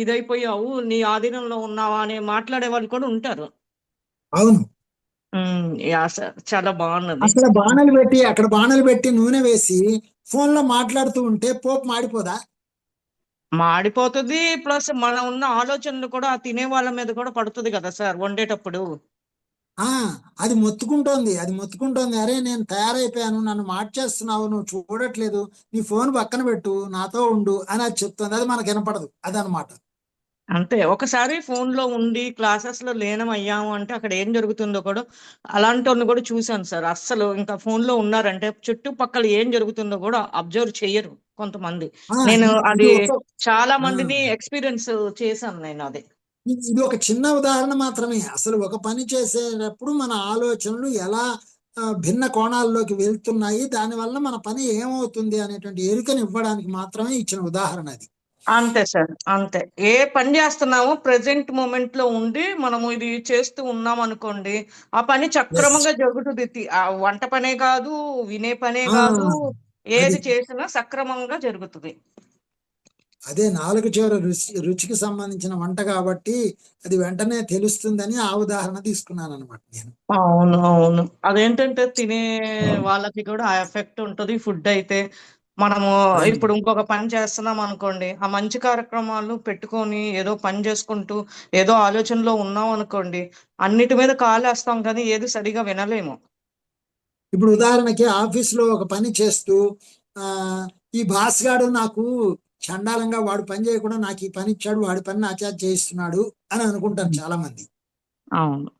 ఇదైపోయావు, నీ ఆధీనంలో ఉన్నావా అని మాట్లాడే వాళ్ళు కూడా ఉంటారు. అవును. యా సార్, చాలా బాగున్నది. అక్కడ బాణలు పెట్టి నూనె వేసి ఫోన్ లో మాట్లాడుతూ ఉంటే పోపు మాడిపోదా? మాడిపోతుంది. ప్లస్ మనం ఉన్న ఆలోచనలు కూడా ఆ తినే వాళ్ళ మీద కూడా పడుతుంది కదా సార్ వండేటప్పుడు. ఆ అది మొత్తుకుంటోంది, అరే నేను తయారైపోయాను, నన్ను మార్చేస్తున్నావు, నువ్వు చూడట్లేదు, నీ ఫోన్ పక్కన పెట్టు, నాతో ఉండు అని అది చెప్తుంది. అది మనకు వినపడదు, అదనమాట. అంతే, ఒకసారి ఫోన్ లో ఉండి క్లాసెస్ లో లీనం అయ్యాము అంటే అక్కడ ఏం జరుగుతుందో కూడా, అలాంటి వాళ్ళని కూడా చూశాను సార్. అస్సలు ఇంకా ఫోన్ లో ఉన్నారంటే చుట్టుపక్కల ఏం జరుగుతుందో కూడా అబ్జర్వ్ చెయ్యరు కొంతమంది. ఆ నేను ఇది అది ఒక చాలా ఆ, మందిని ఎక్స్పీరియన్స్ చేశాను నేను అది. ఇది ఒక చిన్న ఉదాహరణ మాత్రమే. అసలు ఒక పని చేసేటప్పుడు మన ఆలోచనలు ఎలా భిన్న కోణాల్లోకి వెళ్తున్నాయి, దానివల్ల మన పని ఏమవుతుంది అనేటువంటి ఎరుకని ఇవ్వడానికి మాత్రమే ఇచ్చిన ఉదాహరణ అది. అంతే సార్, అంతే. ఏ పని చేస్తున్నామో ప్రెసెంట్ మూమెంట్ లో ఉండి మనము ఇది చేస్తూ ఉన్నాం అనుకోండి, ఆ పని ఎస్. సక్రమంగా జరుగుతుంది. ఆ వంట పనే కాదు, వినే పనే కాదు, అది ఏది చేసినా సక్రమంగా జరుగుతుంది. అదే నాలుగు చివర రుచికి సంబంధించిన వంట కాబట్టి అది వెంటనే తెలుస్తుందని ఆ ఉదాహరణ తీసుకున్నాను అనమాట నేను. అవును, అవును. అదేంటంటే తినే వాళ్ళకి కూడా ఆ ఎఫెక్ట్ ఉంటుంది. ఫుడ్ అయితే మనము అవును. ఇప్పుడు ఇంకొక పని చేస్తున్నాం అనుకోండి, ఆ మంచి కార్యక్రమాలు పెట్టుకొని ఏదో పని చేసుకుంటూ ఏదో ఆలోచనలో ఉన్నాం అనుకోండి, అన్నిటి మీద కాలేస్తాం కానీ ఏది సరిగా వినలేము. ఇప్పుడు ఉదాహరణకి ఆఫీసులో ఒక పని చేస్తూ ఆ ఈ బాస్ గాడు నాకు చండాలంగా, వాడు పని చేయకుండా నాకు ఈ పని ఇచ్చాడు, వాడి పని నా చేత చేయిస్తున్నాడు అని అనుకుంటారు చాలా మంది. అవును,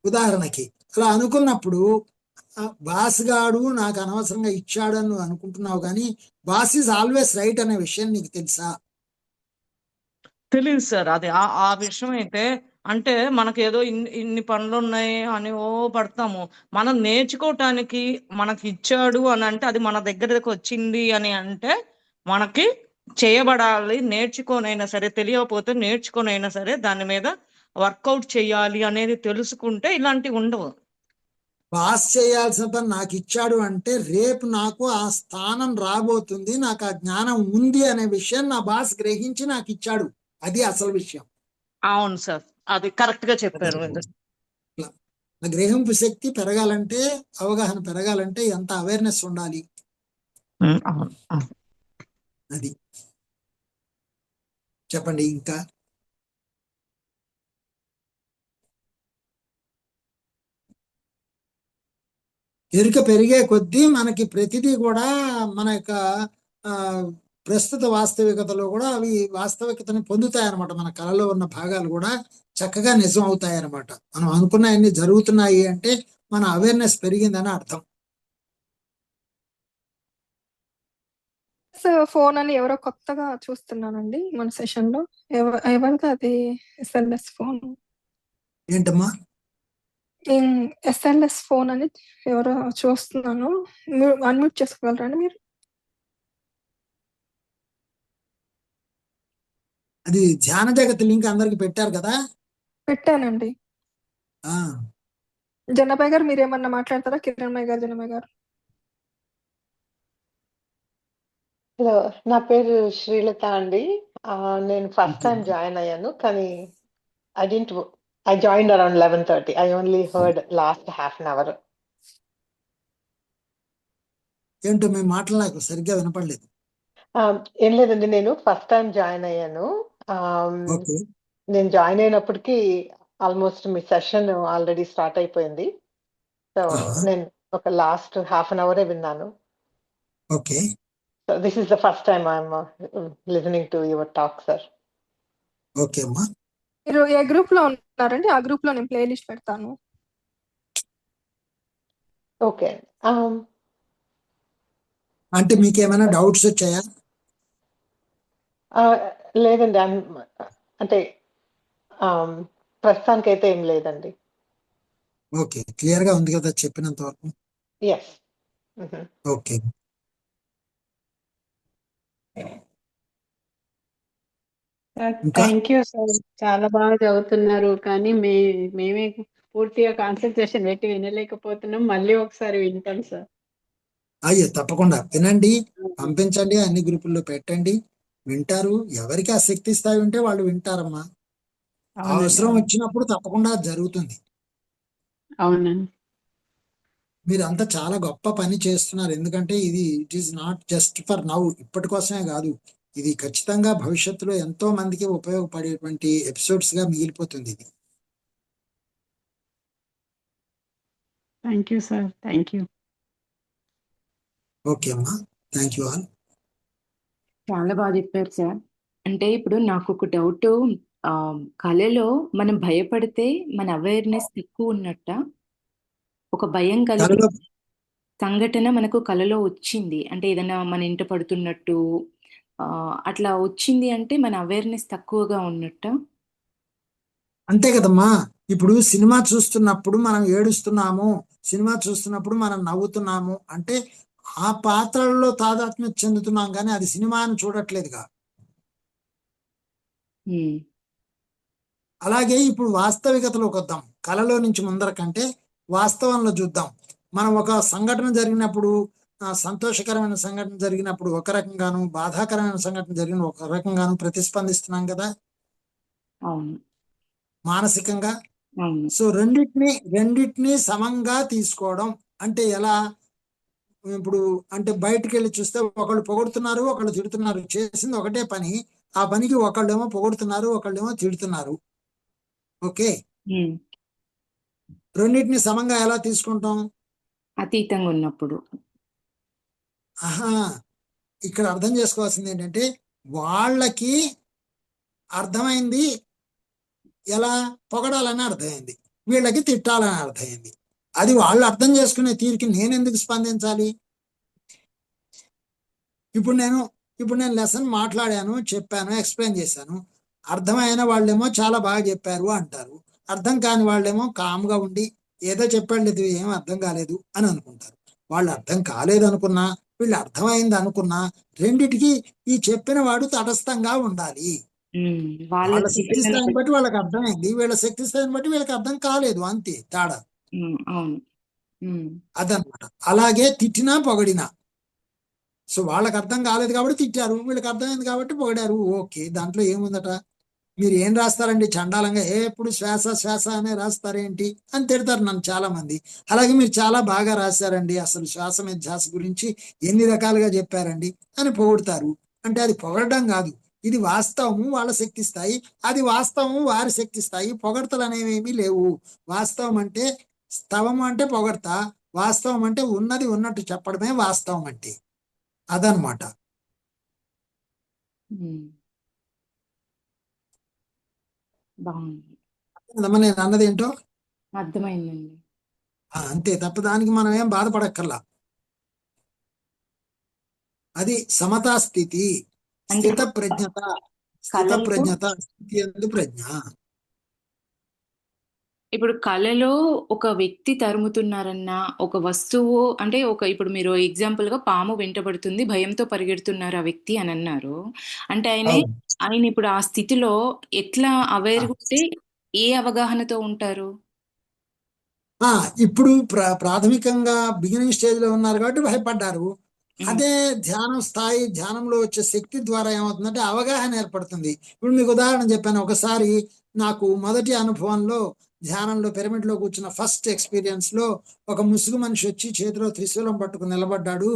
ఉదాహరణకి అలా అనుకున్నప్పుడు బాస్ గాడు నాకు అనవసరంగా ఇచ్చాడు అని నువ్వు అనుకుంటున్నావు, కానీ బాస్ ఈజ్ ఆల్వేస్ రైట్ అనే విషయం నీకు తెలుసా? తెలియదు సార్. అది ఆ ఆ విషయం అయితే, అంటే మనకి ఏదో ఇన్ని పనులు ఉన్నాయి అని పడతాము. మనం నేర్చుకోవటానికి మనకి ఇచ్చాడు అని అంటే, అది మన దగ్గరకు వచ్చింది అని అంటే మనకి చేయబడాలి. నేర్చుకోనైనా సరే, తెలియకపోతే నేర్చుకోనైనా సరే దాని మీద వర్కౌట్ చేయాలి అనేది తెలుసుకుంటే ఇలాంటివి ఉండవు. బాస్ చేయాల్సిన పని నాకు ఇచ్చాడు అంటే రేపు నాకు ఆ స్థానం రాబోతుంది, నాకు ఆ జ్ఞానం ఉంది అనే విషయం నా బాస్ గ్రహించి నాకు ఇచ్చాడు. అది అసలు విషయం. అవును సార్, అది కరెక్ట్ గా చెప్పారు మీరు. అట్లా. ఆ గ్రహింపు శక్తి పెరగాలంటే, అవగాహన పెరగాలంటే ఎంత అవేర్నెస్ ఉండాలి. అవును, అవును. అది చెప్పండి ఇంకా. ఎరుక పెరిగే కొద్దీ మనకి ప్రతిదీ కూడా మన యొక్క ఆ, ప్రస్తుత వాస్తవికతలో కూడా అవి వాస్తవికతని పొందుతాయన్నమాట. మన కళలో ఉన్న భాగాలు కూడా చక్కగా నిజం అవుతాయన్నమాట. మనం అనుకున్నవన్నీ జరుగుతున్నాయి అంటే మన అవేర్నెస్ పెరిగిందని అర్థం. ఫోన్ అని ఎవరో కొత్తగా చూస్తున్నానండి మన సెషన్ లో. ఎవరిది అది? SLS phone. ఏంటమ్మా? ఎస్ఎల్ఎస్ ఫోన్ అని ఎవరో చూస్తున్నాను. మీరు అన్మ్యూట్ చేసుకోగలరండి మీరు? అది ధ్యాన జగత్ లింక్ అందరికి పెట్టారు కదా. పెట్టానండి. ఆ జనబాయ్ గారు మీరేమన్నా మాట్లాడతారా? కిరణ్మయ్య గారు, జనబాయ్ గారు. హలో, నా పేరు శ్రీలత అండి. నేను ఫస్ట్ ఓకే. టైం జాయిన్ అయ్యాను, కానీ I didn't I joined around 11:30. I only heard last half an hour. ఏంటో మీ మాటలు నాకు సరిగ్గా వినపడలేదు. ఏం లేదండి, నేను ఫస్ట్ టైం జాయిన్ అయ్యాను. ఓకే. నేను జాయిన్ అయినప్పటికీ ఆల్మోస్ట్ మీ సెషన్ ఆల్రెడీ స్టార్ట్ అయిపోయింది. సో ఆహా, నేను ఒక లాస్ట్ హాఫ్ అన్ అవరే విన్నాను. Okay. So this is the first time I'm listening to your talk, sir. Okay అమ్మా. మీరు ఏ గ్రూప్ లో ఉన్నారండి? ఆ గ్రూప్ లో నేను ప్లేలిస్ట్ పెడతాను. ఓకే. అంటే మీకు ఏమైనా డౌట్స్ వచ్చాయా? లేదండి, అంటే ప్రస్తుతానికైతే ఏం లేదండి. ఓకే, క్లియర్ గా ఉంది కదా చెప్పినంత వరకు? ఎస్. ఓకే. ఇంకా థ్యాంక్ యూ సార్, చాలా బాగా చదువుతున్నారు. కానీ మేమే పూర్తిగా కాన్సన్ట్రేషన్ పెట్టి వినలేకపోతున్నాం. మళ్ళీ ఒకసారి వింటాం సార్. అయ్యో తప్పకుండా వినండి, పంపించండి, అన్ని గ్రూపుల్లో పెట్టండి, వింటారు. ఎవరికి ఆ శక్తి స్థాయి ఉంటే వాళ్ళు వింటారమ్మా. అవునండి, అవసరం అవును, వచ్చినప్పుడు తప్పకుండా జరుగుతుంది. అవునండి. మీరంతా చాలా గొప్ప పని చేస్తున్నారు. ఎందుకంటే ఇది it is not just for now, ఇప్పటి కోసమే కాదు, ఇది ఖచ్చితంగా భవిష్యత్తులో ఎంతో మందికి ఉపయోగపడేటువంటి ఎపిసోడ్స్ గా మిగిలిపోతుంది ఇది. Thank you sir, thank you. Okay అమ్మా, థ్యాంక్ యూ ఆల్. చాలా బాగా చెప్పారు సార్. అంటే ఇప్పుడు నాకు ఒక డౌట్, కళలో మనం భయపడితే మన అవేర్నెస్ ఎక్కువ ఉన్నట్ట? ఒక భయం కలిగి కళలో సంఘటన మనకు కళలో వచ్చింది అంటే ఏదైనా మన ఇంట పడుతున్నట్టు అట్లా వచ్చింది అంటే మన అవేర్నెస్ తక్కువగా ఉన్నట్ట? అంతే కదమ్మా. ఇప్పుడు సినిమా చూస్తున్నప్పుడు మనం ఏడుస్తున్నాము, సినిమా చూస్తున్నప్పుడు మనం నవ్వుతున్నాము అంటే ఆ పాత్రల్లో తాదాత్మ్యం చెందుతున్నాం, కానీ అది సినిమా అని చూడట్లేదుగా. అలాగే ఇప్పుడు వాస్తవికతలోకి వద్దాం, కళలో నుంచి ముందర కంటే వాస్తవంలో చూద్దాం. మనం ఒక సంఘటన జరిగినప్పుడు, సంతోషకరమైన సంఘటన జరిగినప్పుడు ఒక రకంగాను, బాధాకరమైన సంఘటన జరిగిన ఒక రకంగాను ప్రతిస్పందిస్తున్నాం కదా అవును, మానసికంగా. అవును. సో రెండిటిని సమంగా తీసుకోవడం అంటే ఎలా? ఇప్పుడు అంటే బయటికి వెళ్ళి చూస్తే ఒకళ్ళు పొగుడుతున్నారు, ఒకళ్ళు తిడుతున్నారు, చేసింది ఒకటే పని, ఆ పనికి ఒకళ్ళేమో పొగుడుతున్నారు, ఒకళ్ళేమో తిడుతున్నారు. ఓకే, రెండింటిని సమంగా ఎలా తీసుకుంటాం? అతీతంగా ఉన్నప్పుడు. ఆహా, ఇక్కడ అర్థం చేసుకోవాల్సింది ఏంటంటే వాళ్ళకి అర్థమైంది ఎలా పొగడాలని అర్థమైంది, వీళ్ళకి తిట్టాలని అర్థమైంది. అది వాళ్ళు అర్థం చేసుకునే తీరుకి నేను ఎందుకు స్పందించాలి? ఇప్పుడు నేను లెసన్ మాట్లాడాను, చెప్పాను, ఎక్స్ప్లెయిన్ చేశాను. అర్థమైన వాళ్ళేమో చాలా బాగా చెప్పారు అంటారు, అర్థం కాని వాళ్ళేమో కామ్గా ఉండి ఏదో చెప్పలేదు, ఏం అర్థం కాలేదు అని అనుకుంటారు. వాళ్ళు అర్థం కాలేదు అనుకున్నా, వీళ్ళు అర్థమైంది అనుకున్నా, రెండిటికి ఈ చెప్పిన వాడు తటస్థంగా ఉండాలి. వాళ్ళ శక్తి స్థాయిని బట్టి వాళ్ళకి అర్థమైంది, వీళ్ళ శక్తి స్థాయిని బట్టి వీళ్ళకి అర్థం కాలేదు, అంతే తేడా. అదనమాట. అలాగే తిట్టినా పొగడినా, సో వాళ్ళకి అర్థం కాలేదు కాబట్టి తిట్టారు, వీళ్ళకి అర్థమైంది కాబట్టి పొగిడారు. ఓకే, దాంట్లో ఏముందట? మీరు ఏం రాస్తారండి చండాలంగా, ఎప్పుడు శ్వాస శ్వాస అనే రాస్తారేంటి అని తిడతారు నన్ను చాలా మంది. అలాగే మీరు చాలా బాగా రాశారండి, అసలు శ్వాస మీద ధ్యాస గురించి ఎన్ని రకాలుగా చెప్పారండి అని పొగుడతారు. అంటే అది పొగడడం కాదు, ఇది వాస్తవము, వాళ్ళ శక్తి స్థాయి. అది వాస్తవము, వారి శక్తి స్థాయి. పొగడతలు అనేవేమీ లేవు. వాస్తవం అంటే, స్తవము అంటే పొగడతా, వాస్తవం అంటే ఉన్నది ఉన్నట్టు చెప్పడమే వాస్తవం అంటే. అదనమాట. నేను అన్నది ఏంటో అర్థమైందండి. అంతే తప్ప దానికి మనం ఏం బాధపడక్కర్లా. అది సమతా స్థితి, స్థిత ప్రజ్ఞత, స్థిత ప్రజ్ఞత, స్థితి యందు ప్రజ్ఞ. ఇప్పుడు కళలో ఒక వ్యక్తి తరుముతున్నారన్నా, ఒక వస్తువు అంటే ఇప్పుడు మీరు ఎగ్జాంపుల్ గా పాము వెంటబడుతుంది, భయంతో పరిగెడుతున్నారు ఆ వ్యక్తి అని అన్నారు. అంటే ఆయన ఇప్పుడు ఆ స్థితిలో ఎట్లా అవేర్గా ఉంటే ఏ అవగాహనతో ఉంటారు? ఇప్పుడు ప్రాథమికంగా బిగినింగ్ స్టేజ్ లో ఉన్నారు కాబట్టి భయపడ్డారు. అదే ధ్యానం స్థాయి, ధ్యానంలో వచ్చే శక్తి ద్వారా ఏమవుతుందంటే అవగాహన ఏర్పడుతుంది. ఇప్పుడు మీకు ఉదాహరణ చెప్పాను, ఒకసారి నాకు మొదటి అనుభవంలో ధ్యానంలో పిరమిడ్ లో కూర్చున్న ఫస్ట్ ఎక్స్పీరియన్స్ లో ఒక ముసుగు మనిషి వచ్చి చేతిలో త్రిశూలం పట్టుకుని నిలబడ్డాడు.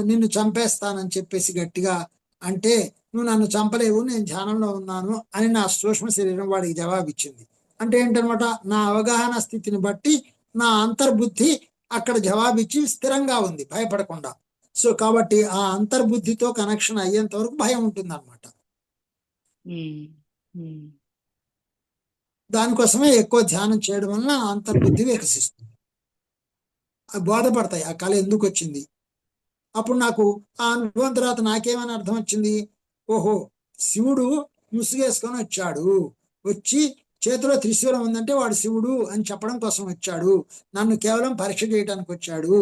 నిన్ను చంపేస్తానని చెప్పేసి గట్టిగా అంటే నువ్వు నన్ను చంపలేవు, నేను ధ్యానంలో ఉన్నాను అని నా సూక్ష్మ శరీరం వాడికి జవాబిచ్చింది. అంటే ఏంటనమాట, నా అవగాహన స్థితిని బట్టి నా అంతర్బుద్ధి అక్కడ జవాబిచ్చి స్థిరంగా ఉంది, భయపడకుండా. సో కాబట్టి ఆ అంతర్బుద్ధితో కనెక్షన్ అయ్యేంత వరకు భయం ఉంటుంది అనమాట. దానికోసమే ఎక్కువ ధ్యానం చేయడం వలన అంతర్బుద్ధి వికసిస్తుంది. అవి బోధపడతాయి ఆ కళ ఎందుకు వచ్చింది. అప్పుడు నాకు ఆ అనుభవం తర్వాత నాకేమని అర్థం వచ్చింది, ఓహో శివుడు ముసుగేసుకొని వచ్చాడు, వచ్చి చేతిలో త్రిశూలం ఉందంటే వాడు శివుడు అని చెప్పడం కోసం వచ్చాడు, నన్ను కేవలం పరీక్ష చేయడానికి వచ్చాడు,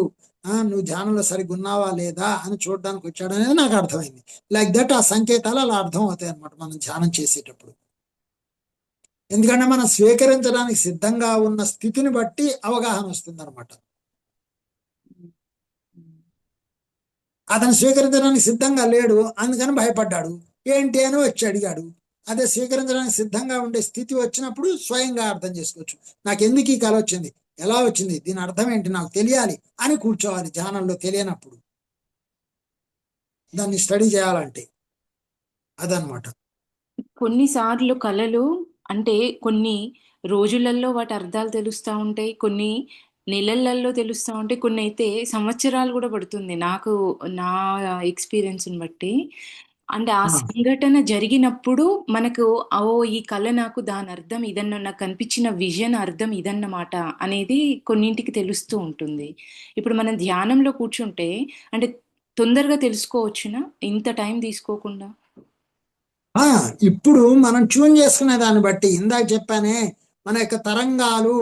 నువ్వు ధ్యానంలో సరిగ్గా ఉన్నావా లేదా అని చూడడానికి వచ్చాడు అనేది నాకు అర్థమైంది. లైక్ దట్ ఆ సంకేతాలు అలా అర్థం అవుతాయి అనమాట మనం ధ్యానం చేసేటప్పుడు. ఎందుకంటే మనం స్వీకరించడానికి సిద్ధంగా ఉన్న స్థితిని బట్టి అవగాహన వస్తుంది అనమాట. అతను స్వీకరించడానికి సిద్ధంగా లేడు, అందుకని భయపడ్డాడు, ఏంటి అని వచ్చి అడిగాడు. అదే స్వీకరించడానికి సిద్ధంగా ఉండే స్థితి వచ్చినప్పుడు స్వయంగా అర్థం చేసుకోవచ్చు, నాకు ఎందుకు ఈ కళ వచ్చింది, ఎలా వచ్చింది, దీని అర్థం ఏంటి, నాకు తెలియాలి అని కూర్చోవాలి ధ్యానంలో. తెలియనప్పుడు దాన్ని స్టడీ చేయాలంటే అదనమాట. కొన్నిసార్లు కళలు అంటే కొన్ని రోజులలో వాటి అర్థాలు తెలుస్తూ ఉంటాయి, కొన్ని నెలలలో తెలుస్తూ ఉంటాయి, కొన్ని అయితే సంవత్సరాలు కూడా పడుతుంది నాకు, నా ఎక్స్పీరియన్స్ని బట్టి. అంటే ఆ సంఘటన జరిగినప్పుడు మనకు ఓ ఈ కళ నాకు దాని అర్థం ఇదన్న, నాకు కనిపించిన విజన్ అర్థం ఇదన్నమాట అనేది కొన్నింటికి తెలుస్తూ ఉంటుంది. ఇప్పుడు మనం ధ్యానంలో కూర్చుంటే అంటే తొందరగా తెలుసుకోవచ్చునా ఇంత టైం తీసుకోకుండా? ఇప్పుడు మనం ట్యూన్ చేసుకునే దాన్ని బట్టి ఇందాక చెప్పానే, మన యొక్క తరంగాలు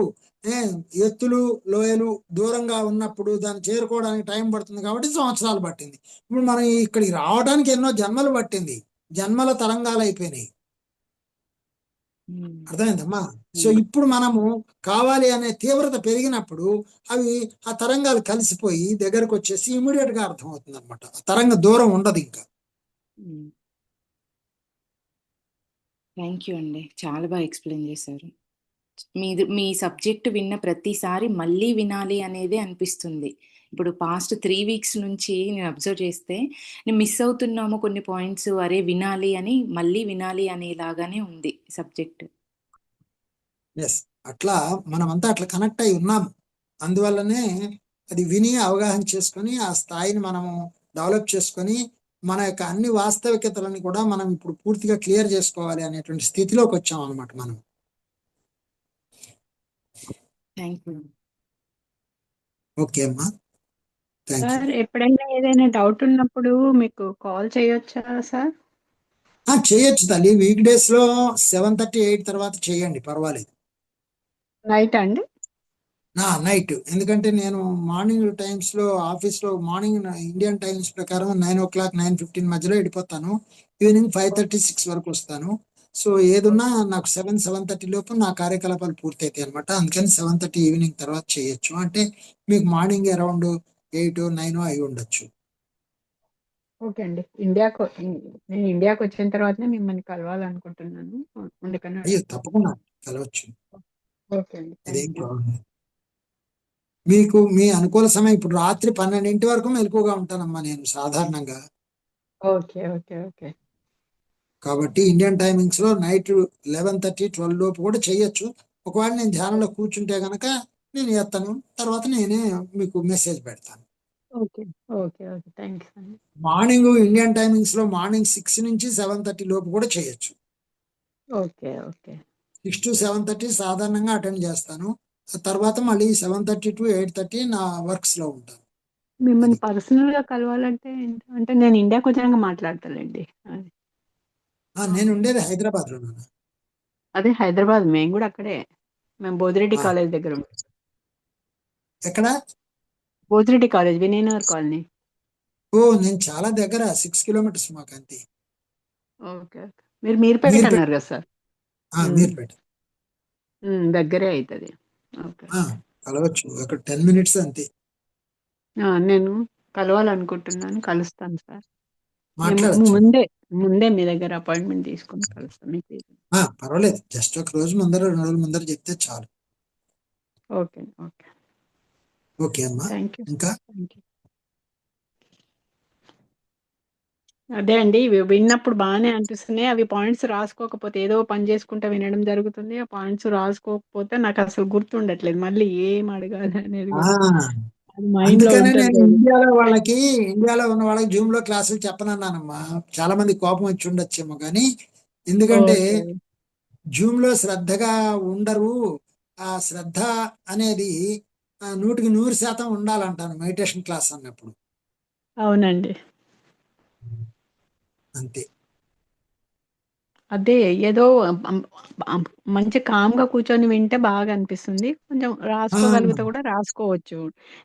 ఎత్తులు లోయలు దూరంగా ఉన్నప్పుడు దాన్ని చేరుకోవడానికి టైం పడుతుంది కాబట్టి సంవత్సరాలు పట్టింది. ఇప్పుడు మనం ఇక్కడికి రావడానికి ఎన్నో జన్మలు పట్టింది, జన్మల తరంగాలు అయిపోయినాయి. అర్థమైందమ్మా? సో ఇప్పుడు మనము కావాలి అనే తీవ్రత పెరిగినప్పుడు అవి ఆ తరంగాలు కలిసిపోయి దగ్గరకు వచ్చేసి ఇమీడియట్ గా అర్థం అవుతుంది అనమాట. తరంగ దూరం ఉండదు ఇంకా. థ్యాంక్ యూ అండి, చాలా బాగా ఎక్స్ప్లెయిన్ చేశారు. మీ సబ్జెక్ట్ విన్న ప్రతిసారి మళ్ళీ వినాలి అనేది అనిపిస్తుంది. ఇప్పుడు పాస్ట్ 3 weeks నుంచి నేను అబ్జర్వ్ చేస్తే నేను మిస్ అవుతున్నాము కొన్ని పాయింట్స్, అరే వినాలి అని, మళ్ళీ వినాలి అనేలాగానే ఉంది సబ్జెక్ట్. ఎస్, అట్లా మనమంతా అట్లా కనెక్ట్ అయి ఉన్నాము. అందువల్లనే అది విని అవగాహన చేసుకొని ఆ స్థాయిని మనము డెవలప్ చేసుకొని మన యొక్క అన్ని వాస్తవికతలను కూడా మనం ఇప్పుడు పూర్తిగా క్లియర్ చేసుకోవాలి అనేటువంటి స్థితిలోకి వచ్చాం అనమాట మనం. Thank you. ఓకే అమ్మా, థ్యాంక్ యూ. సార్ ఎప్పుడైనా ఏదైనా డౌట్ ఉన్నప్పుడు మీకు కాల్ చేయొచ్చా సార్? చేయొచ్చు తల్లి, వీక్ డేస్ లో 7:30 8 తర్వాత చేయండి, పర్వాలేదు. నైట్ అండి? నైట్, ఎందుకంటే నేను మార్నింగ్ టైమ్స్ లో ఆఫీస్ లో మార్నింగ్ ఇండియన్ టైమ్స్ ప్రకారం 9 o'clock 9:15 మధ్యలో వెళ్ళిపోతాను, ఈవినింగ్ 5:30 6 వరకు వస్తాను. సో ఏదున్నా నాకు 7:30 లోపు నా కార్యకలాపాలు పూర్తయితాయి అనమాట. అందుకని 7:30 ఈవినింగ్ తర్వాత చేయొచ్చు, అంటే మీకు మార్నింగ్ అరౌండ్ 8 9 అయి ఉండొచ్చు. ఓకే అండి, నేను ఇండియాకి వచ్చిన తర్వాతనే మిమ్మల్ని కలవాలనుకుంటున్నాను, అందుకని. అయ్యో తప్పకుండా కలవచ్చు, ఓకే అండి, అదేం ప్రాబ్లం. మీకు మీ అనుకూల సమయం ఇప్పుడు రాత్రి 12 వరకు మెలకుగా ఉంటానమ్మా నేను సాధారణంగా. Okay okay okay. కాబట్టి ఇండియన్ టైమింగ్స్ లో నైట్ 11:30 12 లోపు కూడా చేయొచ్చు. ఒకవేళ నేను ధ్యానంలో కూర్చుంటే గనక నేను ఎత్తాను, తర్వాత నేనే మీకు మెసేజ్ పెడతాను. ఓకే ఓకే ఓకే, థ్యాంక్స్ అండి. మార్నింగ్ ఇండియన్ టైమింగ్స్ లో మార్నింగ్ 6 నుంచి 7:30 లోపు కూడా చేయొచ్చు. Okay okay. 6 to 7:30 సాధారణంగా అటెండ్ చేస్తాను, ఆ తర్వాత మళ్ళీ 7:30 to 8:30 నా వర్క్స్ లో ఉంటాను. మిమ్మల్ని పర్సనల్ గా కలవాలంటే అంటే నేను ఇండియాకి వచ్చినాక మాట్లాడతానండి. నేను ఉండేది హైదరాబాద్ లో. అదే హైదరాబాద్, మేము కూడా అక్కడే, మేము బోధిరెడ్డి కాలేజ్ దగ్గర ఉంటాం. ఎక్కడ? బోధిరెడ్డి కాలేజ్, వినయనగర్ కాలనీ. నేను చాలా దగ్గర, 6 kilometers మాకు అంతే. Okay okay. మీరు మీర్పేట అన్నారు కదా సార్? మీర్పేట దగ్గరే అవుతుంది. ఓకే, కలవచ్చు, అక్కడ 10 minutes అంతే. నేను కలవాలనుకుంటున్నాను, కలుస్తాను సార్. మాట్లాడచ్చు, ముందే మీ దగ్గర అపాయింట్మెంట్ తీసుకొని కలుస్తాను మీకు. పర్వాలేదు, జస్ట్ ఒక రోజు ముందర 2 రోజుల ముందర చెప్తే చాలు. Okay okay. ఓకే అమ్మా, థ్యాంక్ యూ. ఇంకా థ్యాంక్ యూ. అదే అండి. విన్నప్పుడు బానే అనిపిస్తున్నాయి. అవి పాయింట్స్ రాసుకోకపోతే ఏదో పని చేసుకుంటా వినడం జరుగుతుంది. ఆ పాయింట్స్ రాసుకోకపోతే నాకసలు గుర్తుండట్లేదు. మళ్ళీ ఏం అడగాలి అనేది ఆ గూడా. అది మైండ్‌లో అందుకనే నేను ఉంటలేదు. ఇండియాలో ఉన్న వాళ్ళకి జూమ్ లో క్లాసులు చెప్పనన్నానమ్మా. చాలా మంది కోపం వచ్చి ఉండొచ్చేమో కానీ, ఎందుకంటే ఓకే. జూమ్ లో శ్రద్ధగా ఉండరు. ఆ శ్రద్ధ అనేది 100% ఉండాలంటాను మెడిటేషన్ క్లాస్ అన్నప్పుడు. అవునండి. అంతే. అదే ఏదో అం అం మంచి కామ్‌గా కూర్చొని వింటే బాగా అనిపిస్తుంది. కొంచెం రాసుకోగలిగితే కూడా రాసుకోవచ్చు.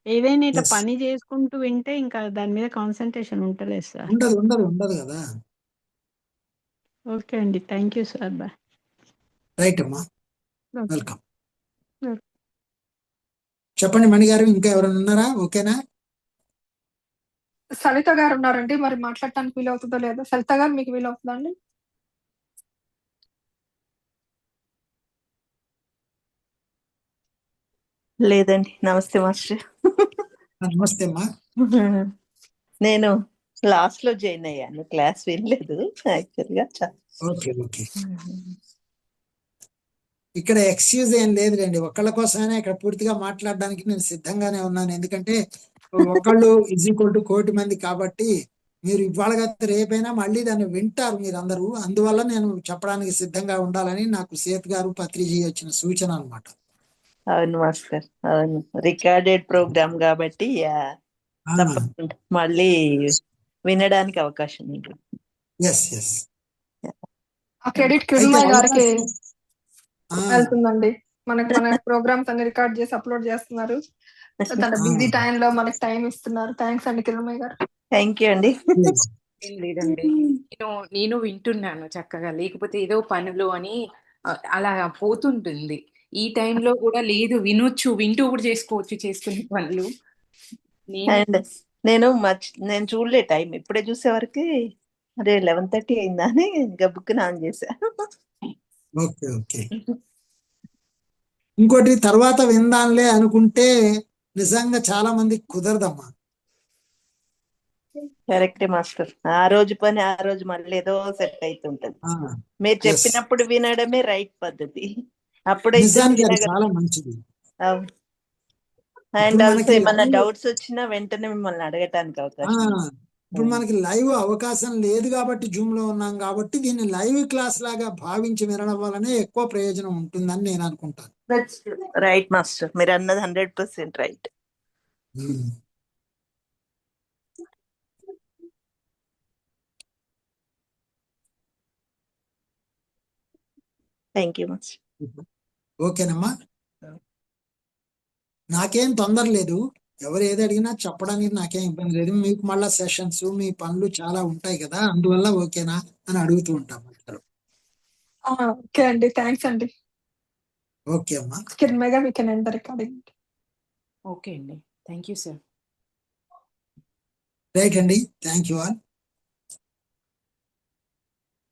ఏదైనా ఇట్లా ఎస్. పని చేసుకుంటూ వింటే ఇంకా దాని మీద కాన్సంట్రేషన్ ఉంటలేదు సార్. ఉండదు కదా. ఓకే అండి. Thank you sir. Bye. Right అమ్మా, ఓకే. వెల్కమ్. ఓకే. చెప్పండి మణి గారు, ఇంకా ఎవరైనా ఉన్నారా? ఓకేనా? సవిత గారు ఉన్నారండి. మరి మాట్లాడటానికి వీలవుతుందో లేదో. సవిత గారు మీకు వీలవుతుందా అండి? లేదండి. నమస్తే మాస్టర్. నమస్తే అమ్మా. నేను లాస్ట్ లో జాయిన్ అయ్యాను, క్లాస్ వినలేదు యాక్చువల్గా. ఓకే. ఇక్కడ ఎక్స్క్యూజ్ ఏం లేదులేండి. ఒకళ్ళ కోసమైనా ఇక్కడ పూర్తిగా మాట్లాడడానికి నేను సిద్ధంగానే ఉన్నాను. ఎందుకంటే ఒకళ్ళు = కోటి మంది కాబట్టి, మీరు ఇవాళ కాకపోతే రేపైనా మళ్ళీ దాన్ని వింటారు మీరందరూ. అందువల్ల నేను చెప్పడానికి సిద్ధంగా ఉండాలని నాకు సేత్ గారు, పత్రిజీ వచ్చిన సూచన అన్నమాట. అవును మాస్టర్, అవును. రికార్డెడ్ ప్రోగ్రామ్ కాబట్టి ఆ, తప్పకుండా మళ్ళీ వినడానికి అవకాశం ఉంటుంది. ఎస్. ఆ క్రెడిట్ అయితే కిరణ్మయ్య గారికి ఆ, వెళ్తుందండి. మన ప్రోగ్రామ్స్ అన్ని రికార్డ్ చేసి అప్లోడ్ చేస్తున్నారు. తన బిజీ టైంలో మనకి టైం ఇస్తున్నారు. థ్యాంక్స్ అండి కిరణ్మయ్య గారు. థ్యాంక్ యూ అండి. yes. ఏం లేదండి. నేను వింటున్నాను చక్కగా. లేకపోతే ఏదో పనులు అని అలా పోతుంటుంది. ఈ టైంలో కూడా లేదు, వినొచ్చు, వింటూ కూడా చేసుకోవచ్చు చేసుకునే పనులు. అండ్ నేను చూడలే టైం, ఇప్పుడే చూసే వరకు అదే 11:30 అయిందా అని గబుక్కున ఆన్ చేశా. ఓకే. ఇంకోటి తర్వాత విందాంలే అనుకుంటే నిజంగా చాలా మందికి కుదరదమ్మా. కరెక్టే మాస్టర్. ఆ రోజు పని ఆ రోజు మళ్ళీ ఏదో సెట్ అవుతుంటది. ఆ, మీరు yes. చెప్పినప్పుడు వినడమే రైట్ పద్ధతి. అప్పుడైతే నిజానికి అది వినగల. చాలా మంచిది. అండ్ ఇప్పుడు ఆల్సో మనకి ఏమన్నా live- డౌట్స్ వచ్చినా వెంటనే మిమ్మల్ని అడగటానికి ఆ, అవకాశం ఉంది. ఇప్పుడు మనకి లైవ్ అవకాశం లేదు కాబట్టి జూమ్ లో ఉన్నాం కాబట్టి దీన్ని లైవ్ క్లాస్ లాగా భావించి వినడం వల్లనే ఎక్కువ ప్రయోజనం ఉంటుందని నేను అనుకుంటాను. రైట్ మాస్టర్, మీరు అన్నది 100% రైట్. Thank you master. ఓకేనమ్మా, నాకేం తొందర లేదు. ఎవరు ఏది అడిగినా చెప్పడానికి నాకేం ఇబ్బంది లేదు. మీకు మళ్ళా సెషన్స్, మీ పనులు చాలా ఉంటాయి కదా, అందువల్ల ఓకేనా అని అడుగుతూ ఉంటాం. ఓకే అండి. థ్యాంక్స్ అండి. ఓకే అమ్మా. కిరణ్మయ్య గారు, we can end the recording. Okay అండి. Thank you sir. రైట్ అండి, థ్యాంక్ యూ ఆల్.